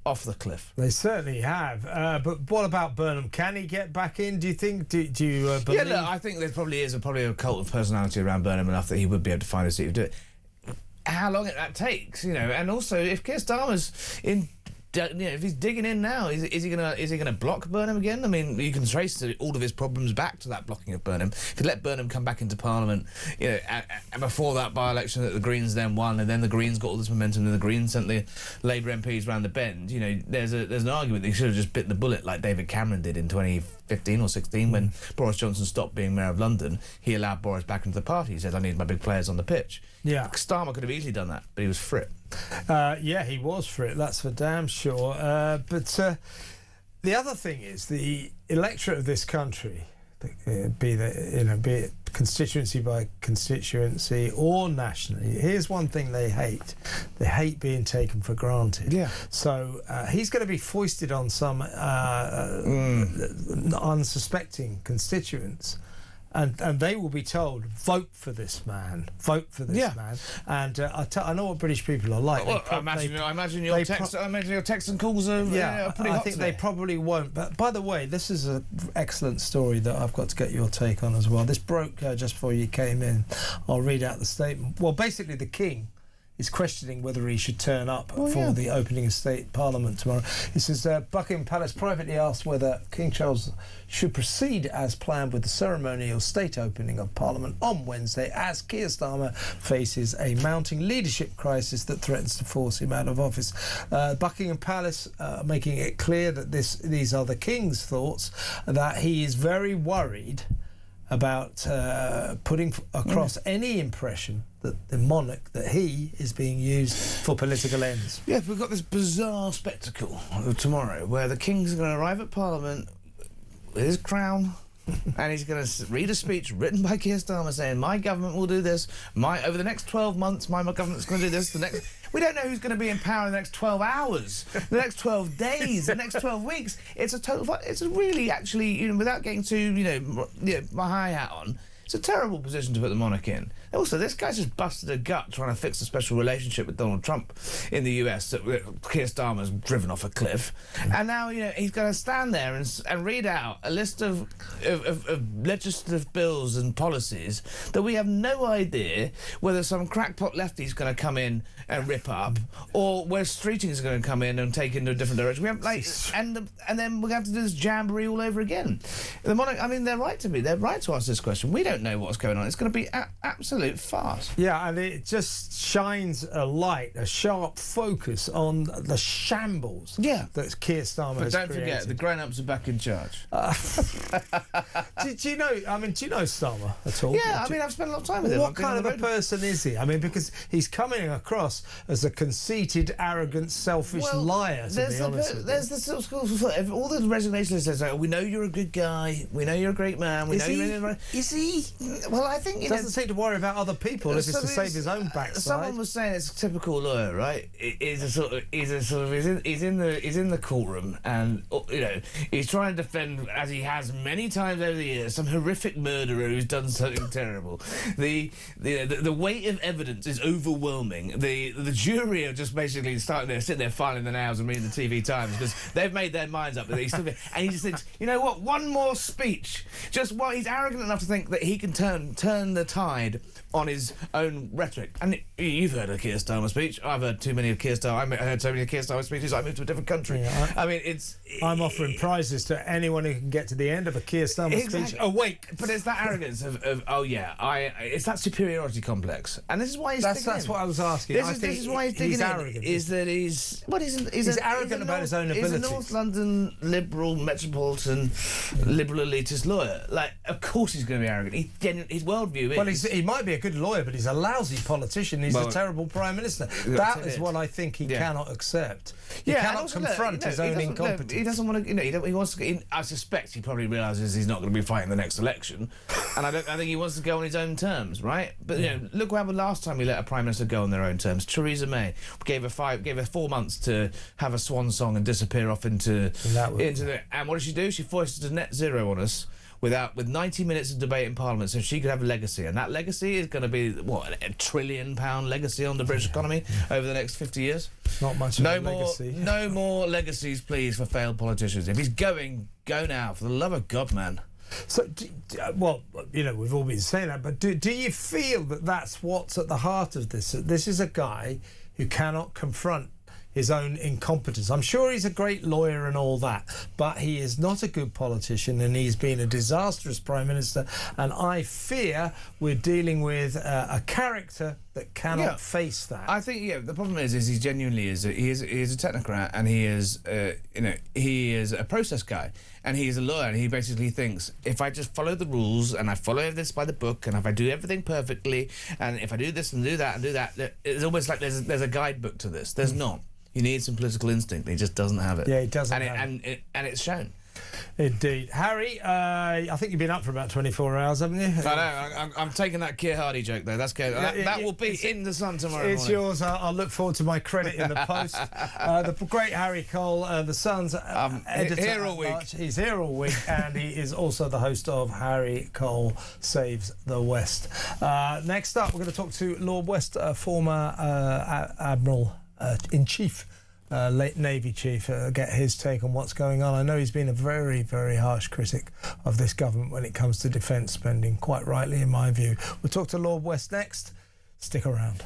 off the cliff. They certainly have. But what about Burnham? Can he get back in, do you think? Do you believe? Yeah, look, I think there probably is a cult of personality around Burnham enough that he would be able to find a seat to do it. How long that takes, and also if Keir Starmer's if he's digging in now, is he gonna block Burnham again? I mean, you can trace all of his problems back to that blocking of Burnham. If you let Burnham come back into Parliament, and before that by-election that the Greens then won, and then the Greens got all this momentum, and the Greens sent the Labour MPs round the bend. There's an argument that he should have just bit the bullet like David Cameron did in 2015 or 16 when Boris Johnson stopped being Mayor of London. He allowed Boris back into the party. He said, "I need my big players on the pitch." Yeah, Starmer could have easily done that, but he was for it. Yeah, he was for it, that's for damn sure. But the other thing is the electorate of this country, be it constituency by constituency or nationally, here's one thing they hate. They hate being taken for granted. Yeah. So he's going to be foisted on some unsuspecting constituents. And they will be told, vote for this man, vote for this man. And I know what British people are like. Well, I imagine your text and calls are pretty hot I think today. they probably won't. But by the way, this is an excellent story that I've got to get your take on as well. This broke just before you came in. I'll read out the statement. Well, basically, the King is questioning whether he should turn up for the opening of State Parliament tomorrow. He says Buckingham Palace privately asked whether King Charles should proceed as planned with the ceremonial state opening of Parliament on Wednesday, as Keir Starmer faces a mounting leadership crisis that threatens to force him out of office. Buckingham Palace making it clear that these are the King's thoughts, that he is very worried about putting across any impression that the monarch, that he is being used for political ends. Yeah, we've got this bizarre spectacle tomorrow where the King's going to arrive at Parliament with his crown and he's going to read a speech written by Keir Starmer saying, my government will do this, over the next 12 months, my government's going to do this, we don't know who's going to be in power in the next 12 hours, the next 12 days, the next 12 weeks. It's a really, actually, without getting too, my high hat on, it's a terrible position to put the monarch in. Also, this guy's just busted a gut trying to fix a special relationship with Donald Trump in the US that Keir Starmer's driven off a cliff. And now, he's going to stand there and read out a list of legislative bills and policies that we have no idea whether some crackpot lefty's going to come in and rip up, or where Streeting is going to come in and take into a different direction. We have and then we're going to have to do this jamboree all over again. The monarch, they're right to ask this question. We don't know what's going on. It's going to be absolute farce. Yeah, and it just shines a sharp focus on the shambles that Keir Starmer has created. But don't forget, the grown-ups are back in charge. Do you know Starmer at all? Yeah, I've spent a lot of time with him. What kind of a person is he? Because he's coming across as a conceited, arrogant, selfish liar, to be honest with you. There's the sort of school for all the resignation says, we know you're a good guy, we know you're a great man, we know you're... Is he? Well, I think... He doesn't seem to worry about other people if it's to save his own backside. Someone was saying it's a typical lawyer, right? He's in the courtrum, and he's trying to defend, as he has many times over the years, some horrific murderer who's done something terrible. The weight of evidence is overwhelming. The jury are just basically sitting there filing their nails and reading the TV Times because they've made their minds up that he's still, and he just thinks, you know what? One more speech. He's arrogant enough to think that he can turn the tide on his own rhetoric. And you've heard a Keir Starmer speech. I've heard too many of Keir Starmer. I heard so many of Keir Starmer speeches. I moved to a different country. Yeah, I'm offering prizes to anyone who can get to the end of a Keir Starmer speech awake. But it's that arrogance it's that superiority complex, and this is why he's digging That's in. what I was asking. This is why he's digging arrogant. Is that he's arrogant about his own abilities. He's a North London liberal metropolitan liberal elitist lawyer. Of course he's going to be arrogant. His worldview is. Well, he might be a good lawyer, but he's a lousy politician. He's a terrible prime minister. That is what I think he cannot accept. He cannot confront his own incompetence. He doesn't want to. He wants to get in. I suspect he probably realises he's not going to be fighting the next election, and I think he wants to go on his own terms, right? But look what happened last time we let a prime minister go on their own terms. Theresa May gave her 4 months to have a swan song and disappear off into the. And what did she do? She foisted a net zero on us. With 90 minutes of debate in Parliament, so she could have a legacy, and that legacy is going to be £1 trillion legacy on the British economy over the next 50 years. Not much of a legacy. No more legacies, please, for failed politicians. If he's going, go now, for the love of God, man. So, we've all been saying that, but do you feel that that's what's at the heart of this? This is a guy who cannot confront his own incompetence. I'm sure he's a great lawyer and all that, but he is not a good politician, and he's been a disastrous prime minister, and I fear we're dealing with a character that cannot face that. I think the problem is he genuinely is he is a technocrat, and he is he is a process guy, and he's a lawyer, and he basically thinks, if I just follow the rules and I follow this by the book, and if I do everything perfectly, and if I do this and do that and do that, it's almost like there's a guidebook to this. There's not. You need some political instinct. He just doesn't have it. Yeah, he doesn't and it's shown. Indeed. Harry, I think you've been up for about 24 hours, haven't you? I know. I'm taking that Keir Hardie joke, though. That's good. That will be in the Sun tomorrow It's morning. yours. I'll look forward to my credit in the post. The great Harry Cole, the Sun's editor. Here all week. He's here all week, and he is also the host of Harry Cole Saves the West. Next up, we're going to talk to Lord West, former Admiral-in-Chief. Late Navy Chief, get his take on what's going on. I know he's been a very, very harsh critic of this government when it comes to defence spending, quite rightly in my view. We'll talk to Lord West next. Stick around.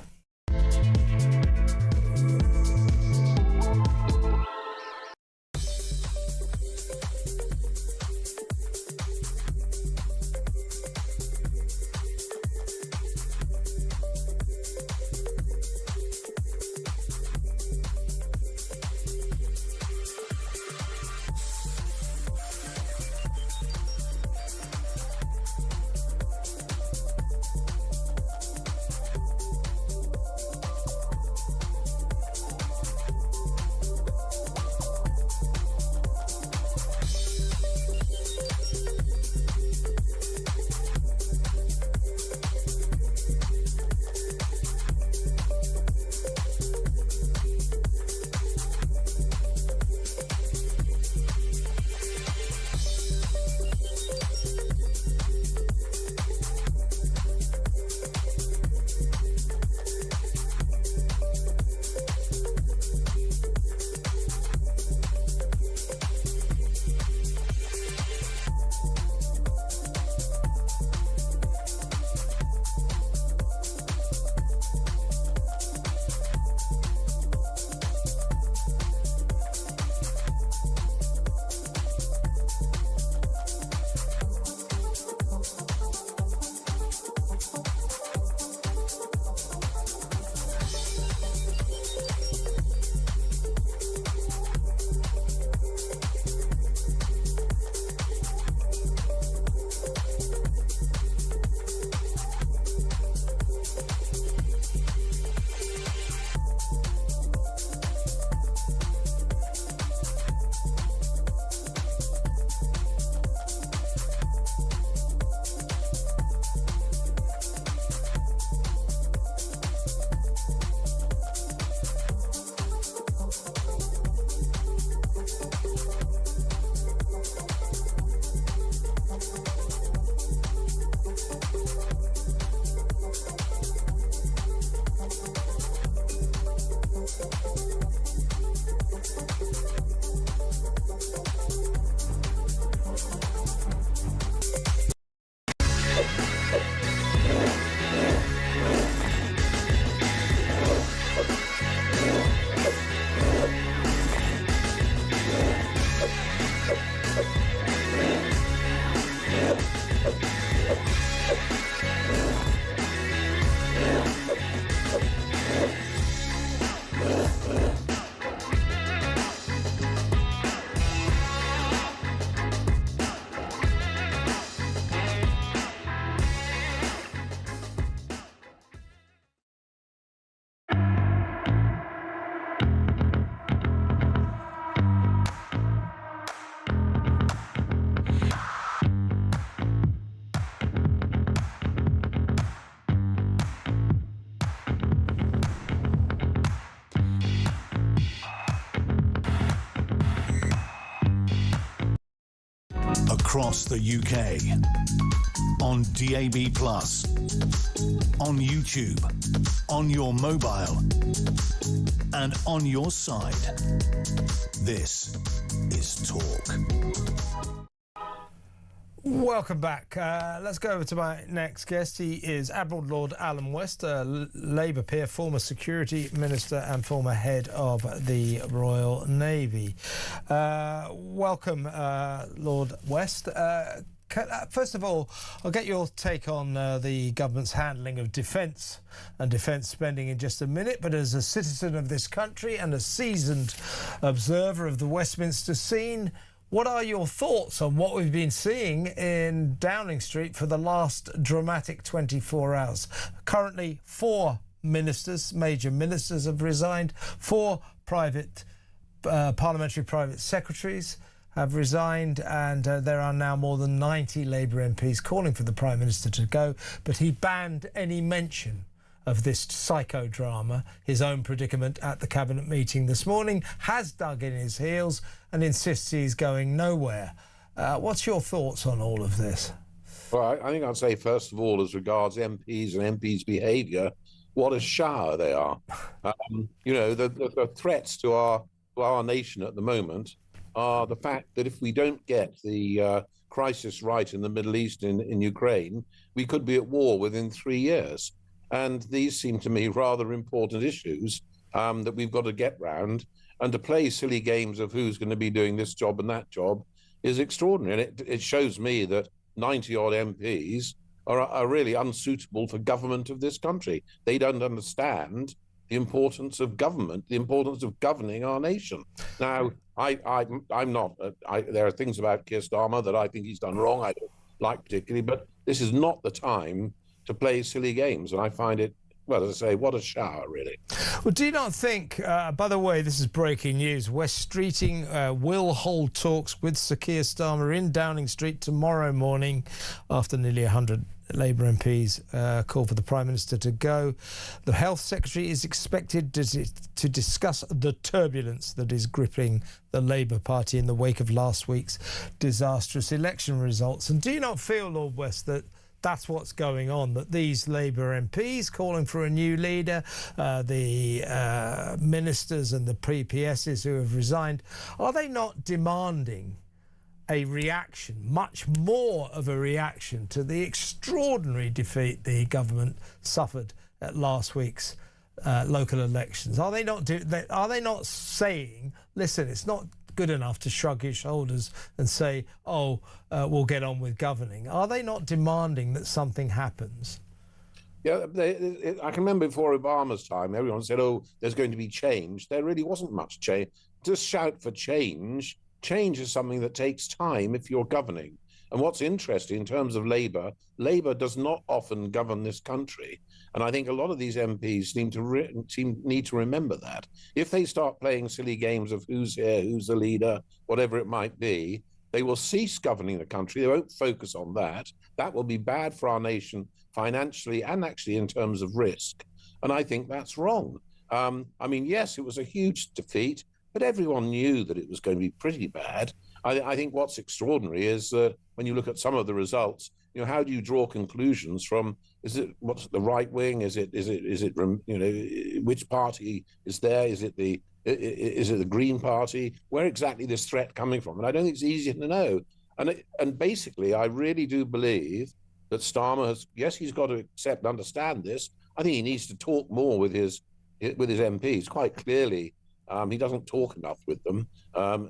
across the UK, on DAB+, on YouTube, on your mobile, and on your side. This is Talk. Welcome back. Let's go over to my next guest. He is Admiral Lord Alan West, a Labour peer, former Security Minister and former head of the Royal Navy. Welcome, Lord West. First of all, I'll get your take on the government's handling of defence and defence spending in just a minute, but as a citizen of this country and a seasoned observer of the Westminster scene, what are your thoughts on what we've been seeing in Downing Street for the last dramatic 24 hours? Currently, 4 ministers, major ministers, have resigned, 4 private parliamentary private secretaries have resigned, and there are now more than 90 Labour MPs calling for the Prime Minister to go, but he banned any mention of this psychodrama. His own predicament at the Cabinet meeting this morning has dug in his heels and insists he's going nowhere. What's your thoughts on all of this? Well, I think I'd say, first of all, as regards MPs and MPs' behaviour, what a shower they are. You know, the threats to our nation at the moment are the fact that if we don't get the crisis right in the Middle East, in Ukraine, we could be at war within 3 years. And these seem to me rather important issues that we've got to get round. And to play silly games of who's going to be doing this job and that job is extraordinary. And it shows me that 90-odd MPs are really unsuitable for government of this country. They don't understand the importance of government, the importance of governing our nation. Now, I'm not. There are things about Keir Starmer that I think he's done wrong. I don't like particularly, but this is not the time to play silly games, and I find it, well, as I say, what a shower, really. Well, do you not think, by the way, this is breaking news, West Streeting will hold talks with Sir Keir Starmer in Downing Street tomorrow morning after nearly 100 Labour MPs call for the Prime Minister to go. The Health Secretary is expected to discuss the turbulence that is gripping the Labour Party in the wake of last week's disastrous election results. And do you not feel, Lord West, that that's what's going on, that these Labour MPs calling for a new leader, the ministers and the PPSs who have resigned, are they not demanding a reaction, much more of a reaction to the extraordinary defeat the government suffered at last week's local elections? Are they not saying, listen, it's not good enough to shrug his shoulders and say, we'll get on with governing? Are they not demanding that something happens? Yeah, I can remember before Obama's time, everyone said, there's going to be change. There really wasn't much change. Just shout for change. Change is something that takes time if you're governing. And what's interesting in terms of Labour does not often govern this country. And I think a lot of these MPs need to remember that. If they start playing silly games of who's here, who's the leader, whatever it might be, they will cease governing the country. They won't focus on that. That will be bad for our nation financially and actually in terms of risk. And I think that's wrong. I mean, yes, it was a huge defeat, but everyone knew that it was going to be pretty bad. I think what's extraordinary is that when you look at some of the results, you know, how do you draw conclusions from? What's the right wing? Is it you know, which party is there? Is it the Green Party? Where exactly is this threat coming from? And I don't think it's easy to know. And basically, I really do believe that Starmer he's got to accept and understand this. I think he needs to talk more with his MPs. Quite clearly, he doesn't talk enough with them,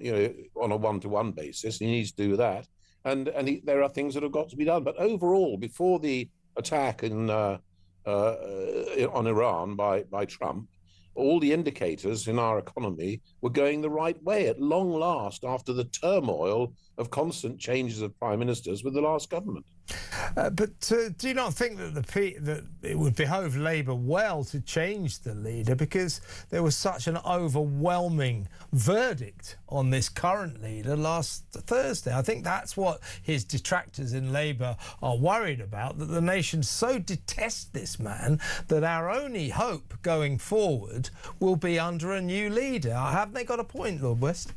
you know, on a one-to-one basis. He needs to do that. And there are things that have got to be done. But overall, before the attack on Iran by Trump, all the indicators in our economy were going the right way at long last after the turmoil of constant changes of prime ministers with the last government. But do you not think that that it would behove Labour well to change the leader, because there was such an overwhelming verdict on this current leader last Thursday? I think that's what his detractors in Labour are worried about, that the nation so detests this man that our only hope going forward will be under a new leader. Haven't they got a point, Lord West?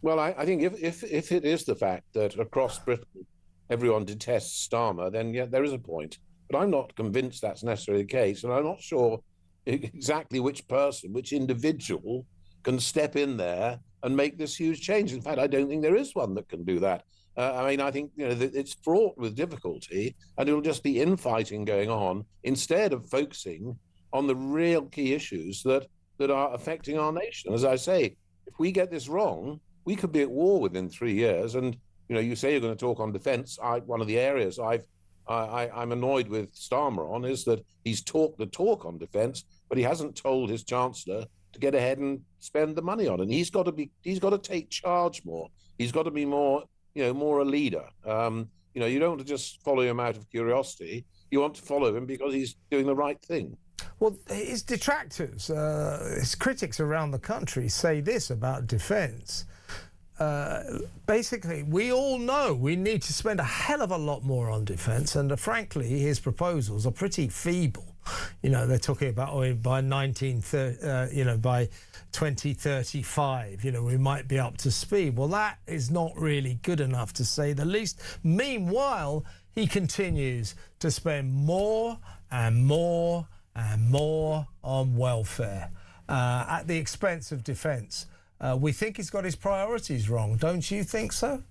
Well, I think if it is the fact that across Britain everyone detests Starmer, then yeah, there is a point. But I'm not convinced that's necessarily the case, and I'm not sure exactly which person, which individual can step in there and make this huge change. In fact, I don't think there is one that can do that. I mean, I think, you know, it's fraught with difficulty, and it'll just be infighting going on instead of focusing on the real key issues that are affecting our nation. As I say, if we get this wrong, we could be at war within 3 years. And you know, you say you're going to talk on defence. One of the areas I'm annoyed with Starmer on is that he's talked the talk on defence, but he hasn't told his Chancellor to get ahead and spend the money on it. And he's got to take charge more. He's got to be more, you know, more a leader. You know, you don't want to just follow him out of curiosity. You want to follow him because he's doing the right thing. Well, his detractors, his critics around the country say this about defence. basically, we all know we need to spend a hell of a lot more on defence, and frankly, his proposals are pretty feeble. You know, they're talking about by 2035, you know, we might be up to speed. Well, that is not really good enough, to say the least. Meanwhile, he continues to spend more and more and more on welfare at the expense of defence. We think he's got his priorities wrong. Don't you think so?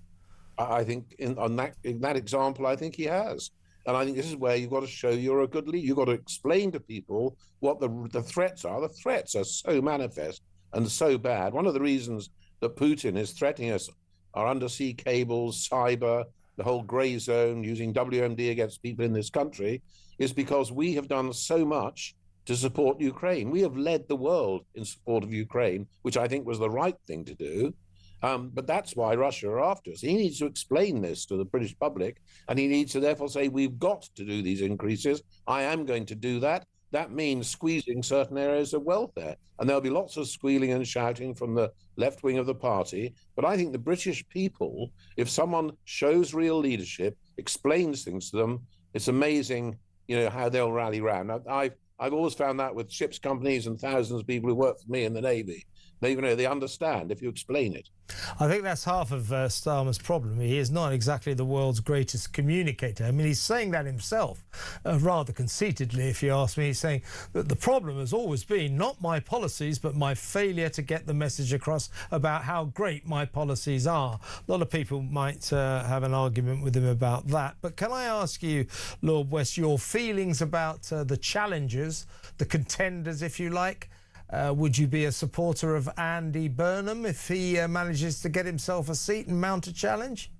I think in that example, I think he has. And I think this is where you've got to show you're a good leader. You've got to explain to people what the threats are. The threats are so manifest and so bad. One of the reasons that Putin is threatening us are undersea cables, cyber, the whole grey zone, using WMD against people in this country, is because we have done so much to support Ukraine. We have led the world in support of Ukraine, which I think was the right thing to do. But that's why Russia are after us. He needs to explain this to the British public, and he needs to therefore say, we've got to do these increases. I am going to do that. That means squeezing certain areas of welfare. And there'll be lots of squealing and shouting from the left wing of the party. But I think the British people, if someone shows real leadership, explains things to them, it's amazing, you know, how they'll rally round. I've always found that with ships companies and thousands of people who work for me in the Navy. They understand if you explain it. I think that's half of Starmer's problem. He is not exactly the world's greatest communicator. I mean, he's saying that himself, rather conceitedly, if you ask me. He's saying that the problem has always been not my policies, but my failure to get the message across about how great my policies are. A lot of people might have an argument with him about that. But can I ask you, Lord West, your feelings about the challengers, the contenders, if you like? Would you be a supporter of Andy Burnham if he manages to get himself a seat and mount a challenge?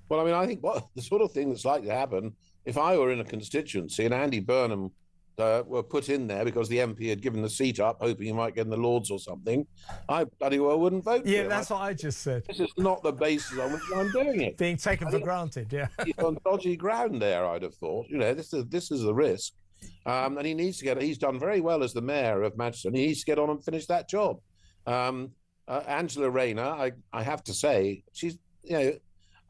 Well, I mean, I think the sort of thing that's likely to happen, if I were in a constituency and Andy Burnham were put in there because the MP had given the seat up, hoping he might get in the Lords or something, I bloody well wouldn't vote for him. Yeah, that's what I just said. This is not the basis on which I'm doing it. Being taken for granted, yeah. He's on dodgy ground there, I'd have thought. You know, this is the risk. And he needs to he's done very well as the mayor of Manchester, and he needs to get on and finish that job. Angela Rayner, I have to say, she's, you know,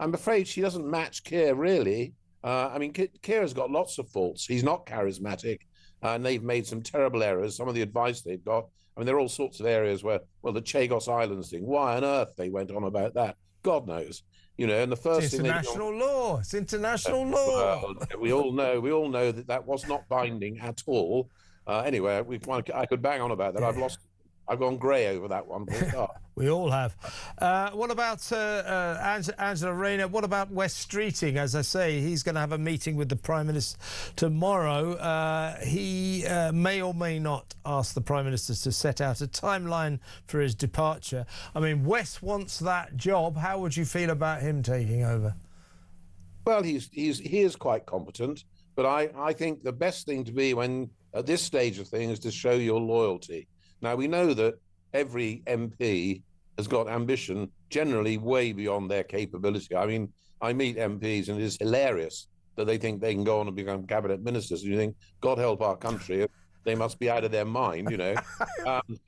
I'm afraid she doesn't match Keir really. I mean, Keir has got lots of faults. He's not charismatic, and they've made some terrible errors. Some of the advice they've got, I mean, there are all sorts of areas where, well, the Chagos Islands thing, why on earth they went on about that, God knows. You know, and the first thing international law. It's international law. Well, we all know that was not binding at all. Anyway, I could bang on about that. Yeah. I've gone grey over that one. We all have. What about Angela Rayner? What about West Streeting? As I say, he's going to have a meeting with the Prime Minister tomorrow. He may or may not ask the Prime Minister to set out a timeline for his departure. I mean, West wants that job. How would you feel about him taking over? Well, he is quite competent, but I think the best thing to be when at this stage of things is to show your loyalty. Now, we know that every MP has got ambition generally way beyond their capability. I mean, I meet MPs and it is hilarious that they think they can go on and become cabinet ministers. And you think, God help our country, they must be out of their mind, you know.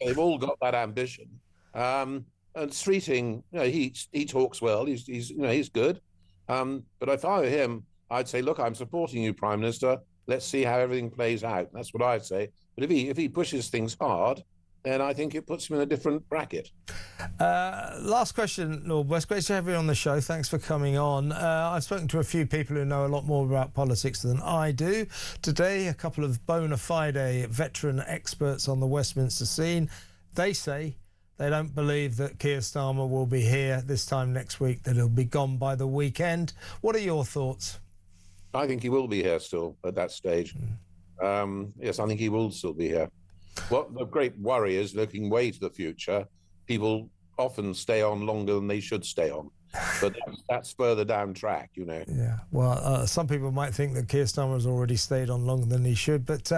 They've all got that ambition. And Streeting, you know, he talks well. He's good. But if I were him, I'd say, look, I'm supporting you, Prime Minister. Let's see how everything plays out. That's what I'd say. But if he pushes things hard, then I think it puts him in a different bracket. Last question, Lord West. Great to have you on the show. Thanks for coming on. I've spoken to a few people who know a lot more about politics than I do. Today, a couple of bona fide veteran experts on the Westminster scene. They say they don't believe that Keir Starmer will be here this time next week, that he'll be gone by the weekend. What are your thoughts? I think he will be here still at that stage. Yes, I think he will still be here. What the great worry is, looking way to the future, people often stay on longer than they should stay on. But that's further down track, you know. Yeah, well, some people might think that Keir Starmer has already stayed on longer than he should, but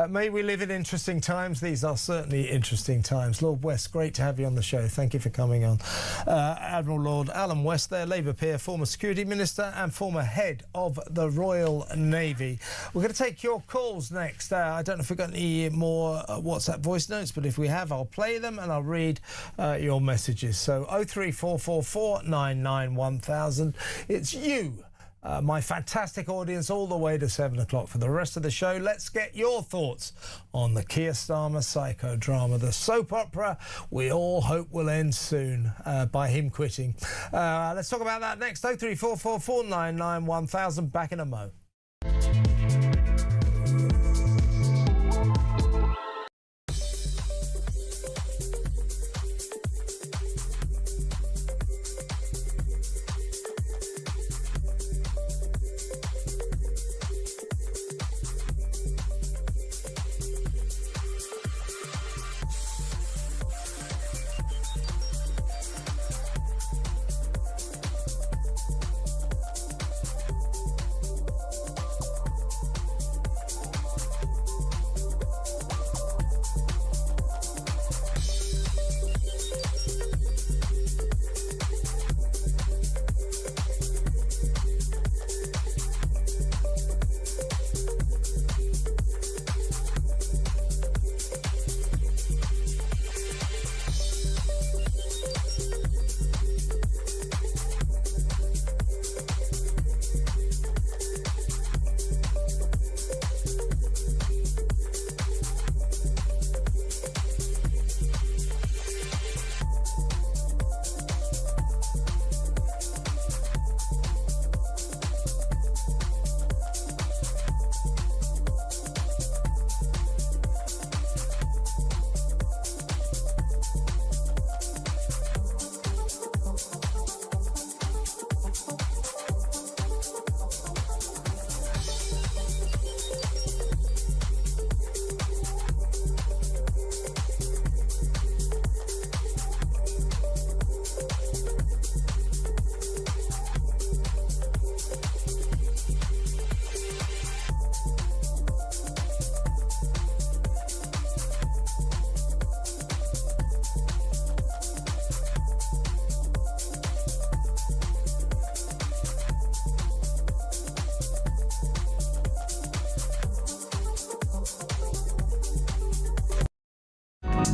may we live in interesting times. These are certainly interesting times. Lord West, great to have you on the show. Thank you for coming on. Admiral Lord Alan West there, Labour peer, former Security Minister and former head of the Royal Navy. We're going to take your calls next. I don't know if we've got any more WhatsApp voice notes, but if we have, I'll play them and I'll read your messages. So 03444 99 1000. It's you, my fantastic audience, all the way to 7 o'clock for the rest of the show. Let's get your thoughts on the Keir Starmer psychodrama, the soap opera we all hope will end soon by him quitting. Let's talk about that next. 03444 99 1000. Back in a mo.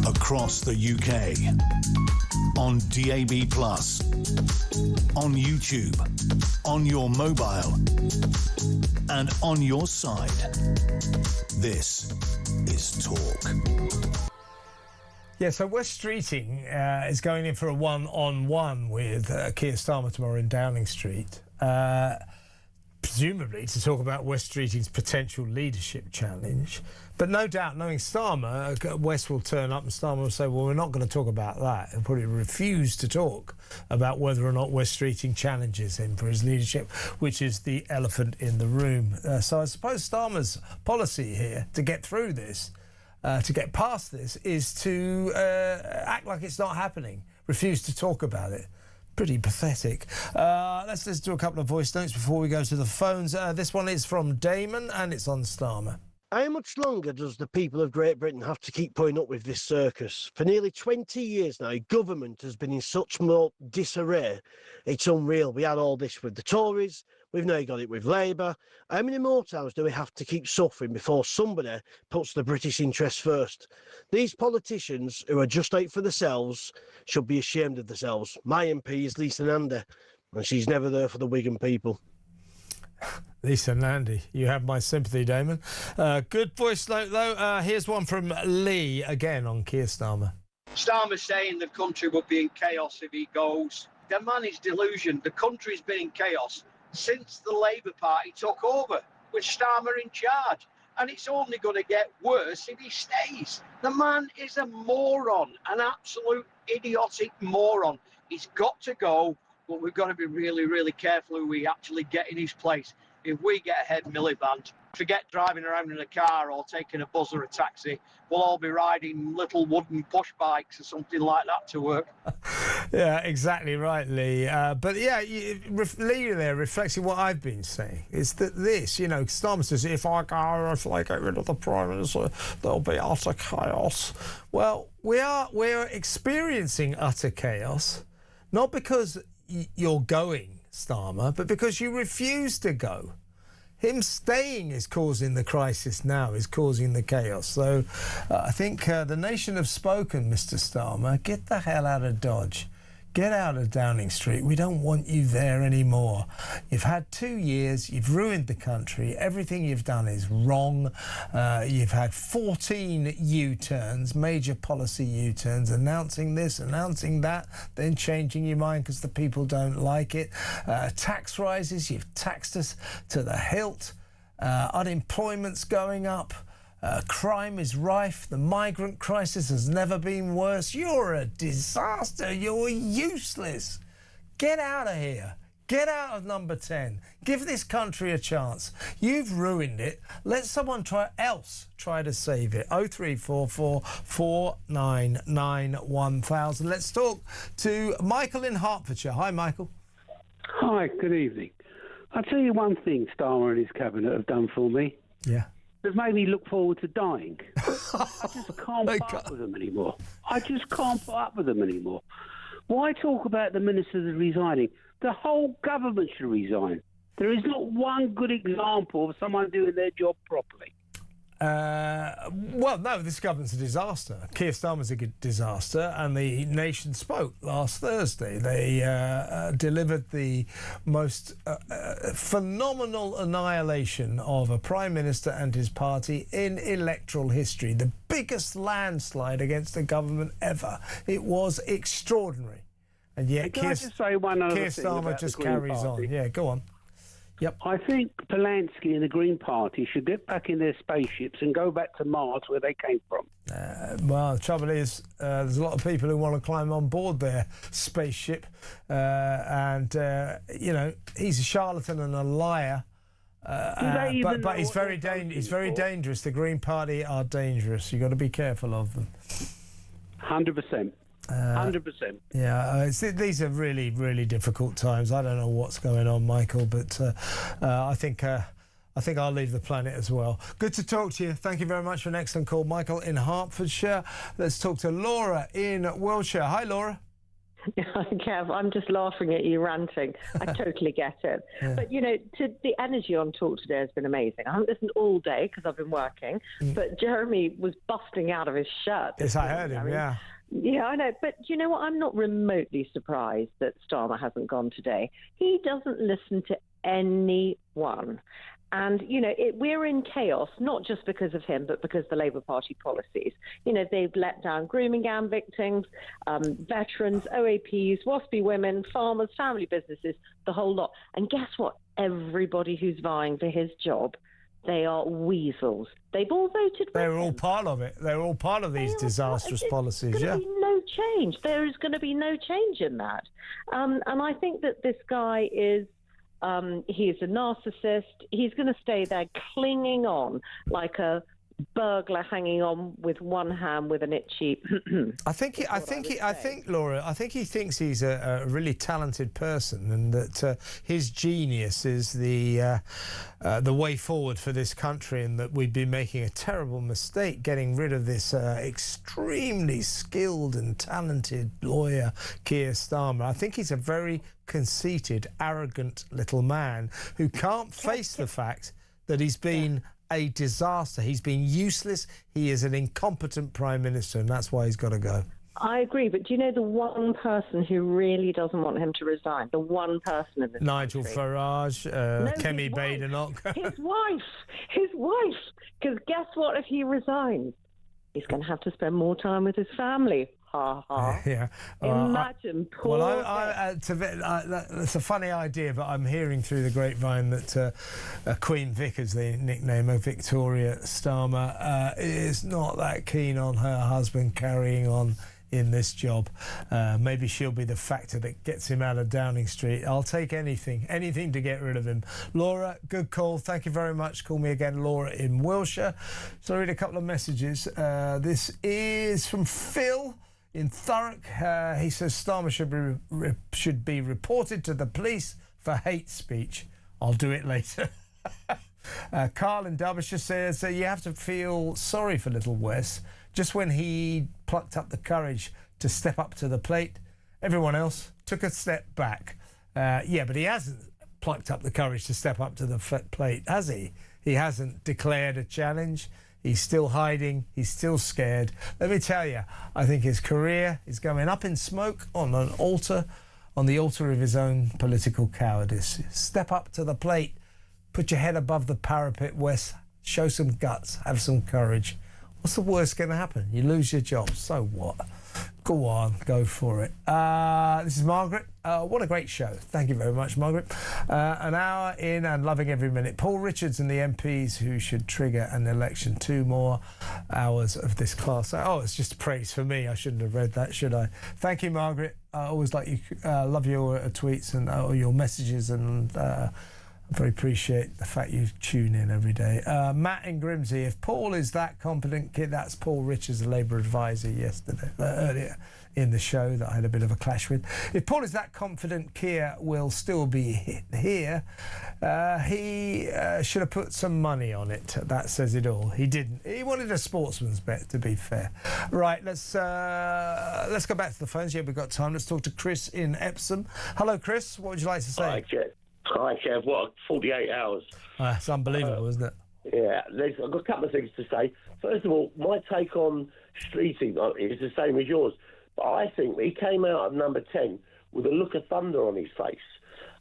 Across the UK, on DAB+, on YouTube, on your mobile, and on your side. This is Talk. Yeah, so West Streeting is going in for a one-on-one with Keir Starmer tomorrow in Downing Street, presumably to talk about West Streeting's potential leadership challenge. But no doubt, knowing Starmer, West will turn up and Starmer will say, well, we're not going to talk about that. He'll probably refuse to talk about whether or not West Streeting challenges him for his leadership, which is the elephant in the room. So I suppose Starmer's policy here to get through this, to get past this, is to act like it's not happening, refuse to talk about it. Pretty pathetic. Let's listen to a couple of voice notes before we go to the phones. This one is from Damon and it's on Starmer. How much longer does the people of Great Britain have to keep putting up with this circus? For nearly 20 years now, government has been in such more disarray. It's unreal. We had all this with the Tories. We've now got it with Labour. How many more times do we have to keep suffering before somebody puts the British interest first? These politicians who are just out for themselves should be ashamed of themselves. My MP is Lisa Nandy, and she's never there for the Wigan people. Lisa Nandy, you have my sympathy, Damon. Good voice note, though. Here's one from Lee, again on Keir Starmer. Starmer's saying the country would be in chaos if he goes. The man is delusioned. The country's been in chaos since the Labour Party took over, with Starmer in charge. And it's only going to get worse if he stays. The man is a moron, an absolute idiotic moron. He's got to go. But we've got to be really, really careful who we actually get in his place. if we get ahead Miliband, forget driving around in a car or taking a bus or a taxi. We'll all be riding little wooden push bikes or something like that to work. Yeah, exactly right, Lee. But yeah, Lee there reflecting what I've been saying is that this, you know, Starmer says, if I get rid of the Prime Minister, there'll be utter chaos. Well, we're experiencing utter chaos, not because you're going, Starmer, but because you refuse to go. Him staying is causing the crisis now, is causing the chaos. So I think the nation have spoken, Mr. Starmer. Get the hell out of Dodge. Get out of Downing Street. We don't want you there anymore. You've had 2 years. You've ruined the country. Everything you've done is wrong. You've had 14 U-turns, major policy U-turns, announcing this, announcing that, then changing your mind because the people don't like it. Tax rises. You've taxed us to the hilt. Unemployment's going up. Crime is rife. The migrant crisis has never been worse. You're a disaster. You're useless. Get out of here. Get out of number 10. Give this country a chance. You've ruined it. Let someone else try to save it. 0344 499 1000. Let's talk to Michael in Hertfordshire. Hi, Michael. Hi, good evening. I'll tell you one thing Starmer and his cabinet have done for me. Yeah. They've made me look forward to dying. I just can't put up with them anymore. I just can't put up with them anymore. Why talk about the ministers resigning? The whole government should resign. There is not one good example of someone doing their job properly. Well, no, this government's a disaster. Keir Starmer's a disaster, and the nation spoke last Thursday. They delivered the most phenomenal annihilation of a Prime Minister and his party in electoral history. The biggest landslide against a government ever. It was extraordinary. And yet Can I just say one other Keir thing Starmer about just the Green carries Party? on. Yeah, go on. Yep. I think Polanski and the Green Party should get back in their spaceships and go back to Mars where they came from. Well, the trouble is, there's a lot of people who want to climb on board their spaceship, and you know, he's a charlatan and a liar. But he's very dangerous. The Green Party are dangerous. You've got to be careful of them. 100%. 100%. Yeah, these are really, really difficult times. I don't know what's going on, Michael, but I think I'll leave the planet as well. Good to talk to you. Thank you very much for an excellent call, Michael in Hertfordshire. Let's talk to Laura in Wiltshire. Hi, Laura. Kev, I'm just laughing at you ranting. I totally get it. Yeah. But, you know, the energy on talk today has been amazing. I haven't listened all day because I've been working, but Jeremy was busting out of his shirt. Yes, I heard him, yeah. Yeah, I know. But you know what? I'm not remotely surprised that Starmer hasn't gone today. He doesn't listen to anyone. And, you know, we're in chaos, not just because of him, but because of the Labour Party policies. You know, they've let down grooming gang victims, veterans, OAPs, WASPy women, farmers, family businesses, the whole lot. And guess what? Everybody who's vying for his job, they are weasels. They've all voted. They were all part of it. They were all part of these disastrous policies. There's going to be no change. There is going to be no change in that. And I think that this guy is. He is a narcissist. He's going to stay there clinging on like a burglar hanging on with one hand with an itchy. I think, Laura, I think he thinks he's a really talented person, and that his genius is the way forward for this country, and that we'd be making a terrible mistake getting rid of this extremely skilled and talented lawyer, Keir Starmer. I think he's a very conceited, arrogant little man who can't face the fact that he's been a disaster. He's been useless. He is an incompetent Prime Minister, and that's why he's got to go. I agree, but do you know the one person who really doesn't want him to resign? The one person in this Nigel country? Farage, Kemi Badenoch. His wife. Because guess what? If he resigns, he's going to have to spend more time with his family. Ha ha. Yeah. Imagine poor. Well, that's a funny idea, but I'm hearing through the grapevine that Queen Vic, as the nickname of Victoria Starmer, is not that keen on her husband carrying on in this job. Maybe she'll be the factor that gets him out of Downing Street. I'll take anything to get rid of him. Laura, good call. Thank you very much. Call me again, Laura in Wiltshire. So I'll read a couple of messages. This is from Phil in Thurrock. He says Starmer should be reported to the police for hate speech. I'll do it later. Carl in Derbyshire says you have to feel sorry for little Wes. Just when he plucked up the courage to step up to the plate, everyone else took a step back. Yeah, but he hasn't plucked up the courage to step up to the plate, has he? He hasn't declared a challenge. He's still hiding. He's still scared. Let me tell you, I think his career is going up in smoke on the altar of his own political cowardice. Step up to the plate. Put your head above the parapet, Wes. Show some guts. Have some courage. What's the worst going to happen? You lose your job. So what? Go on. Go for it. This is Margaret. What a great show. Thank you very much, Margaret. An hour in and loving every minute. Paul Richards and the MPs who should trigger an election. 2 more hours of this class. Oh, it's just praise for me. I shouldn't have read that, should I? Thank you, Margaret. I always love your tweets and your messages, and I very appreciate the fact you tune in every day. Matt in Grimsby, if Paul is that competent kid, that's Paul Richards, the Labour advisor earlier in the show that I had a bit of a clash with. If Paul is that confident Keir will still be here, he should have put some money on it. That says it all. He didn't. He wanted a sportsman's bet, to be fair. Right, let's go back to the phones. Yeah, we've got time. Let's talk to Chris in Epsom. Hello, Chris. What would you like to say? Hi, Kev. What, 48 hours? It's unbelievable, isn't it? Yeah, I've got a couple of things to say. First of all, my take on Streeting is the same as yours. But I think he came out of number 10 with a look of thunder on his face.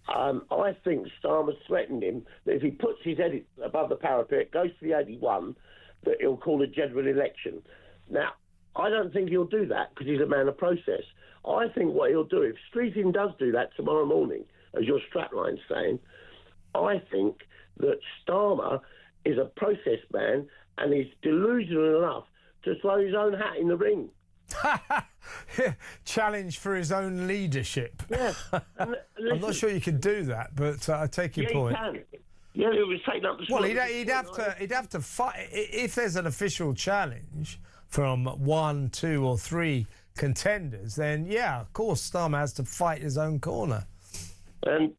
I think Starmer's threatened him that if he puts his head above the parapet, goes to the 81, that he'll call a general election. Now, I don't think he'll do that because he's a man of process. I think what he'll do, if Streeting does do that tomorrow morning, as your strapline's saying, I think that Starmer is a process man and he's delusional enough to throw his own hat in the ring. Challenge for his own leadership. Yeah. I'm not sure you can do that, but I take your point. He can. Yeah, he was taking up the Well, he'd have to fight if there's an official challenge from 1, 2 or 3 contenders. Then yeah, of course, Starmer has to fight his own corner. And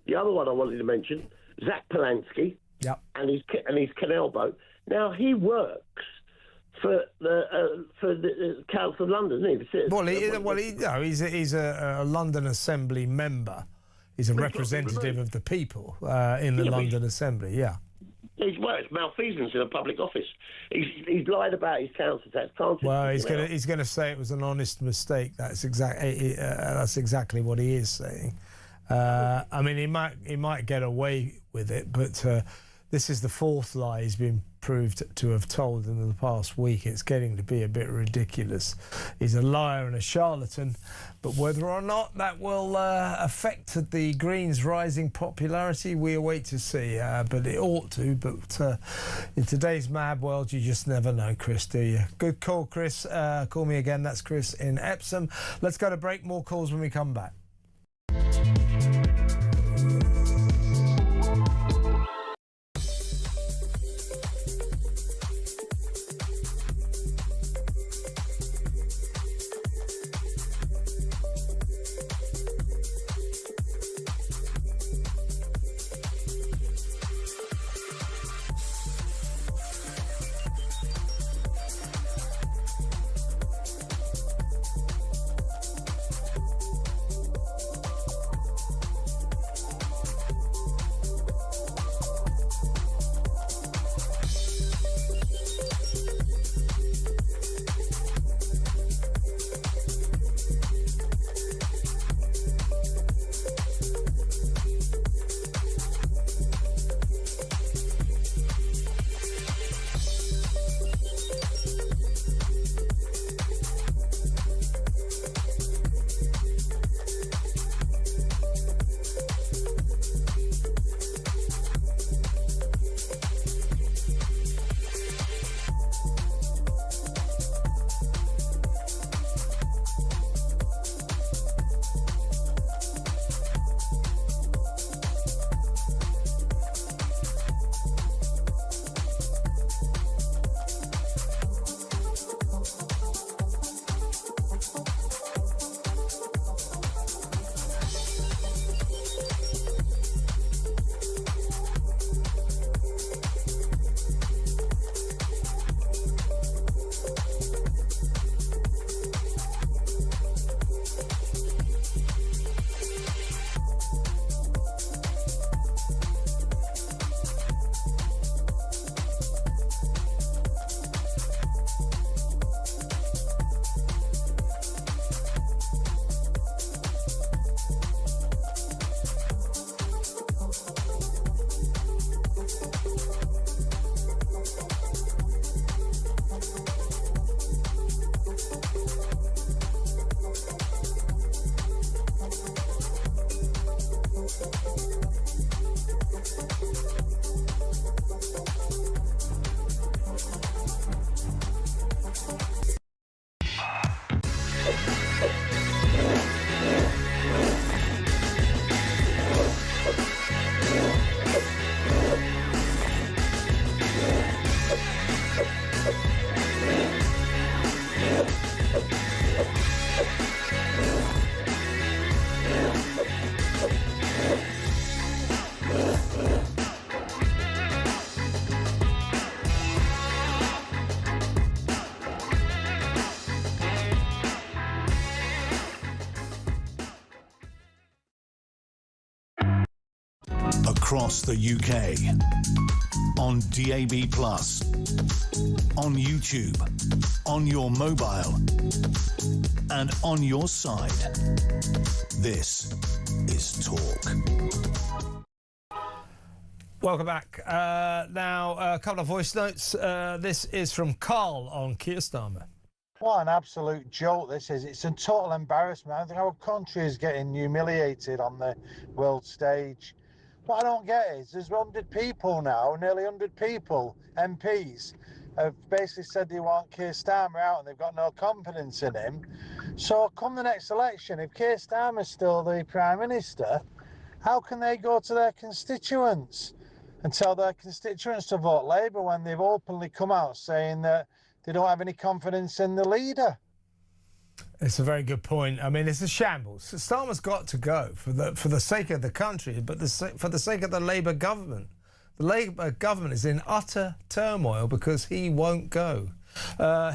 the other one I wanted to mention, Zach Polanski, and his canal boat. Now he works for the Council of London, isn't he? He's a London Assembly member. He's a representative of the people in the London Assembly. Yeah. It's malfeasance in a public office. He's lied about his council tax. Well, he's going to say it was an honest mistake. That's exactly what he is saying. I mean, he might get away with it, but this is the 4th lie he's been proved to have told in the past week. It's getting to be a bit ridiculous. He's a liar and a charlatan, but whether or not that will affect the Greens' rising popularity, we await to see. But it ought to. But in today's mad world, you just never know, Chris, do you? Good call, Chris. Call me again. That's Chris in Epsom. Let's go to break. More calls when we come back. across the UK, on DAB+, on YouTube, on your mobile, and on your side. This is Talk. Welcome back. Now, a couple of voice notes. This is from Carl on Keir Starmer. What an absolute joke this is. It's a total embarrassment. I think our country is getting humiliated on the world stage. What I don't get is there's 100 people now, nearly 100 people, MPs, have basically said they want Keir Starmer out and they've got no confidence in him. So come the next election, if Keir Starmer's still the Prime Minister, how can they go to their constituents and tell their constituents to vote Labour when they've openly come out saying that they don't have any confidence in the leader? It's a very good point. I mean, it's a shambles. Starmer's got to go for the sake of the country, but for the sake of the Labour government. The Labour government is in utter turmoil because he won't go.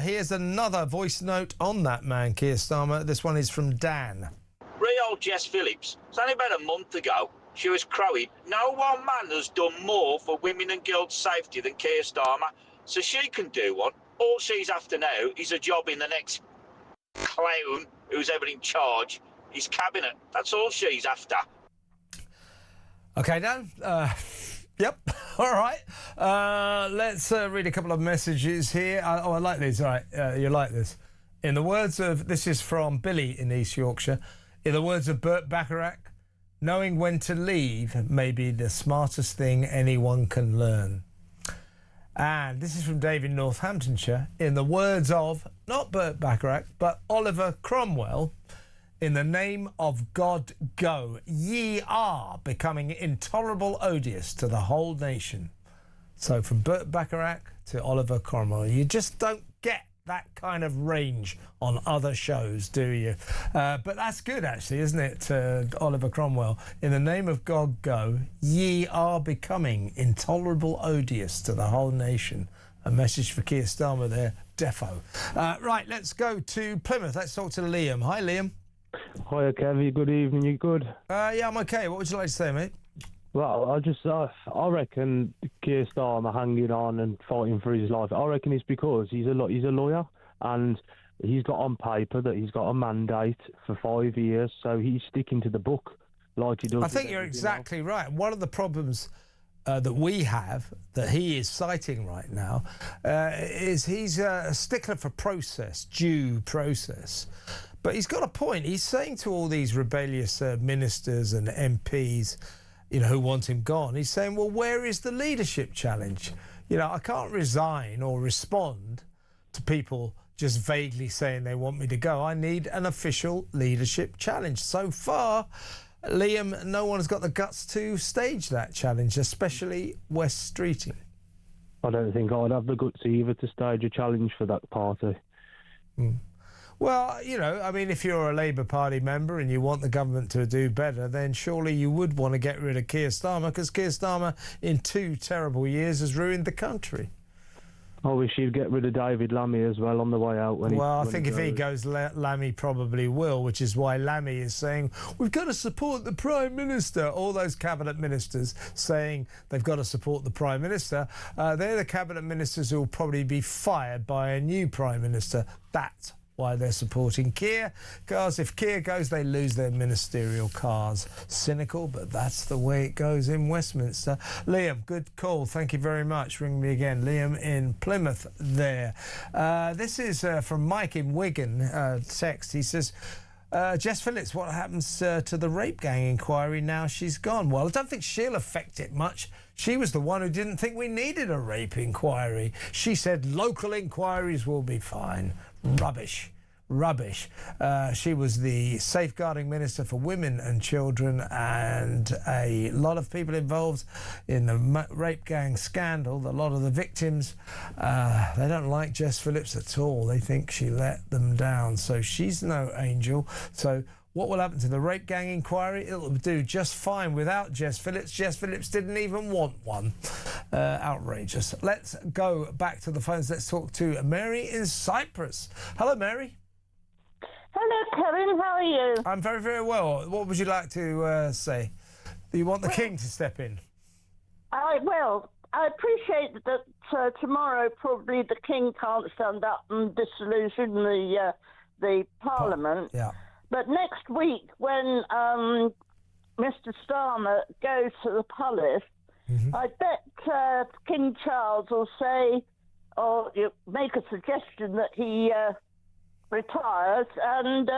Here's another voice note on that man, Keir Starmer. This one is from Dan. Old Jess Phillips. It's only about a month ago. She was crowing, no one man has done more for women and girls' safety than Keir Starmer, so she can do one. All she's after now is a job in the next clown who's ever in charge, his cabinet. That's all she's after. Okay, Dan. Yep. All right. Let's read a couple of messages here. I like these. All right. You like this. In the words of, this is from Billy in East Yorkshire. In the words of Burt Bacharach, knowing when to leave may be the smartest thing anyone can learn. And this is from Dave in Northamptonshire. In the words of, not Burt Bacharach, but Oliver Cromwell, in the name of God go, ye are becoming intolerable odious to the whole nation. So from Burt Bacharach to Oliver Cromwell, you just don't get that kind of range on other shows, do you? But that's good, actually, isn't it, Oliver Cromwell? In the name of God go, ye are becoming intolerable odious to the whole nation. A message for Keir Starmer there, defo. Right, let's go to Plymouth. Let's talk to Liam. Hi, Liam. Hiya, Kevin. Good evening. You good? Yeah, I'm okay. What would you like to say, mate? Well, I reckon Keir Starmer hanging on and fighting for his life. I reckon it's because he's a lawyer and he's got on paper that he's got a mandate for 5 years, so he's sticking to the book like he does. I think you're exactly right. One of the problems that we have, that he is citing right now, is he's a stickler for process, due process. But he's got a point. He's saying to all these rebellious ministers and MPs, you know, who want him gone, he's saying, well, where is the leadership challenge? You know, I can't resign or respond to people just vaguely saying they want me to go. I need an official leadership challenge. So far, Liam, no one has got the guts to stage that challenge, especially West Streeting. I don't think I'd have the guts either to stage a challenge for that party. Well, you know, I mean, if you're a Labour Party member and you want the government to do better, then surely you would want to get rid of Keir Starmer, because Keir Starmer, in 2 terrible years, has ruined the country. I wish he'd get rid of David Lammy as well on the way out. I think if he goes, Lammy probably will, which is why Lammy is saying, we've got to support the Prime Minister. All those cabinet ministers saying they've got to support the Prime Minister, they're the cabinet ministers who will probably be fired by a new Prime Minister. That's why they're supporting Keir, because if Keir goes, they lose their ministerial cars. Cynical, but that's the way it goes in Westminster. Liam, good call. Thank you very much. Ring me again. Liam in Plymouth there. This is from Mike in Wigan. Text. He says, Jess Phillips, what happens to the rape gang inquiry now she's gone? Well, I don't think she'll affect it much. She was the one who didn't think we needed a rape inquiry. She said local inquiries will be fine. Rubbish. She was the safeguarding minister for women and children, and a lot of people involved in the rape gang scandal, a lot of the victims, they don't like Jess Phillips at all. They think she let them down. So she's no angel. So what will happen to the rape gang inquiry? It'll do just fine without Jess Phillips. Jess Phillips didn't even want one. Outrageous. Let's go back to the phones. Let's talk to Mary in Cyprus. Hello, Mary. Hello, Kevin. How are you? I'm very, very well. What would you like to say? You want the king to step in? I appreciate that tomorrow probably the king can't stand up and disillusion the parliament. Yeah. But next week, when Mr. Starmer goes to the palace, I bet King Charles will say, or make a suggestion that he retires and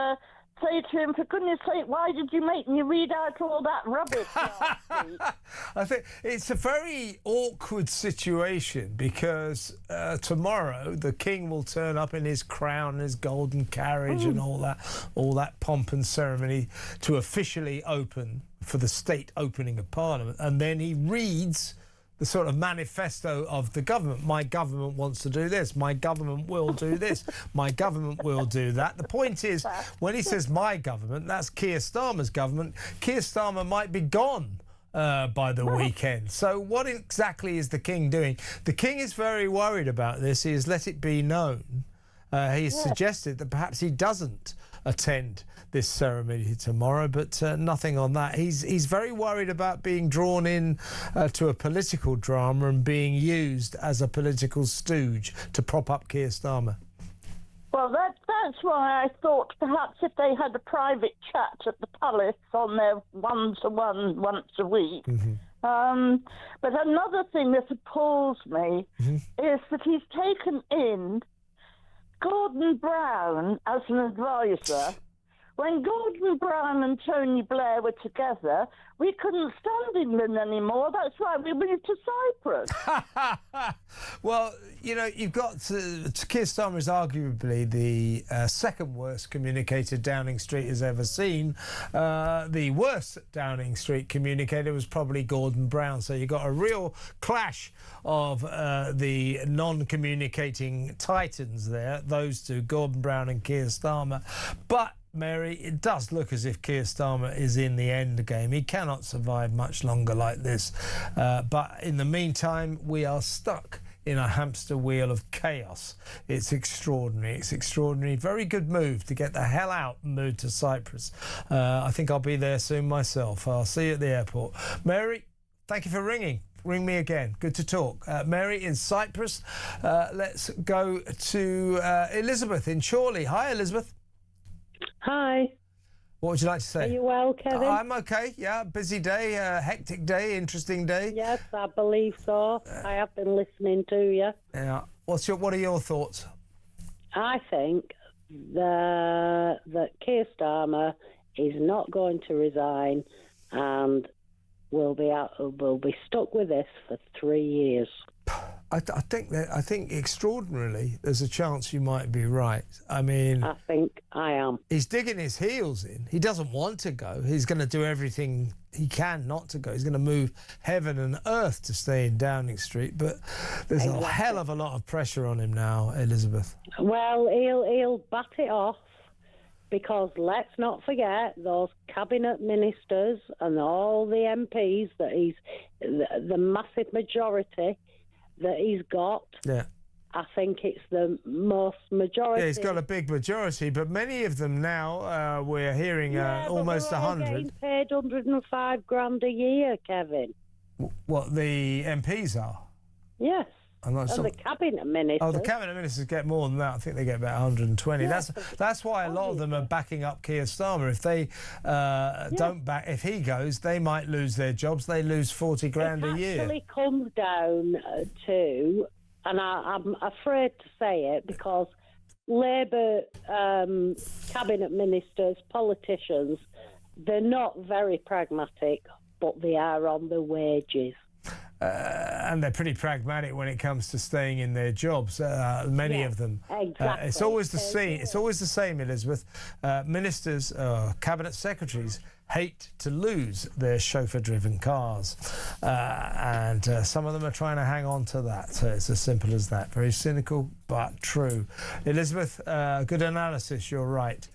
say to him, for goodness sake, why did you make me read out all that rubbish last week? I think it's a very awkward situation because tomorrow the king will turn up in his crown and his golden carriage and all that pomp and ceremony to officially open for the state opening of Parliament, and then he reads the sort of manifesto of the government. My government wants to do this. My government will do this. My government will do that. The point is, when he says my government, that's Keir Starmer's government. Keir Starmer might be gone by the weekend. So what exactly is the king doing? The king is very worried about this. He has let it be known. He has suggested that perhaps he doesn't attend this ceremony tomorrow, but nothing on that. He's very worried about being drawn in to a political drama and being used as a political stooge to prop up Keir Starmer. Well, that's why I thought perhaps if they had a private chat at the palace on their one-to-one once a week. But another thing that appalls me is that he's taken in Gordon Brown as an advisor. When Gordon Brown and Tony Blair were together, we couldn't stand England anymore. That's why we moved to Cyprus. Well, you know, you've got Keir Starmer is arguably the second worst communicator Downing Street has ever seen. The worst Downing Street communicator was probably Gordon Brown. So you've got a real clash of the non-communicating titans there, those two, Gordon Brown and Keir Starmer. But Mary, it does look as if Keir Starmer is in the end game. He cannot survive much longer like this. But in the meantime, we are stuck in a hamster wheel of chaos. It's extraordinary. It's extraordinary. Very good move to get the hell out and move to Cyprus. I think I'll be there soon myself. I'll see you at the airport. Mary, thank you for ringing. Ring me again. Good to talk. Mary in Cyprus. Let's go to Elizabeth in Chorley. Hi, Elizabeth. Hi. What would you like to say? Are you well, Kevin? I'm okay, yeah. Busy day, hectic day, interesting day. Yes, I believe so. I have been listening to you. Yeah. What are your thoughts? I think that Keir Starmer is not going to resign and will be stuck with this for 3 years. I think extraordinarily, there's a chance you might be right. I mean, I think I am. He's digging his heels in. He doesn't want to go. He's going to do everything he can not to go. He's going to move heaven and earth to stay in Downing Street. But there's a hell of a lot of pressure on him now, Elizabeth. Well, he'll bat it off because let's not forget those cabinet ministers and all the MPs that he's the massive majority that he's got. Yeah. I think it's the most majority. Yeah, he's got a big majority, but many of them now, we're hearing almost 100. Getting paid 105 grand a year, Kevin. What, the MPs are? Yes. I'm not sure. And the cabinet ministers. Oh, the cabinet ministers get more than that. I think they get about 120. Yeah, that's why a lot of them are backing up Keir Starmer. If they don't back, if he goes, they might lose their jobs. They lose 40 grand a year. It actually comes down to, and I'm afraid to say it because Labour cabinet ministers, politicians, they're not very pragmatic, but they are on the wages. And they're pretty pragmatic when it comes to staying in their jobs. Many of them. Exactly. It's always the same. It's always the same, Elizabeth. Ministers, cabinet secretaries hate to lose their chauffeur-driven cars, and some of them are trying to hang on to that. So it's as simple as that. Very cynical, but true. Elizabeth, good analysis. You're right.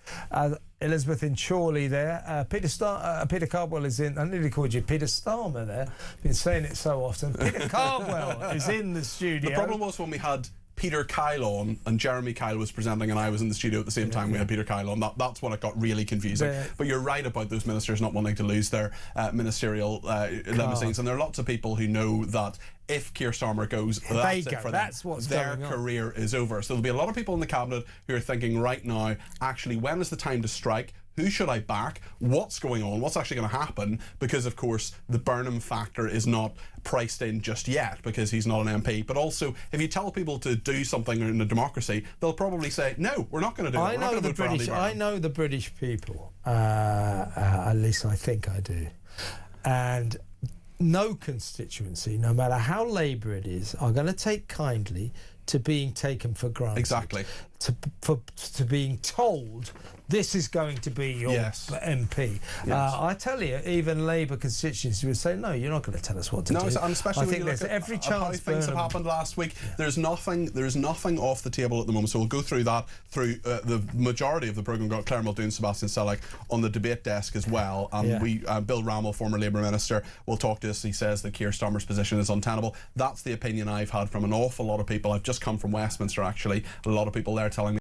Elizabeth in Chorley there. Peter Cardwell is in. I nearly called you Peter Starmer there. Been saying it so often. Peter Cardwell is in the studio. The problem was when we had Peter Kyle on, and Jeremy Kyle was presenting, and I was in the studio at the same time we had Peter Kyle on. That's when it got really confusing. But you're right about those ministers not wanting to lose their ministerial limousines, and there are lots of people who know that if Keir Starmer goes, that's it for them. That's what's their going on. career is over. So there'll be a lot of people in the cabinet who are thinking right now, actually, when is the time to strike? Who should I back? What's going on? What's actually going to happen? Because, of course, the Burnham factor is not priced in just yet because he's not an MP. But also, if you tell people to do something in a democracy, they'll probably say, no, we're not going to do it. I know the British people. At least I think I do. And no constituency, no matter how Labour it is, are going to take kindly to being taken for granted. Exactly. To being told this is going to be your MP. Yes. I tell you, even Labour constituencies would say, no, you're not going to tell us what to do. And especially when you look at every how chance things have happened last week. There's nothing off the table at the moment. So we'll go through that through the majority of the programme. Got Claire Muldoon, Sebastian Selleck on the debate desk as well. And Bill Rammell, former Labour Minister, will talk to us. He says that Keir Starmer's position is untenable. That's the opinion I've had from an awful lot of people. I've just come from Westminster, actually. A lot of people there telling me